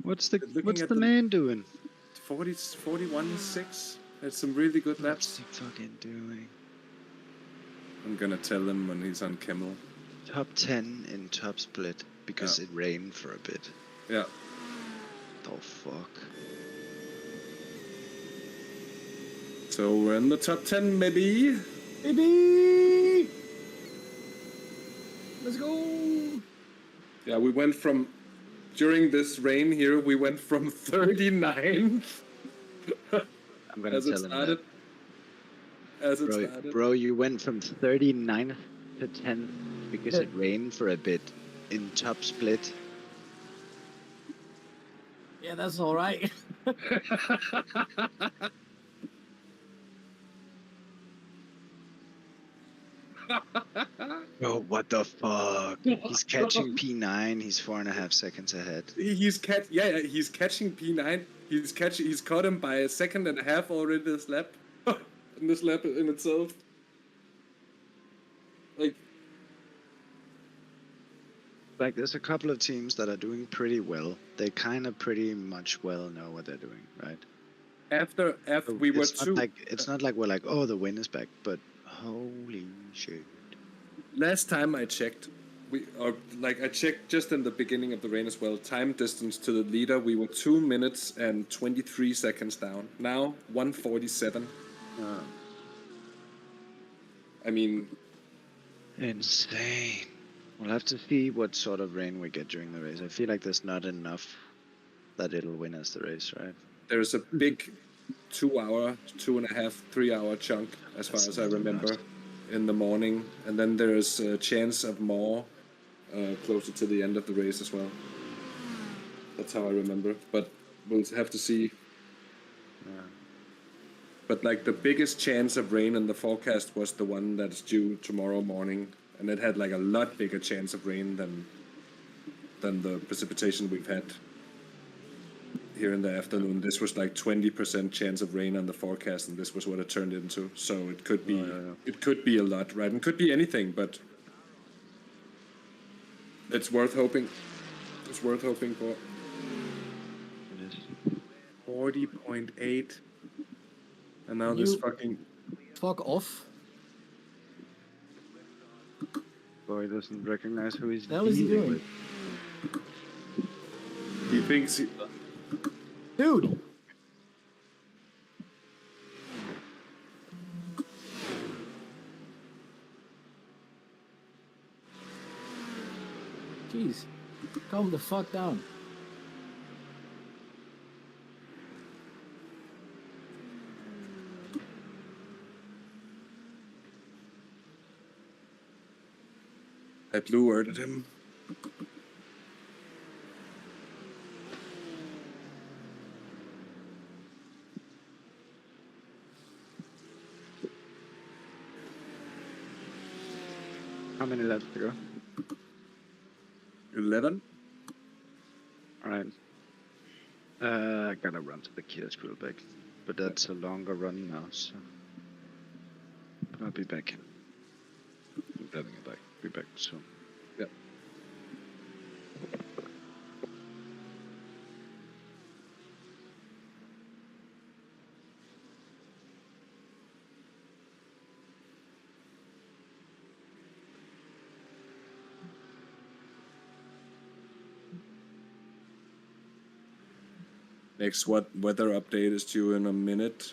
What's the man doing? 41.6. That's some really good laps. What's he fucking doing? I'm gonna tell him when he's on Camel. Top 10 in top split because it rained for a bit. Yeah. The fuck? So we're in the top 10, maybe. Maybe. Let's go. Yeah, we went from, during this rain here, we went from 39 I'm gonna as it tell him started. As it that. started. Bro, you went from 39th to 10th because it rained for a bit in top split. Yeah, that's all right. Bro, what the fuck? He's catching P9. He's 4.5 seconds ahead. He's catching P9. He's caught him by a second and a half already this lap. In this lap in itself. Like, there's a couple of teams that are doing pretty well. They kind of pretty much well know what they're doing, right? After So we were it's not like we're like, oh, the win is back, but holy shit. Last time I checked, I checked just in the beginning of the rain as well. Time distance to the leader, we were 2 minutes and 23 seconds down. Now 1:47. I mean, insane. We'll have to see what sort of rain we get during the race. I feel like there's not enough that it'll win us the race, right? There's a big 2 hour, 2.5, 3 hour chunk, as far as I remember, in the morning, and then there's a chance of more closer to the end of the race as well. That's how I remember, but we'll have to see. But like the biggest chance of rain in the forecast was the one that's due tomorrow morning, and it had like a lot bigger chance of rain than the precipitation we've had here in the afternoon. This was like 20% chance of rain on the forecast, and this was what it turned into. So it could be it could be a lot, right? And could be anything, but it's worth hoping. It's worth hoping for. It is. 40.8. And now this fucking... Fuck off. Boy doesn't recognize who he's What the hell is he dealing doing? with. He thinks he... Dude! Jeez. Calm the fuck down. I blue-worded him. How many laps to go? 11. Alright. I gotta run to the kiosk real quick. But that's a longer run now, so... I'll be back. I'm grabbing it back. Be back soon. Yep. Next weather update is due in a minute.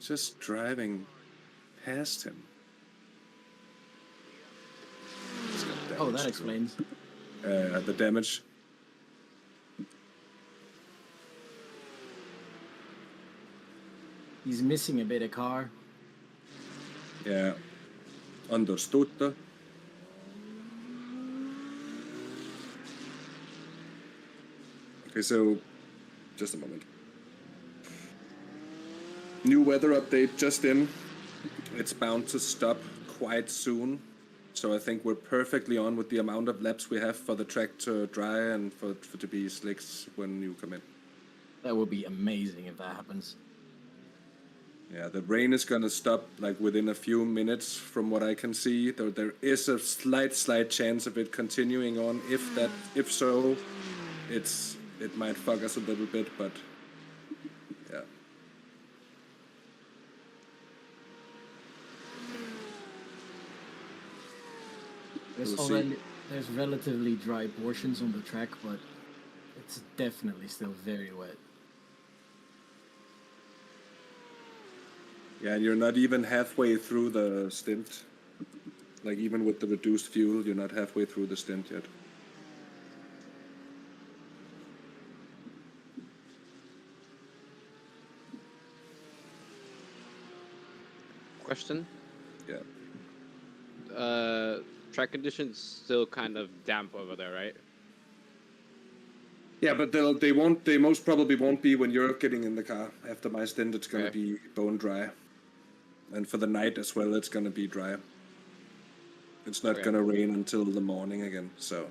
Just driving past him. Oh, that explains. The damage. He's missing a bit of car. Yeah. Understood. Okay, so just a moment. New weather update just in. It's bound to stop quite soon. So I think we're perfectly on with the amount of laps we have for the track to dry and for to be slicks when you come in. That would be amazing if that happens. Yeah, the rain is gonna stop like within a few minutes from what I can see. Though there is a slight chance of it continuing on. If so, it might fuck us a little bit, but yeah. There's relatively dry portions on the track, but it's definitely still very wet. Yeah, and you're not even halfway through the stint. Like, even with the reduced fuel, you're not halfway through the stint yet. Question? Yeah. Track conditions still kind of damp over there, right? Yeah, but they most probably won't be when you're getting in the car. After my stint, it's gonna be bone dry. And for the night as well, it's gonna be dry. It's not gonna rain until the morning again, so.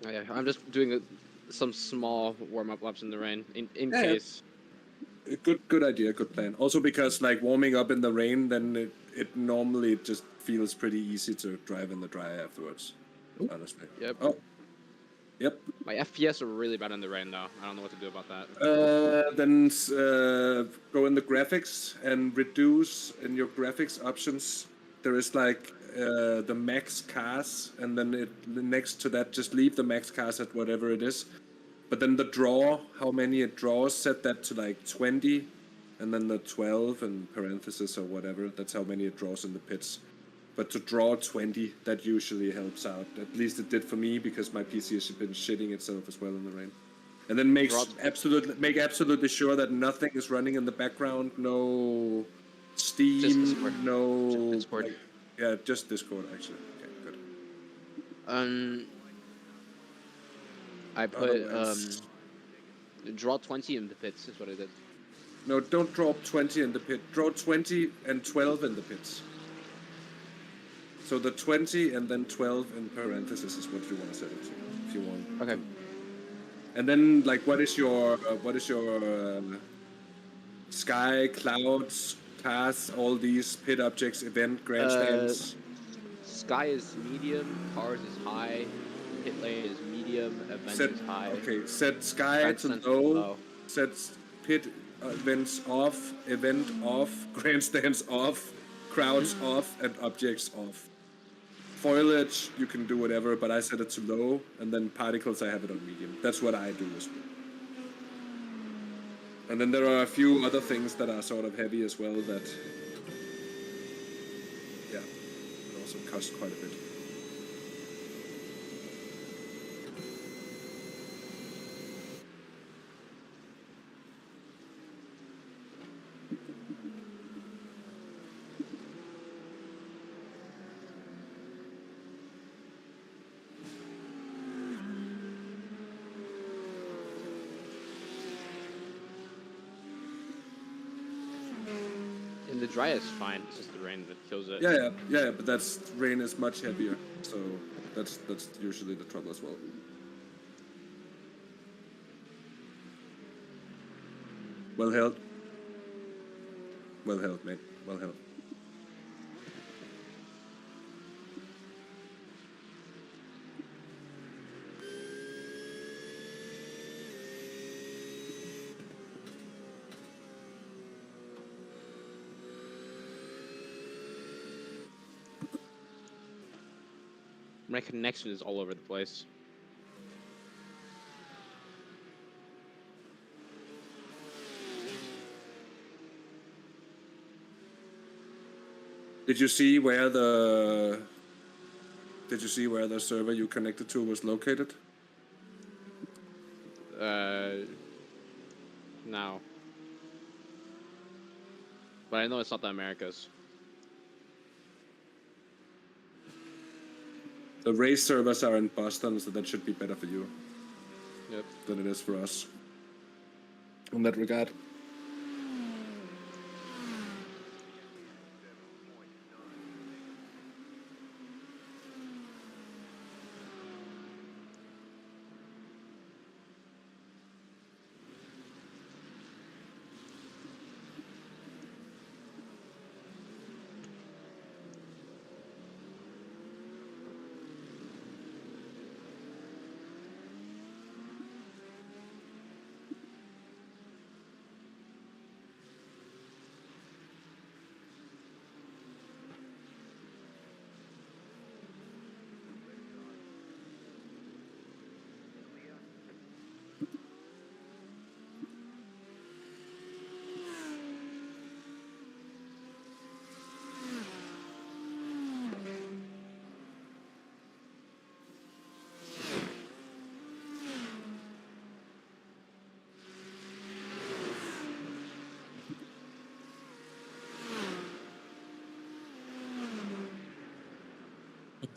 Oh, yeah, I'm just doing some small warm-up laps in the rain, in case. Good idea, good plan. Also because, like, warming up in the rain, then it normally just feels pretty easy to drive in the dry afterwards, honestly. Yep. Oh. Yep. My FPS are really bad in the rain, though. I don't know what to do about that. Then go in the graphics and reduce in your graphics options. There is like the max cars, and then next to that, just leave the max cars at whatever it is. But then the draw, how many it draws, set that to like 20, and then the 12 in parentheses or whatever. That's how many it draws in the pits. But to draw 20, that usually helps out. At least it did for me, because my PC has been shitting itself as well in the rain. And then make absolutely sure that nothing is running in the background. No Steam, just Discord. no... Just Discord. Like, yeah, just Discord, actually. Okay, good. I put, draw 20 in the pits, is what I did. No, don't draw 20 in the pit. Draw 20 and 12 in the pits. So the 20 and then 12 in parentheses is what you want to set it to, if you want. Okay. And then, like, what is your sky, clouds, cars, all these pit objects, event, grandstands? Sky is medium, cars is high, pit lane is medium, event is high. Okay, set sky to low, set pit events off, event off, grandstands off, crowds off, and objects off. Foliage, you can do whatever, but I set it to low, and then particles, I have it on medium. That's what I do as well. And then there are a few other things that are sort of heavy as well that, yeah, it also cost quite a bit. In the dry is fine, it's just the rain that kills it. Yeah, but rain is much heavier, so that's usually the trouble as well. Well held. Well held, mate. Well held. My connection is all over the place. Did you see where the server you connected to was located? No. But I know it's not the Americas. The race servers are in Boston, so that should be better for you. Yep. Than it is for us. In that regard.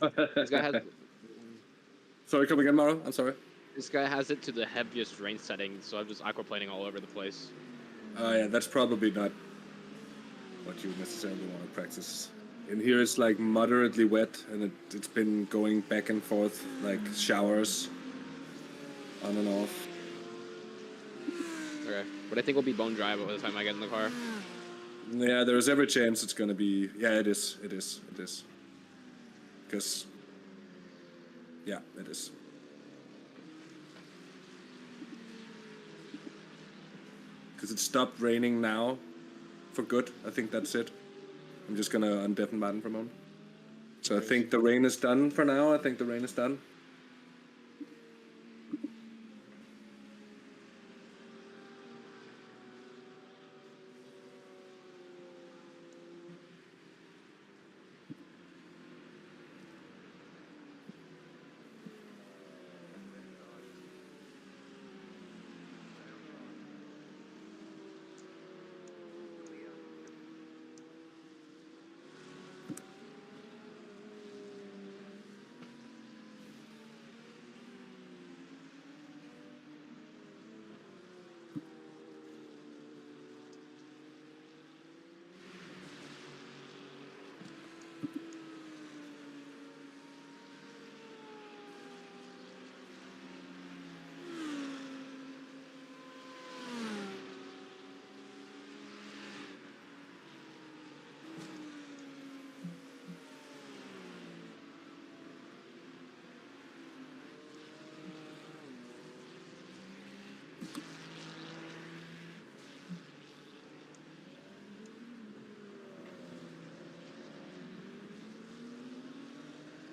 This guy has. Sorry, come again, Mauro? I'm sorry. This guy has it to the heaviest rain setting, so I'm just aquaplaning all over the place. Yeah, that's probably not what you necessarily want to practice. In here it's like moderately wet, and it's been going back and forth like showers, on and off. Okay, but I think we'll be bone dry by the time I get in the car. Yeah, there's every chance it's gonna be. Yeah, it is. Because, yeah, it is. Because it stopped raining now, for good. I think that's it. I'm just gonna undeafen Maarten for a moment. So I think the rain is done for now. I think the rain is done.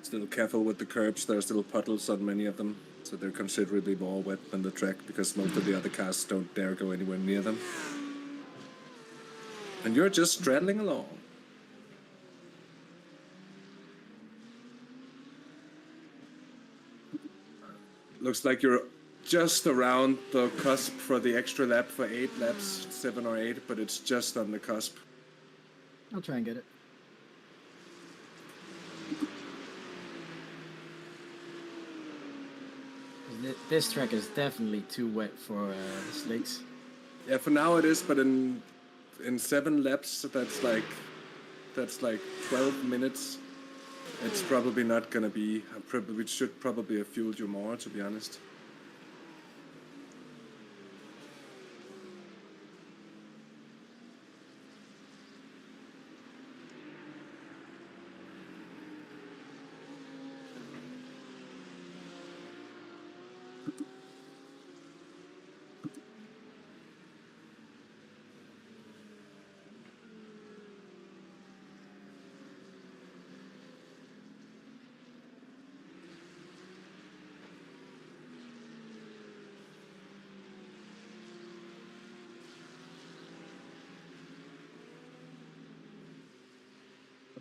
Still careful with the curbs. There are still puddles on many of them, so they're considerably more wet than the track because most of the other cars don't dare go anywhere near them. And you're just straddling along. Looks like you're just around the cusp for the extra lap for 8 laps, 7 or 8, but it's just on the cusp. I'll try and get it. This track is definitely too wet for the slicks. Yeah, for now it is, but in 7 laps, that's like 12 minutes. It's probably not gonna be. We should probably have fueled you more, to be honest.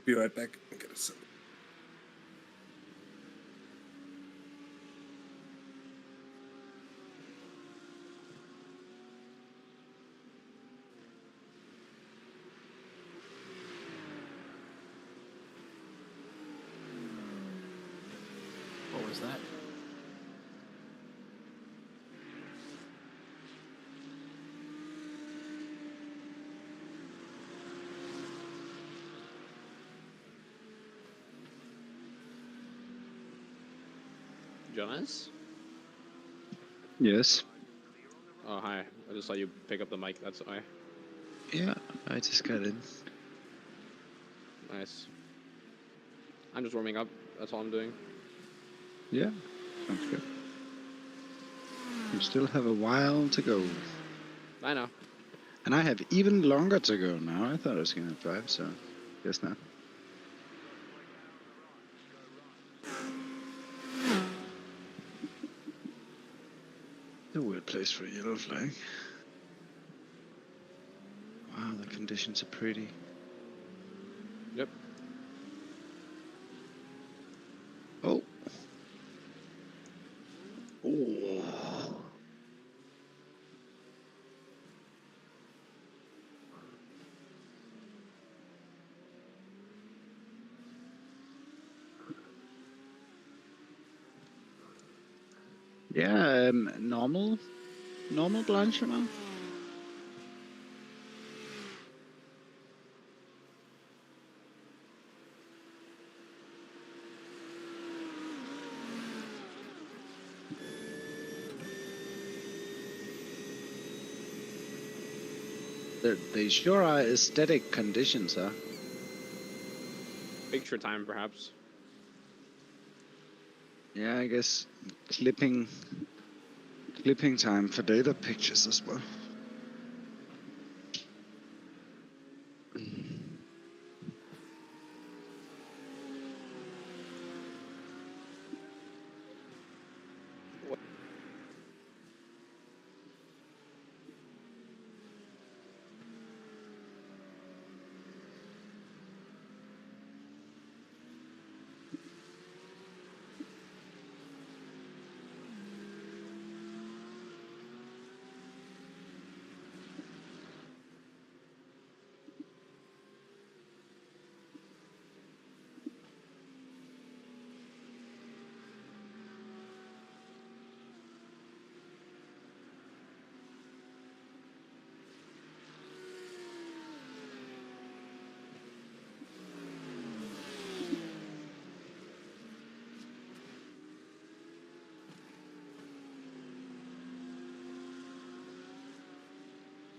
Be right back. Get a sip. What was that? Jonas? Yes. Oh, hi. I just saw you pick up the mic, that's why. Yeah, I just got in. Nice. I'm just warming up, that's all I'm doing. Yeah, sounds good. You still have a while to go. I know. And I have even longer to go now. I thought I was going to drive, so guess not. A weird place for a yellow flag. Wow, the conditions are pretty. Yep. Oh. Oh. Yeah, normal Blanchiment. They sure are aesthetic conditions, huh? Picture time, perhaps. Yeah, I guess clipping time for data pictures as well.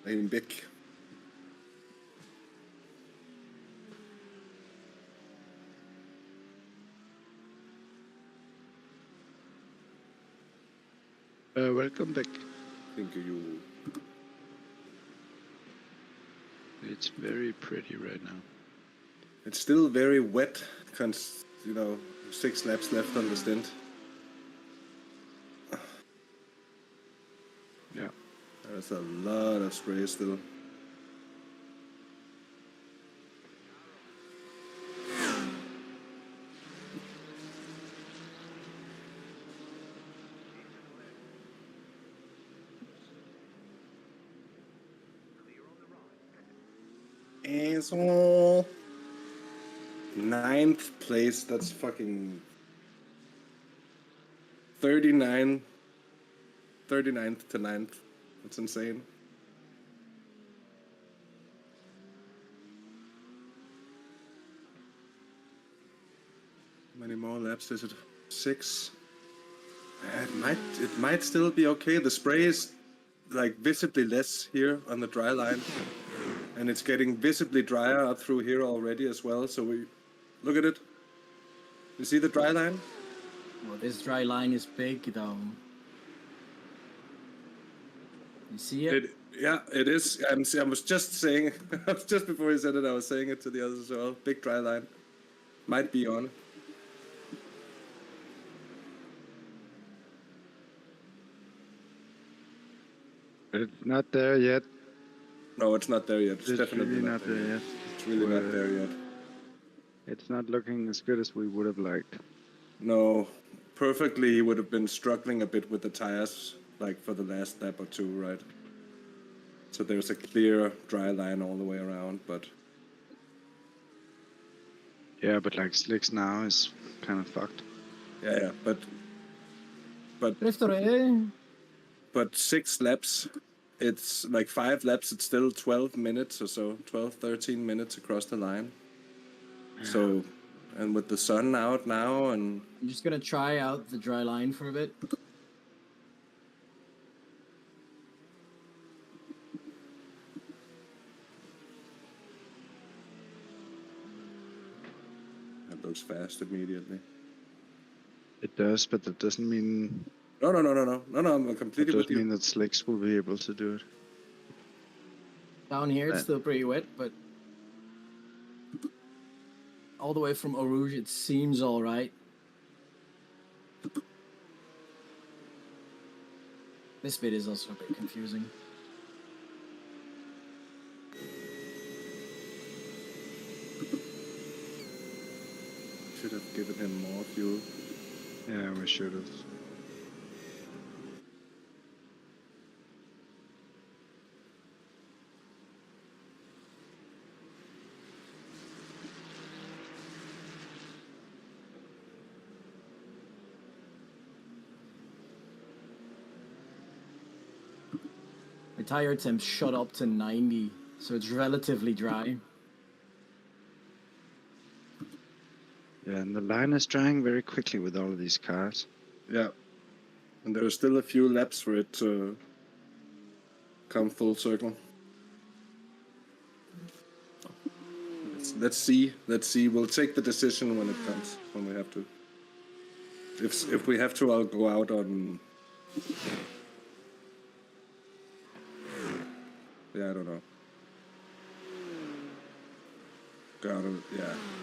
Aim big. Welcome back. Thank you. It's very pretty right now. It's still very wet, you know, 6 laps left on the stint. Yeah. There's a lot of spray still. Asshole. 9th place, that's fucking 39th to 9th. That's insane. How many more laps is it? 6. It might still be okay. The spray is like visibly less here on the dry line, and it's getting visibly drier up through here already as well. So we look at it. You see the dry line? Well, this dry line is big, though. You see it? Yeah, it is. I was just saying, just before you said it, I was saying it to the others as well. Big dry line. Might be on. But it's not there yet. No, it's not there yet. It's definitely really not there yet. It's really not there yet. It's not looking as good as we would have liked. No, perfectly he would have been struggling a bit with the tires, like for the last lap or two, right? So there's a clear dry line all the way around, but... Yeah, but like slicks now is kind of fucked. Yeah, but 6 laps, it's like 5 laps, it's still 12 minutes or so, 12, 13 minutes across the line. So, and with the sun out now, and I'm just gonna try out the dry line for a bit. it looks fast immediately. It does, but that doesn't mean... No, I'm completely That with doesn't you. mean that slicks will be able to do it. Down here, it's still pretty wet, but all the way from Eau Rouge, it seems all right. This bit is also a bit confusing. Should have given him more fuel. Yeah, we should have. tire temps shot up to 90, so it's relatively dry. Yeah, and the line is drying very quickly with all of these cars. Yeah. And there are still a few laps for it to come full circle. Let's see. We'll take the decision when it comes, when we have to. If we have to, I'll go out on... Yeah, I don't know. Yeah,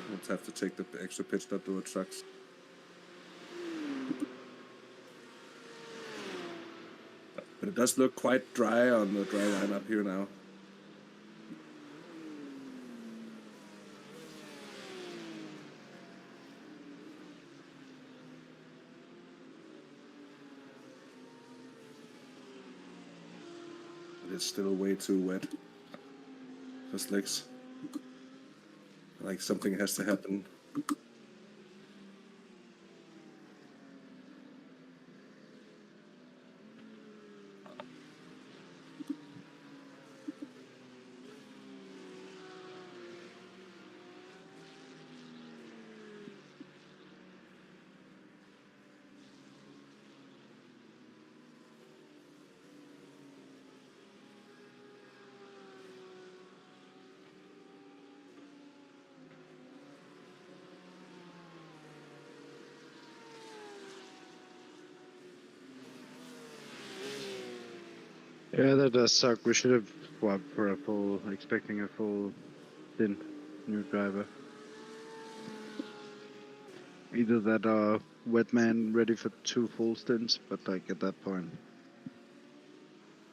we'll have to take the extra pitch stop to the trucks. But it does look quite dry on the dry line up here now. But it's still way too wet for slicks. Like something has to happen. Yeah, that does suck. We should have swapped for a full, expecting a full stint new driver. Either that or wet man ready for 2 full stints, but like at that point,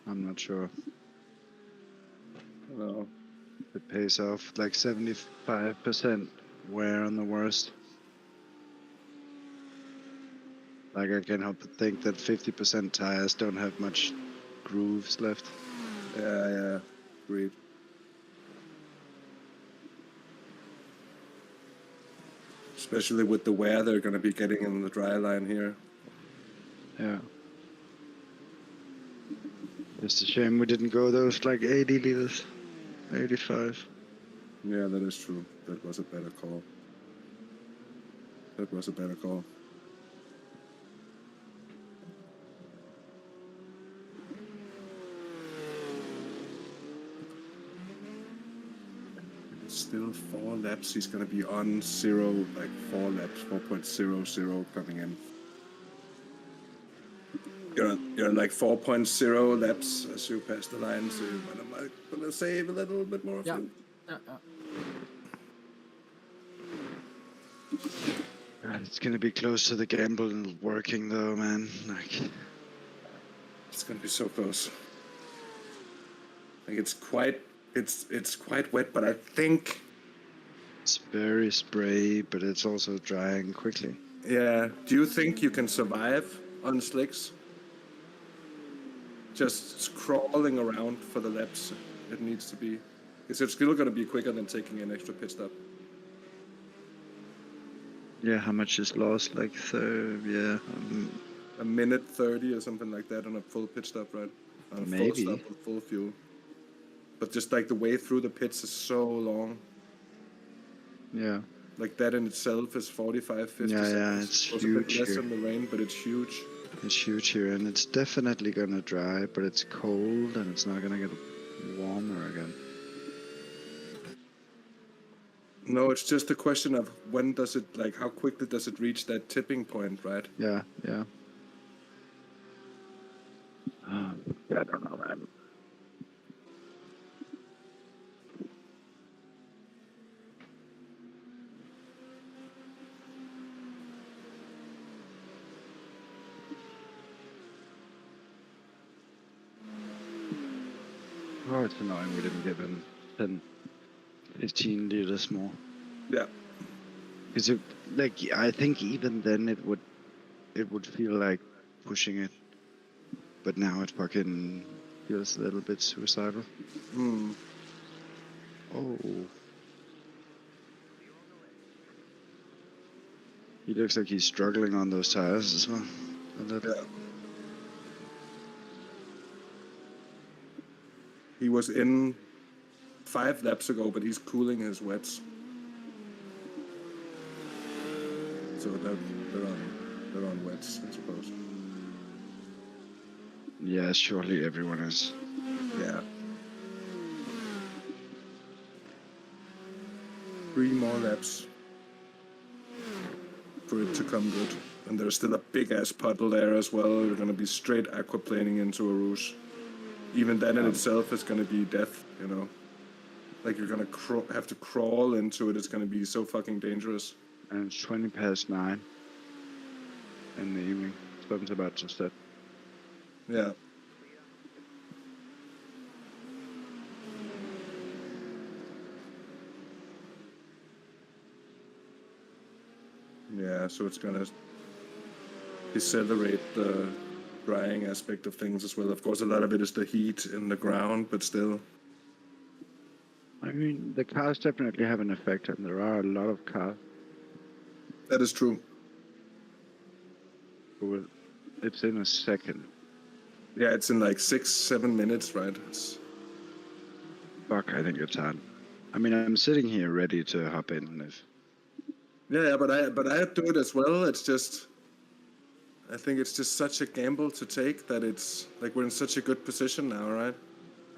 I'm not sure. No. It pays off like 75% wear on the worst. Like I can't help but think that 50% tires don't have much grooves left. Yeah, agreed. Especially with the wear they're going to be getting in the dry line here. Yeah. It's a shame we didn't go those like 80 liters, 85. Yeah, that is true. That was a better call. Still 4 laps. He's going to be on 0, like 4 laps, 4.00 coming in. You're like 4.0 laps as you pass the line, so you're going to save a little bit more fuel. It's gonna be close to the gamble working though, man. Like, it's gonna be so close. Like it's quite wet, but I think it's very spray, but it's also drying quickly. Yeah. Do you think you can survive on slicks? Just crawling around for the laps it needs to be. Because it's still gonna be quicker than taking an extra pit stop. Yeah, how much is lost? Like, a minute 30 or something like that on a full pit stop, right? On a full stop with full fuel. But just like the way through the pits is so long. Yeah. Like that in itself is 45, 50 seconds. Yeah, it's huge. A bit less in the rain, but it's huge. It's huge here, and it's definitely gonna dry, but it's cold and it's not gonna get warmer again. No, it's just a question of when does it, like, how quickly does it reach that tipping point, right? Yeah. I don't know, man. Oh, it's annoying we didn't give him 10, 15 liters more. Yeah. Because like, I think even then it would feel like pushing it, but now it fucking feels a little bit suicidal. Oh. He looks like he's struggling on those tires as well. Yeah. He was in 5 laps ago, but he's cooling his wets. So they're on wets, I suppose. Yeah, surely everyone is. Yeah. 3 more laps for it to come good. And there's still a big-ass puddle there as well. We're going to be straight aquaplaning into a rouge. Even that in itself is going to be death, you know. Like, you're going to have to crawl into it. It's going to be so fucking dangerous. And it's 20 past 9 in the evening. Something's about to set. Yeah. Yeah, so it's going to decelerate the drying aspect of things as well. Of course, a lot of it is the heat in the ground, but still. I mean, the cars definitely have an effect, and there are a lot of cars. That is true. Well, it's in a second. Yeah, it's in like 6-7 minutes, right? Fuck, I think it's hard. I mean, I'm sitting here ready to hop in if... Yeah, but I do it as well. It's just, I think it's just such a gamble to take that it's like we're in such a good position now, right?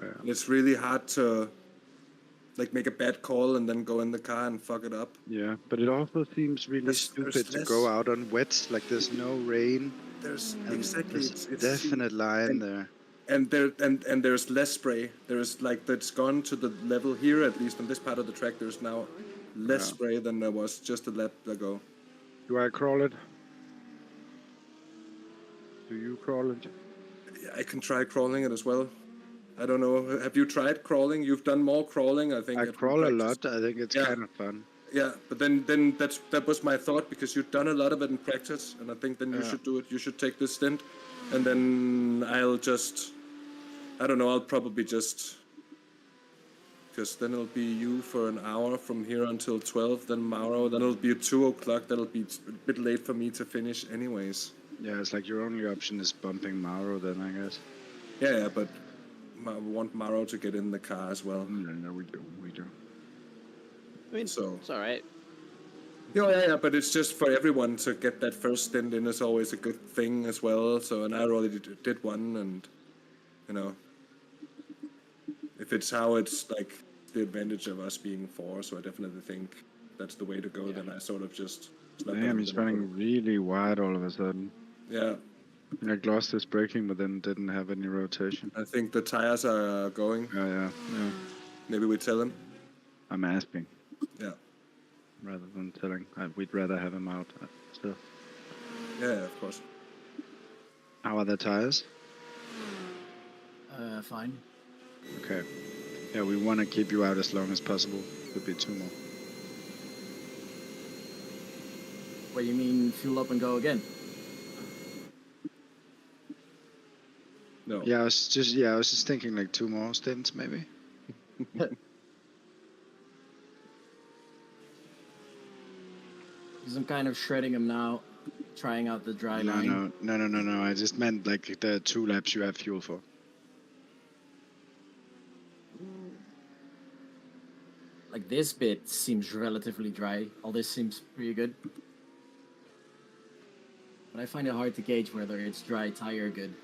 Yeah. And it's really hard to like make a bad call and then go in the car and fuck it up. Yeah, but it also seems really stupid to go out on wets, like there's no rain. There's and exactly there's it's definite line there. And there's less spray. There's like that's gone to the level here, at least on this part of the track. There's now less spray than there was just a lap ago. Do I crawl it? Do you crawl it? I can try crawling it as well. I don't know. Have you tried crawling? You've done more crawling, I think. I crawl a lot. I think it's kind of fun. Yeah, but then that was my thought, because you've done a lot of it in practice, and I think then you should do it. You should take this stint, and then I'll just, I don't know, I'll probably just, because then it'll be you for an hour from here until 12, then Mauro, then it'll be at 2 o'clock, that'll be a bit late for me to finish anyways. Yeah, it's like your only option is bumping Mauro then, I guess. Yeah, but I want Mauro to get in the car as well. No, we do. I mean, so it's all right. Yeah, but it's just for everyone to get that first stint in is always a good thing as well. So, and I already did one, and you know, if it's how it's like the advantage of us being 4, so I definitely think that's the way to go. Then I sort of just. Damn, he's running really wide all of a sudden. Yeah. Like lost his braking, but then didn't have any rotation. I think the tires are going. Yeah. Maybe we tell him. I'm asking. Yeah. Rather than telling, we'd rather have him out still. Yeah, of course. How are the tires? Fine. Okay. Yeah, we want to keep you out as long as possible. Could be 2 more. What, you mean fuel up and go again? No. Yeah, I was just thinking like 2 more stints maybe. Because I'm kind of shredding him now, trying out the dry line. No. I just meant like the 2 laps you have fuel for. Like this bit seems relatively dry. All this seems pretty good. But I find it hard to gauge whether it's dry tire good.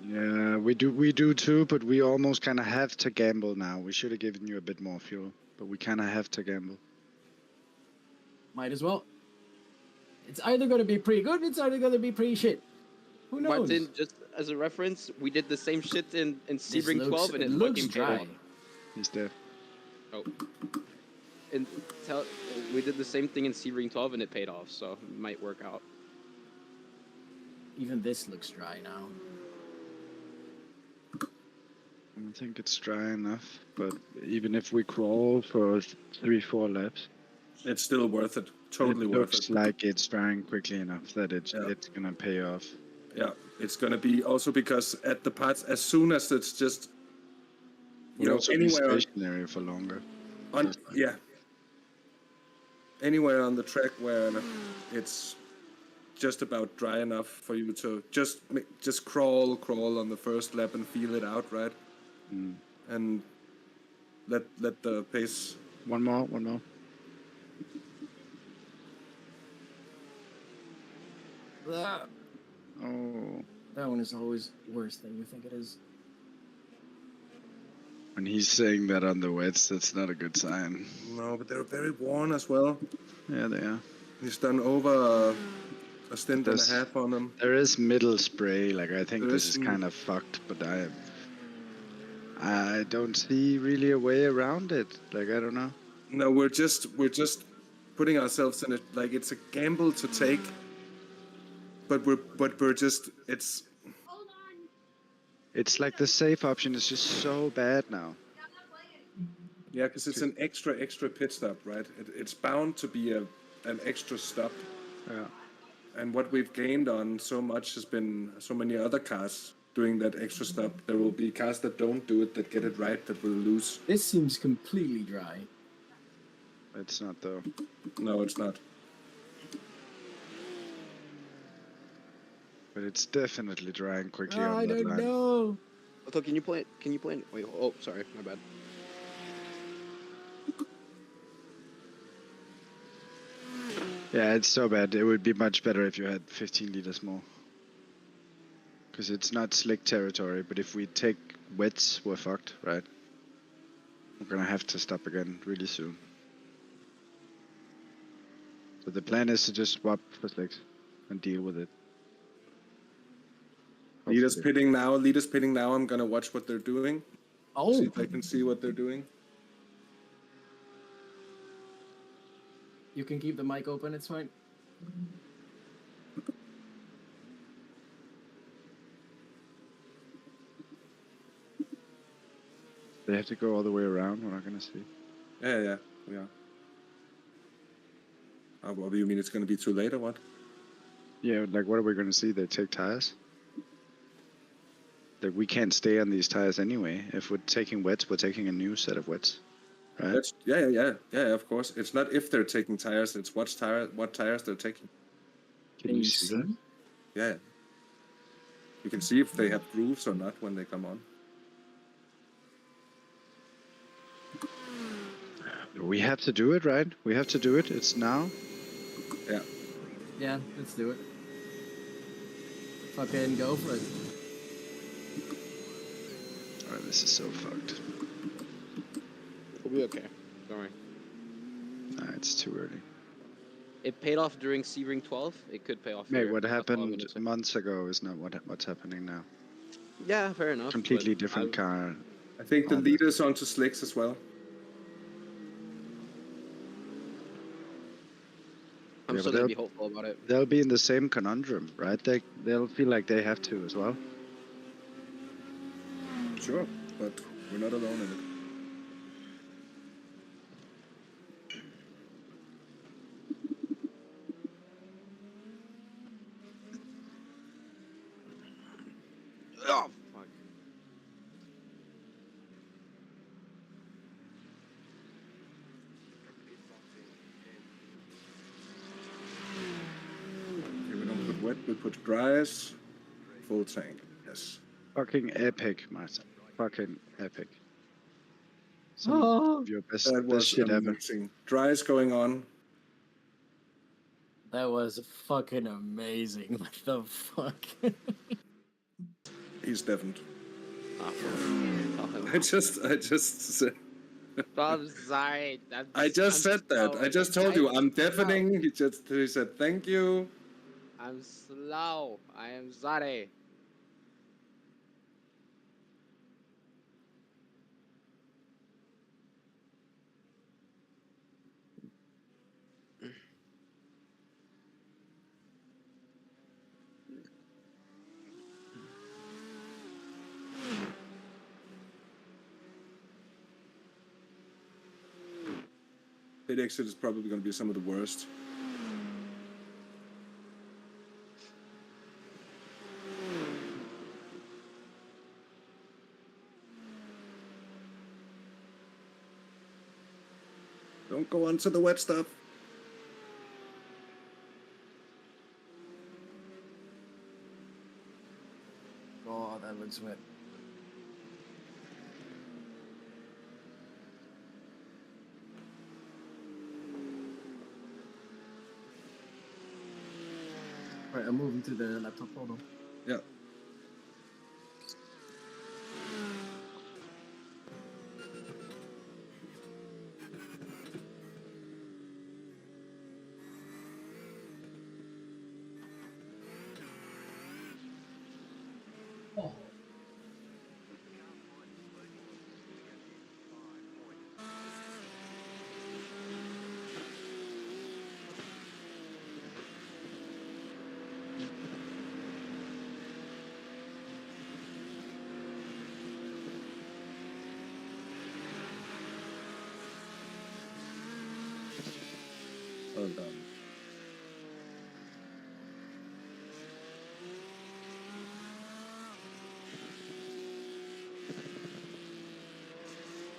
Yeah, we do too, but we almost kind of have to gamble now. We should have given you a bit more fuel, but we kind of have to gamble. Might as well. It's either going to be pretty good, it's either going to be pretty shit. Who knows? Maarten, just as a reference, we did the same shit in Sebring 12 and it looks fucking dry. paid off. He's dead. Oh. And we did the same thing in Sebring 12 and it paid off, so it might work out. Even this looks dry now. I think it's dry enough, but even if we crawl for 3-4 laps, it's still worth it. Totally worth it. Looks like it's drying quickly enough that it's gonna pay off. Yeah, it's gonna be also because at the parts, as soon as it's just anywhere stationary for longer. Anywhere on the track where it's just about dry enough for you to just crawl on the first lap and feel it out, right? and let the pace. One more. Ah, Oh. that one is always worse than you think it is. When he's saying that on the wets, that's not a good sign. No, but they're very worn as well. Yeah, they are. He's done over a stint and a There's- half on them. There is middle spray, like I think There this is is kind of fucked, but I don't see really a way around it. Like I don't know. No, we're just putting ourselves in it. Like it's a gamble to take, but we're just It's like the safe option is just so bad now. yeah, because it's an extra pit stop, right? It's bound to be an extra stop. Yeah. And what we've gained on so much has been so many other cars doing that extra stop. There will be cars that don't do it, that get it right, that will lose. This seems completely dry. It's not though. No, it's not. But it's definitely drying quickly on I that don't line. know. So can you play? Wait. Oh, sorry, my bad. Yeah, it's so bad. It would be much better if you had 15 liters more. Because it's not slick territory, but if we take wets, we're fucked, right? We're gonna have to stop again really soon. So the plan is to just swap for slicks and deal with it. Lead us Hopefully. pitting now. I'm gonna watch what they're doing. Oh, See if I can see what they're doing. you can keep the mic open. It's fine. They have to go all the way around. We're not gonna see. Yeah, we are. What do you mean? It's gonna be too late or what? Yeah, like what are we gonna see? They take tires? That we can't stay on these tires anyway. If we're taking wets, we're taking a new set of wets, right? That's yeah. Of course, it's not if they're taking tires. It's what tires they're taking. Can you see that? Yeah. You can see if they have grooves or not when they come on. We have to do it, right? We have to do it. It's now. Yeah. Yeah, let's do it. Fucking go for it. Alright, this is so fucked. We'll be okay. Don't worry. Nah, it's too early. It paid off during Sebring 12. It could pay off. Mate, here. what That's all I'm happened gonna say. months ago is not what's happening now. Yeah, fair enough. Completely but different car. I think the All leader's onto slicks as well. I'm Yeah, still but gonna be hopeful about it. They'll be in the same conundrum, right? They'll feel like they have to as well. Sure, but we're not alone in it. Oh fuck. Okay, we don't put wet, we put dries. Full tank, yes. Fucking epic, Maarten. Fucking epic. Some of your best That was shit ever. amazing. Dries going on. That was fucking amazing. What the fuck? He's deafened. Oh, I just said. I'm sorry. I just said that. I just told you I'm deafening. He said thank you. I'm slow. I am sorry. Pit exit is probably going to be some of the worst. Don't go onto the wet stuff. Oh, that looks wet. I'm moving to the laptop. Hold on. Yeah. Oh. Well done.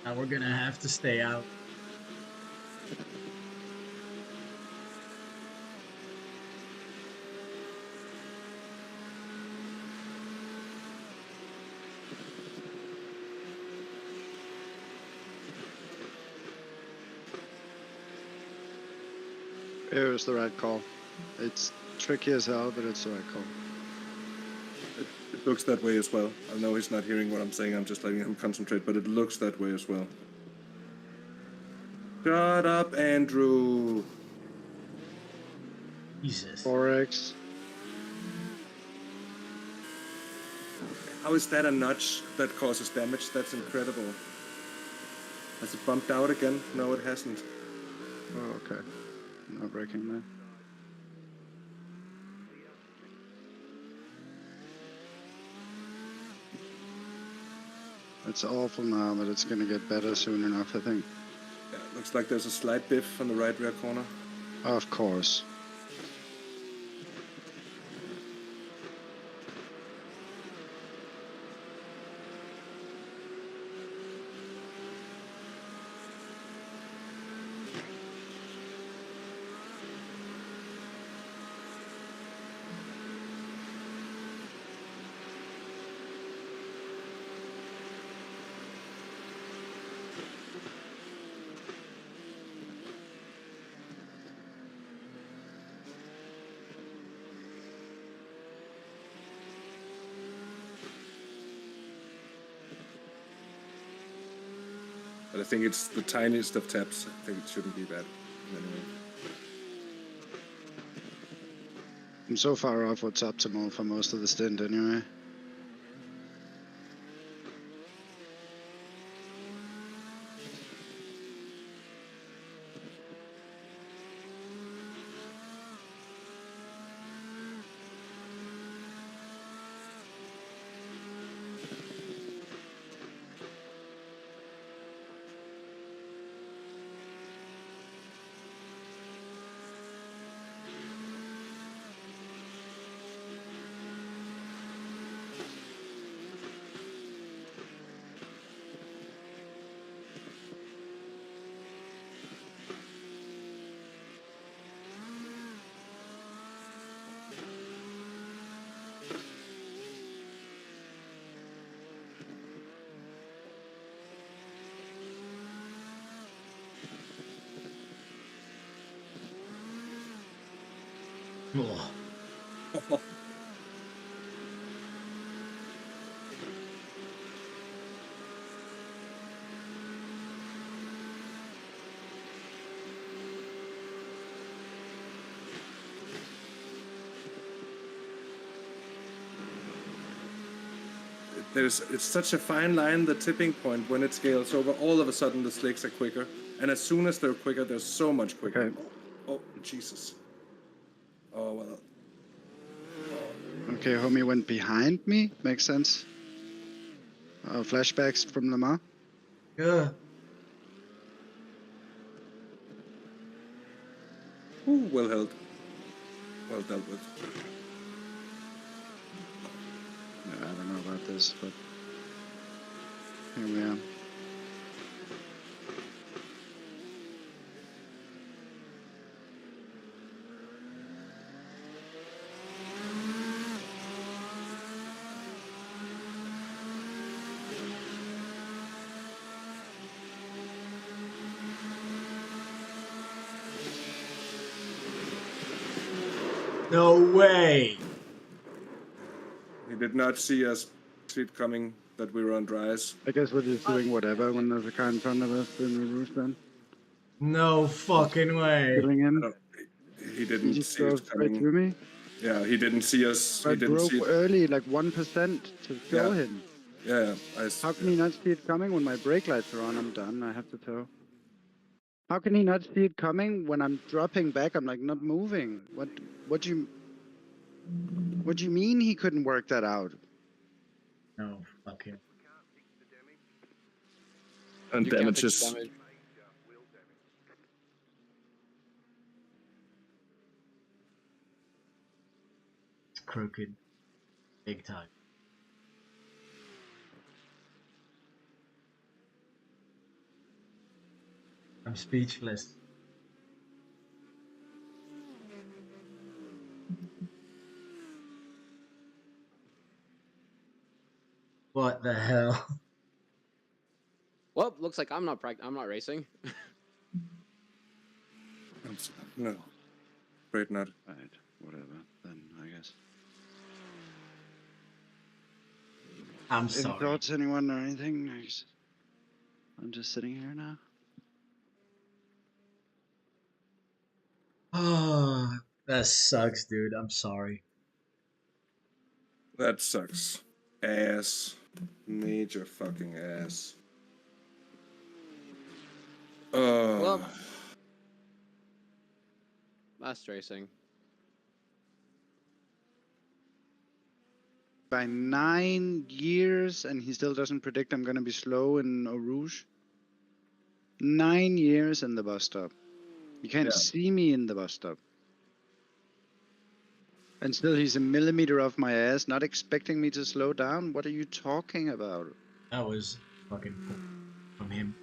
Now we're gonna have to stay out. It was the right call. It's tricky as hell, but it's the right call. It looks that way as well. I know he's not hearing what I'm saying. I'm just letting him concentrate, but it looks that way as well. Shut up, Andrew. Jesus. 4x. How is that a notch that causes damage? That's incredible. Has it bumped out again? No, it hasn't. Oh, okay. No breaking there. It's awful now, but it's gonna get better soon enough, I think. Yeah, looks like there's a slight biff on the right rear corner. Of course. But I think it's the tiniest of taps. I think it shouldn't be bad. Anyway. I'm so far off what's optimal for most of the stint anyway. Oh. It's such a fine line, the tipping point, when it scales over, all of a sudden the slicks are quicker. And as soon as they're quicker, they're so much quicker. Okay. Oh, Jesus. Oh, well. Okay, homie went behind me. Makes sense. Flashbacks from Lamar. Yeah. Ooh, well held. Well dealt with. I don't know about this, but here we are. No way! He did not see us coming that we were on dries. I guess we're just doing whatever when there's a car in front of us in the roof then. No fucking way! Killing him. He He didn't just see us drove straight coming. through me. Yeah, he didn't see us. I He didn't broke see it. early, like 1% to show him. Yeah, How can he not see it coming when my brake lights are on? I'm done. I have to tow. How can he not see it coming when I'm dropping back? I'm like not moving. What do you mean he couldn't work that out? No fucking. And damages. Damage. It's crooked. Big time. I'm speechless. What the hell? Well, looks like I'm not racing. No. Great not. Right, whatever, then, I guess. I'm Any sorry. thoughts, anyone, or anything? I'm just sitting here now. Oh, that sucks, dude. I'm sorry. That sucks. Ass. Major fucking ass. Well, last racing. By 9 years, and he still doesn't predict I'm gonna be slow in Eau Rouge. 9 years in the bus stop. You can't see me in the bus stop. And still he's a millimeter off my ass, not expecting me to slow down? What are you talking about? That was fucking cool from him.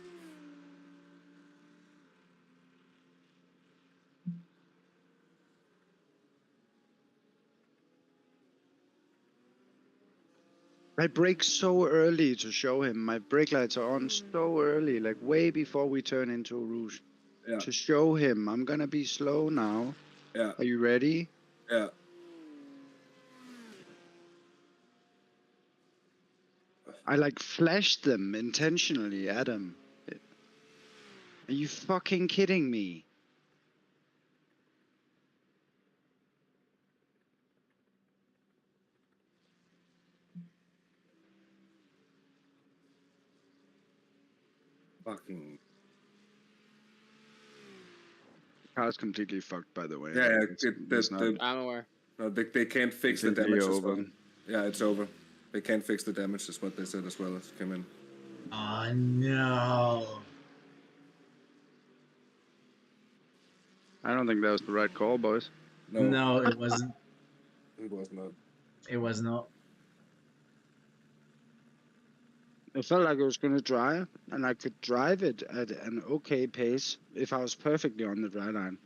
I brake so early to show him. My brake lights are on so early, like way before we turn into Eau Rouge. Yeah. To show him, I'm gonna be slow now. Yeah. Are you ready? Yeah. I like flashed them intentionally at him. Are you fucking kidding me? Fucking. Car's completely fucked, by the way. Yeah, I'm aware. No, they can't fix the Completely damage as over. well. Yeah, it's over. They can't fix the damage, is what they said as well as came in. Oh no. I don't think that was the right call, boys. No, it wasn't. It was not. It was not. It felt like it was going to dry, and I could drive it at an okay pace if I was perfectly on the dry line.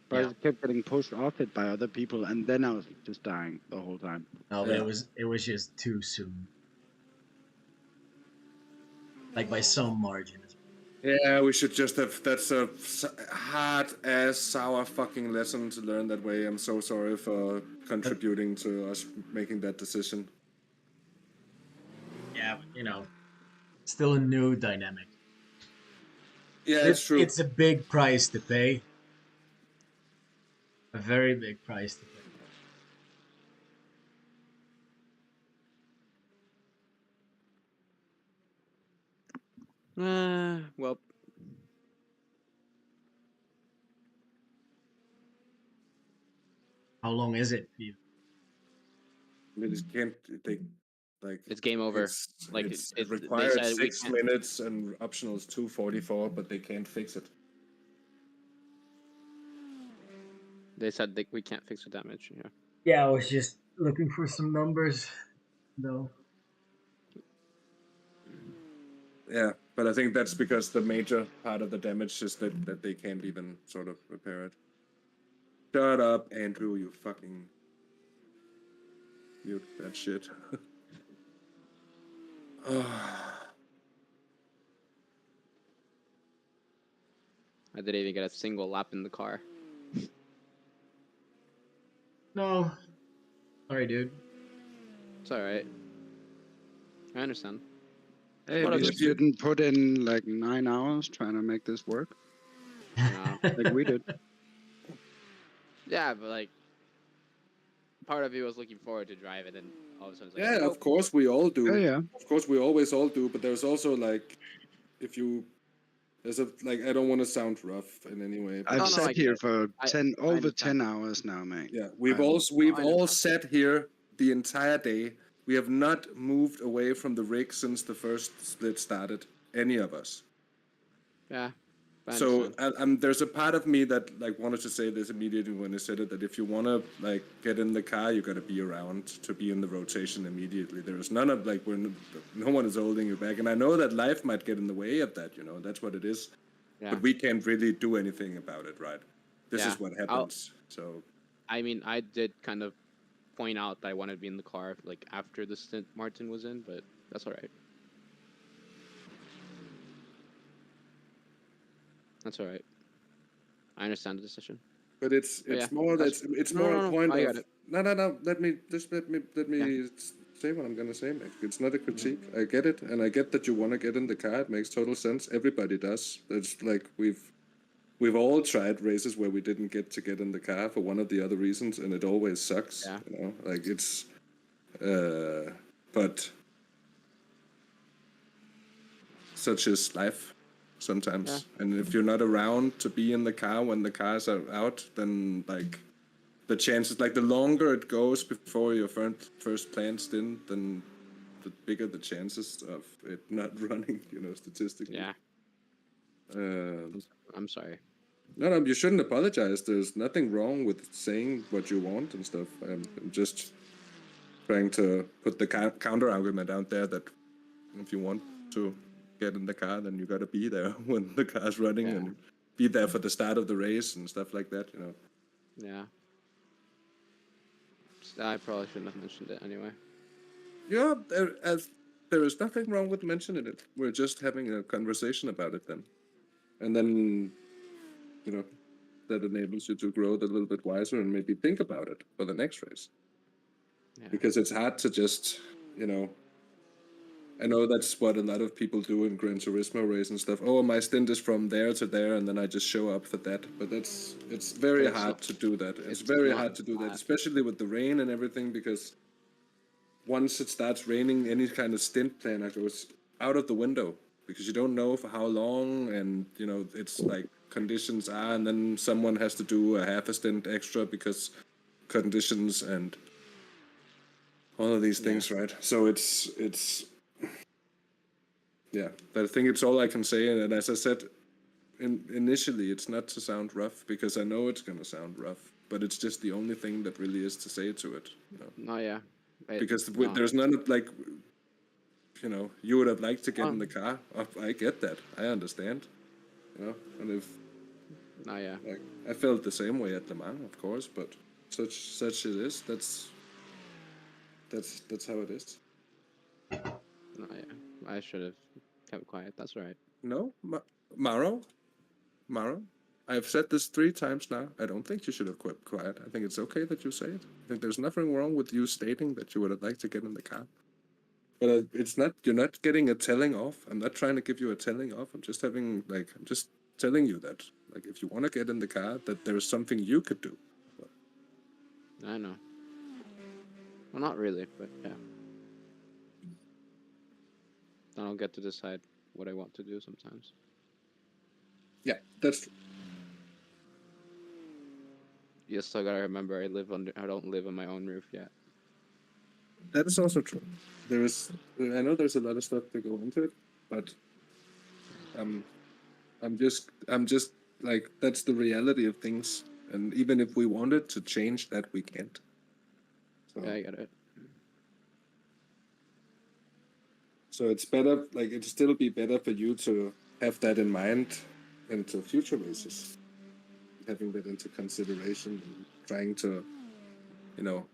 But Yeah. I kept getting pushed off it by other people, and then I was just dying the whole time. No, but it was just too soon. Like by some margin. Yeah, we should just have. That's a hard ass sour fucking lesson to learn that way. I'm so sorry for contributing to us making that decision. Yeah, but you know, still a new dynamic. Yeah, it's true. It's a big price to pay. A very big price to pay. Well. How long is it? They just can't. They like. It's game over. It requires 6 minutes and optional is 2:44, but they can't fix it. They said we can't fix the damage. Yeah. Yeah, I was just looking for some numbers, though. Yeah, but I think that's because the major part of the damage is that they can't even sort of repair it. Shut up, Andrew, you fucking mute that shit. I didn't even get a single lap in the car. No. Sorry, dude. It's alright. I understand. Hey, What at if least you didn't put in like 9 hours trying to make this work, No. like we did. Yeah, but like, part of you was looking forward to drive it, and all of a sudden it's like, Yeah, nope. of course we all do. Yeah, yeah. Of course we always all do. But there's also like, if you, there's a like, I don't want to sound rough in any way. But I've no, I sat get here it. for I 10 over understand. 10 hours now, mate. yeah, we've I- all understand. sat here the entire day. We have not moved away from the rig since the first split started. Any of us. Yeah. I So understand. there's a part of me that like wanted to say this immediately when I said it, that if you want to like get in the car, you got to be around to be in the rotation immediately. There's none of like no one is holding you back, and I know that life might get in the way of that. You know, that's what it is. Yeah. But we can't really do anything about it, right? This Yeah. is what happens. So I mean, I did kind of point out that I wanted to be in the car like after the stint Maarten was in, but that's all right. That's all right. I understand the decision. but it's yeah, more that's- it's no, more no, a no, point I of got it. no. Let me say what I'm gonna say, mate. It's not a critique. I get it, and I get that you want to get in the car. It makes total sense. Everybody does. It's like we've all tried races where we didn't get in the car for one of the other reasons, and it always sucks. Yeah. You know, like it's but such is life sometimes. Yeah. And if you're not around to be in the car when the cars are out, then like the chances, like the longer it goes before your first planned stint, then the bigger the chances of it not running, you know, statistically. Yeah. Uh, I'm sorry. no, you shouldn't apologize. There's nothing wrong with saying what you want and stuff. I'm just trying to put the counter argument out there that if you want to get in the car, then you got to be there when the car's running and be there for the start of the race and stuff like that, you know. Yeah. I probably shouldn't have mentioned it anyway. Yeah, there is nothing wrong with mentioning it. We're just having a conversation about it then. And then, you know, that enables you to grow a little bit wiser and maybe think about it for the next race. Yeah. Because it's hard to just, you know, I know that's what a lot of people do in Gran Turismo race and stuff. Oh, my stint is from there to there, and then I just show up for that. But it's very hard to do that. It's very hard to do that, especially with the rain and everything, because once it starts raining, any kind of stint planner goes out of the window because you don't know for how long, and you know it's like conditions are, and then someone has to do a half a stint extra because conditions and all of these things, right? So it's yeah, I think it's all I can say. And as I said, initially, it's not to sound rough because I know it's going to sound rough, but it's just the only thing that really is to say to it. You know? No, yeah. Because there's none of like, you know, you would have liked to get in the car. I get that. I understand. You know, and if no, yeah. like I felt the same way at Le Mans, of course, but such it is. That's how it is. No, yeah. I should have kept quiet. That's all right. No, Mauro, I've said this 3 times now. I don't think you should have kept quiet. I think it's okay that you say it. I think there's nothing wrong with you stating that you would have liked to get in the car. But it's not. You're not getting a telling off. I'm not trying to give you a telling off. I'm just I'm just telling you that, like, if you want to get in the car, that there's something you could do. I know. Well, not really, but yeah. I don't get to decide what I want to do sometimes. Yeah, that's true. You still gotta remember, I don't live on my own roof yet. That is also true. I know there's a lot of stuff to go into it, but I'm just like, that's the reality of things. And even if we wanted to change that, we can't. So, Yeah, I get it. so it's better, like, it'd still be better for you to have that in mind into future races. Having that into consideration and trying to, you know,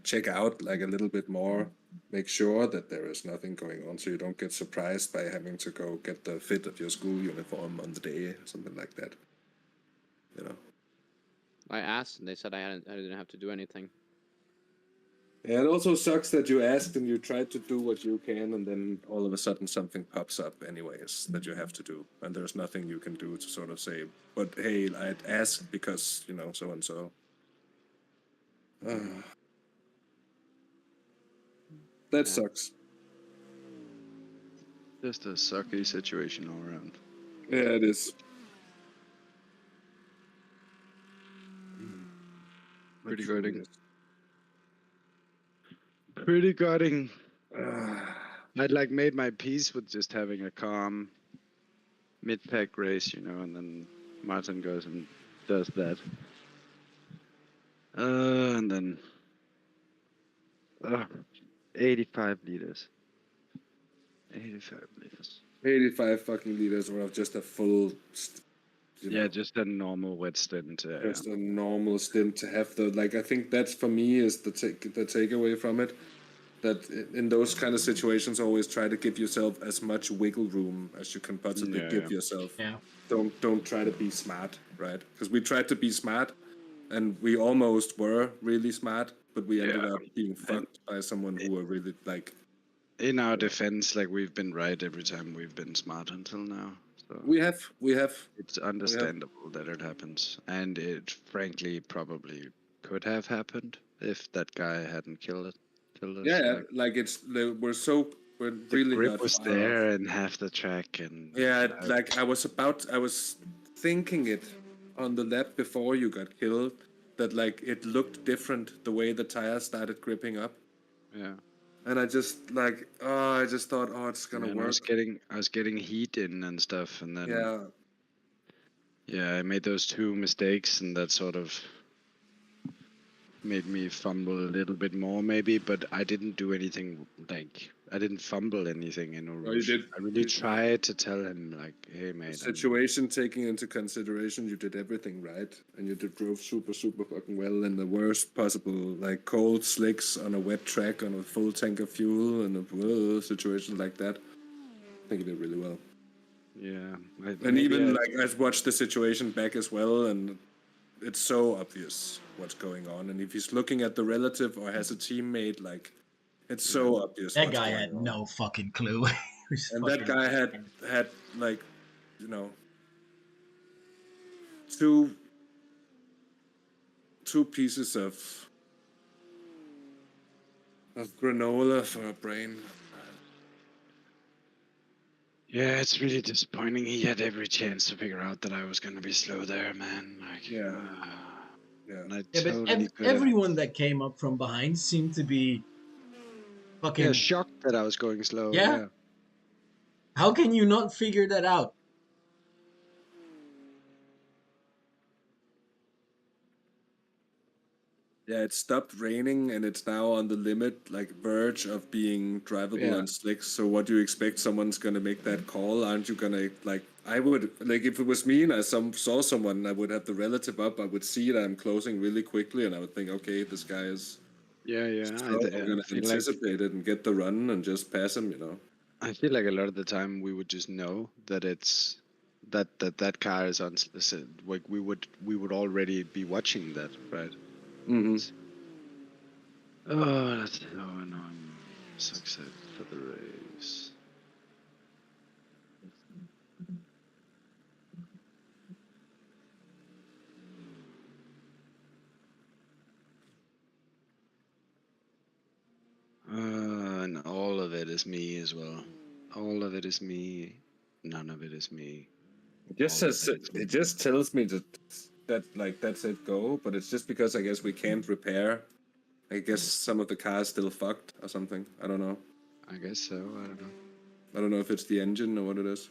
check out like a little bit more, make sure that there is nothing going on so you don't get surprised by having to go get the fit of your school uniform on the day or something like that. You know. I asked and they said I didn't have to do anything. Yeah, it also sucks that you asked and you tried to do what you can, and then all of a sudden something pops up anyways that you have to do, and there's nothing you can do to sort of say, but hey, I'd asked because, you know, so and so. That sucks. Just a sucky situation all around. Yeah, it is. Pretty gutting. Pretty gutting. I'd like made my peace with just having a calm mid-pack race, you know, and then Maarten goes and does that. And then 85 liters. 85 liters. 85 fucking liters of just a full... Yeah, just a normal wet stint. Just a normal stint to have the... Like, I think that's, for me, is the takeaway from it. That in those kind of situations, always try to give yourself as much wiggle room as you can possibly give yourself. Yeah. Don't try to be smart, right? Because we tried to be smart, and we almost were really smart, but we ended up being fucked by someone who were really like... In our defense, like, we've been right every time we've been smart until now. So we have. It's understandable that it happens, and it frankly probably could have happened if that guy hadn't killed us. Yeah, like we're really the grip not was far there off. and half the track, and like I was thinking it on the lap before you got killed, that like it looked different the way the tires started gripping up. Yeah. And I just like, I just thought, it's gonna work. I was getting heat in and stuff, and then I made those two mistakes, and that sort of made me fumble a little bit more, maybe. But I didn't do anything. Like, I didn't fumble anything in a rush. I really tried to tell him, like, hey, mate. Situation taking into consideration, you did everything right, and you drove super fucking well in the worst possible, like, cold slicks on a wet track on a full tank of fuel and a situation like that. I think you did really well. Yeah. And even like I've watched the situation back as well, and it's so obvious what's going on. And if he's looking at the relative or has a teammate, like, it's so obvious. That guy had no fucking clue. And that guy had like, you know, two pieces of granola for a brain. Yeah, it's really disappointing. He had every chance to figure out that I was gonna be slow there, man. Like, but everyone that came up from behind seemed to be fucking shocked that I was going slow. Yeah. How can you not figure that out? Yeah, it stopped raining and it's now on the limit, like verge of being drivable on slicks. So what do you expect? Someone's gonna make that call? Aren't you gonna, like, I would, like, if it was me and I saw someone, I would have the relative up, I would see that I'm closing really quickly, and I would think, okay, this guy is I'm gonna anticipate it and get the run and just pass him, you know. I feel like a lot of the time we would just know that it's that car is on, like, we would already be watching that, right? Mm-hmm. Oh, that's so annoying. So excited for the race. And all of it is me as well. All of it is me. None of it is me. It just says it just tells me that like that's it, go. But it's just because I guess we can't repair. I guess some of the cars still fucked or something. I don't know. I guess so. I don't know. I don't know if it's the engine or what it is.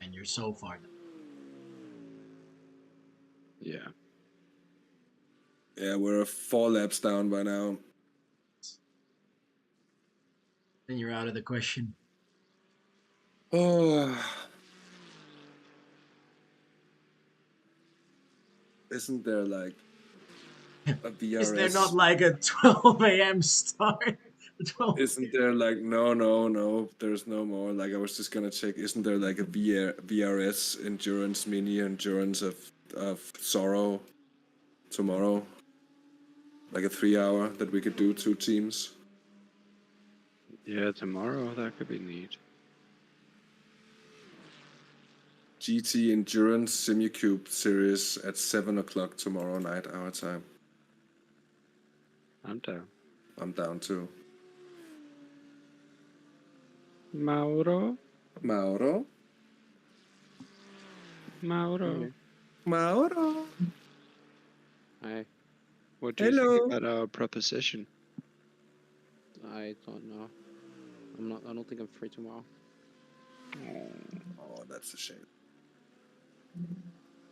And you're so far down. Yeah. Yeah, we're 4 laps down by now. Then you're out of the question. Oh. Isn't there like a VRS? Is there not like a 12 a.m. start? 12 Isn't there like no? There's no more. Like I was just gonna check. Isn't there like a VRS endurance mini endurance of sorrow tomorrow? Like a 3 hour that we could do 2 teams. Yeah, tomorrow that could be neat. GT Endurance Simicube series at 7 o'clock tomorrow night, our time. I'm down. I'm down too. Mauro? Mauro? Mauro? Mauro? Hi. What do you think about our proposition? I don't know. I don't think I'm free tomorrow. Oh, that's a shame.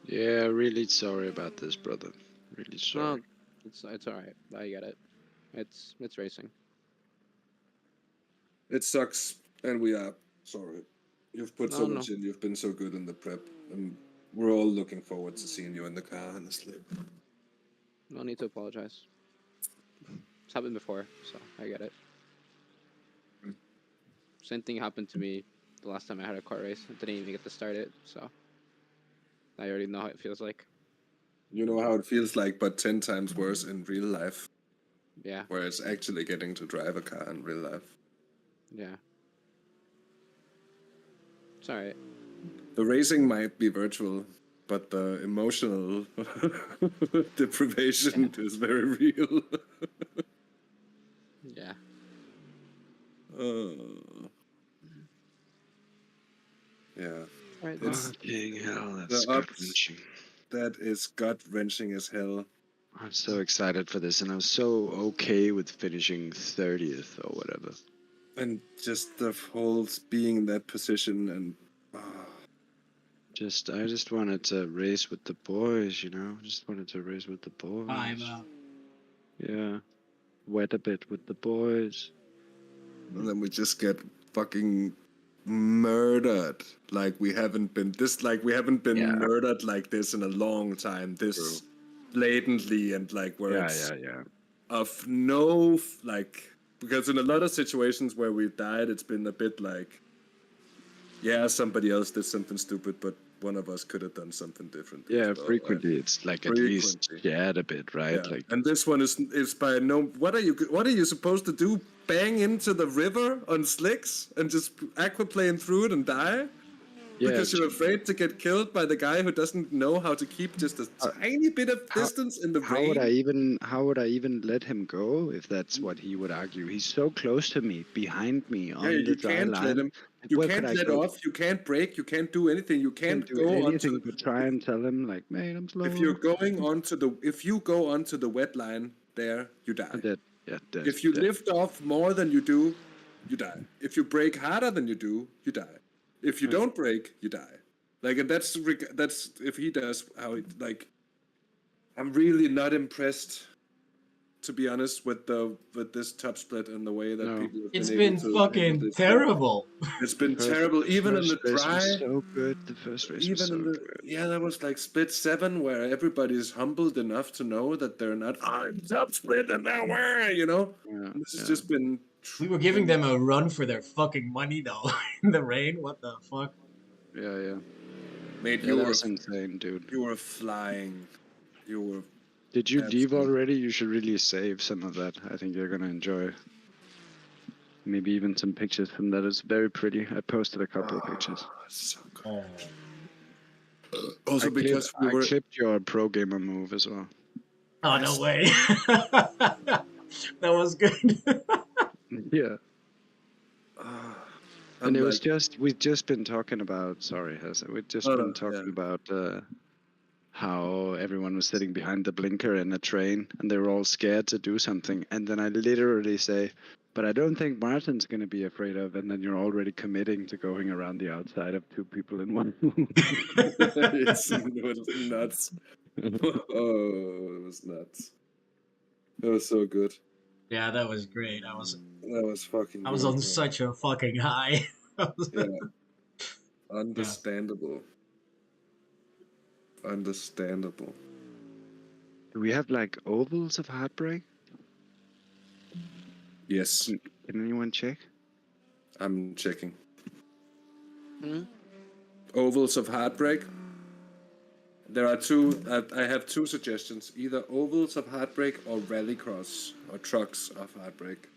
Yeah, really sorry about this, brother. Really sorry. No, it's alright. I get it. It's racing. It sucks, and we are sorry. You've put so No. much in. You've been so good in the prep, and we're all looking forward to seeing you in the car, honestly. No need to apologize. It's happened before, so I get it. Same thing happened to me the last time I had a kart race. I didn't even get to start it, so I already know how it feels like. You know how it feels like, but 10 times worse in real life. Yeah. Where it's actually getting to drive a car in real life. Yeah. It's alright. The racing might be virtual, but the emotional deprivation is very real. Yeah. Yeah. Right, It's Fucking hell, that's gut-wrenching. That is gut-wrenching as hell. I'm so excited for this, and I'm so okay with finishing 30th or whatever. And just the whole being in that position and... I just wanted to race with the boys, you know? Just wanted to race with the boys. I'm out. Yeah. Wet a bit with the boys. And then we just get fucking murdered. Like we haven't been murdered like this in a long time. This blatantly and like where it's of no like, because in a lot of situations where we've died, it's been a bit like, yeah, somebody else did something stupid, but one of us could have done something different. Yeah, frequently it's like at least shared a bit, right? Yeah. Like, and this one is by no. What are you supposed to do? Bang into the river on slicks and just aquaplane through it and die? Yeah, because you're afraid to get killed by the guy who doesn't know how to keep just a tiny bit of distance in the rain? How would I even let him go if that's what he would argue? He's so close to me, behind me, on the dry line. You can't let off, you can't brake, you can't do anything, you can't do go anything onto but try and tell him, like, man, I'm slow. If you go onto the wet line there, you die. Dead. Yeah, dead. If you lift off more than you do, you die. If you brake harder than you do, you die. If you don't brake, you die. Like, and that's if he does how it, like, I'm really not impressed, to be honest, with this top split and the way that people have It's been been fucking terrible. It's been terrible, even in the dry. Was so good. The first race was so good. Yeah, that was like split 7, where everybody's humbled enough to know that they're not top split and now we're, you know. Yeah, this has just been. We were giving them a run for their fucking money though in the rain. What the fuck? Yeah. Mate, you were insane, dude. You were flying. You were. Did you leave already? You should really save some of that. I think you're gonna enjoy. Maybe even some pictures from that. It's very pretty. I posted a couple of pictures. So good. Also, I clipped your pro gamer move as well. Oh, no way. That was good. Yeah. And it was we've just been talking about, sorry, Hasse, we've just been talking about how everyone was sitting behind the blinker in a train and they were all scared to do something. And then I literally say, but I don't think Maarten's going to be afraid of, and then you're already committing to going around the outside of 2 people in one move. It was nuts. Oh, it was nuts. It was so good. Yeah, that was great. That was fucking. I was on such a fucking high. Yeah. Understandable. Yeah. Understandable. Do we have like ovals of heartbreak? Yes. Can anyone check? I'm checking. Ovals of heartbreak. There are two. I have two suggestions: either ovals of Heartbreak or rallycross or trucks of Heartbreak.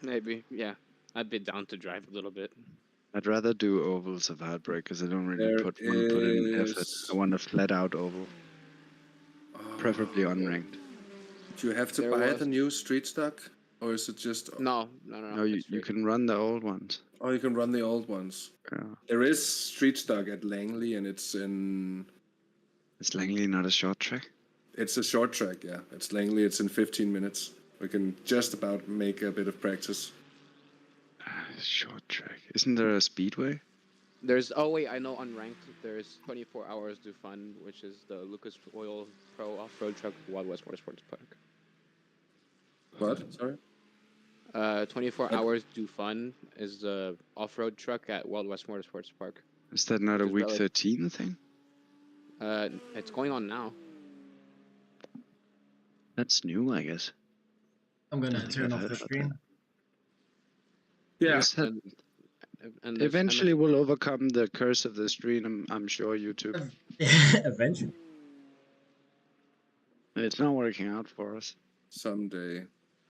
Maybe, yeah. I'd be down to drive a little bit. I'd rather do ovals of Heartbreak because I don't really There want to put in effort. is- I want a flat out oval, preferably unranked. Do you have to There buy was- the new street stock, or is it just? No. No, you can run the old ones. Oh, you can run the old ones. Yeah. There is street stock at Langley, and it's in. Is Langley not a short track? It's a short track, yeah. It's Langley. It's in 15 minutes. We can just about make a bit of practice. Short track. Isn't there a speedway? There's, oh wait, I know unranked, there's 24 Hours Do Fun, which is the Lucas Oil Pro Off-Road Truck, Wild West Motorsports Park. What? Sorry? 24 Hours Do Fun is the off-road truck at Wild West Motorsports Park. Is that not a Which is week valid. 13 thing? It's going on now. That's new, I guess. I'm gonna think turn I've off heard the about stream. Yeah. Yes, that And eventually we'll overcome the curse of the stream, I'm sure, YouTube. Eventually. It's not working out for us. Someday.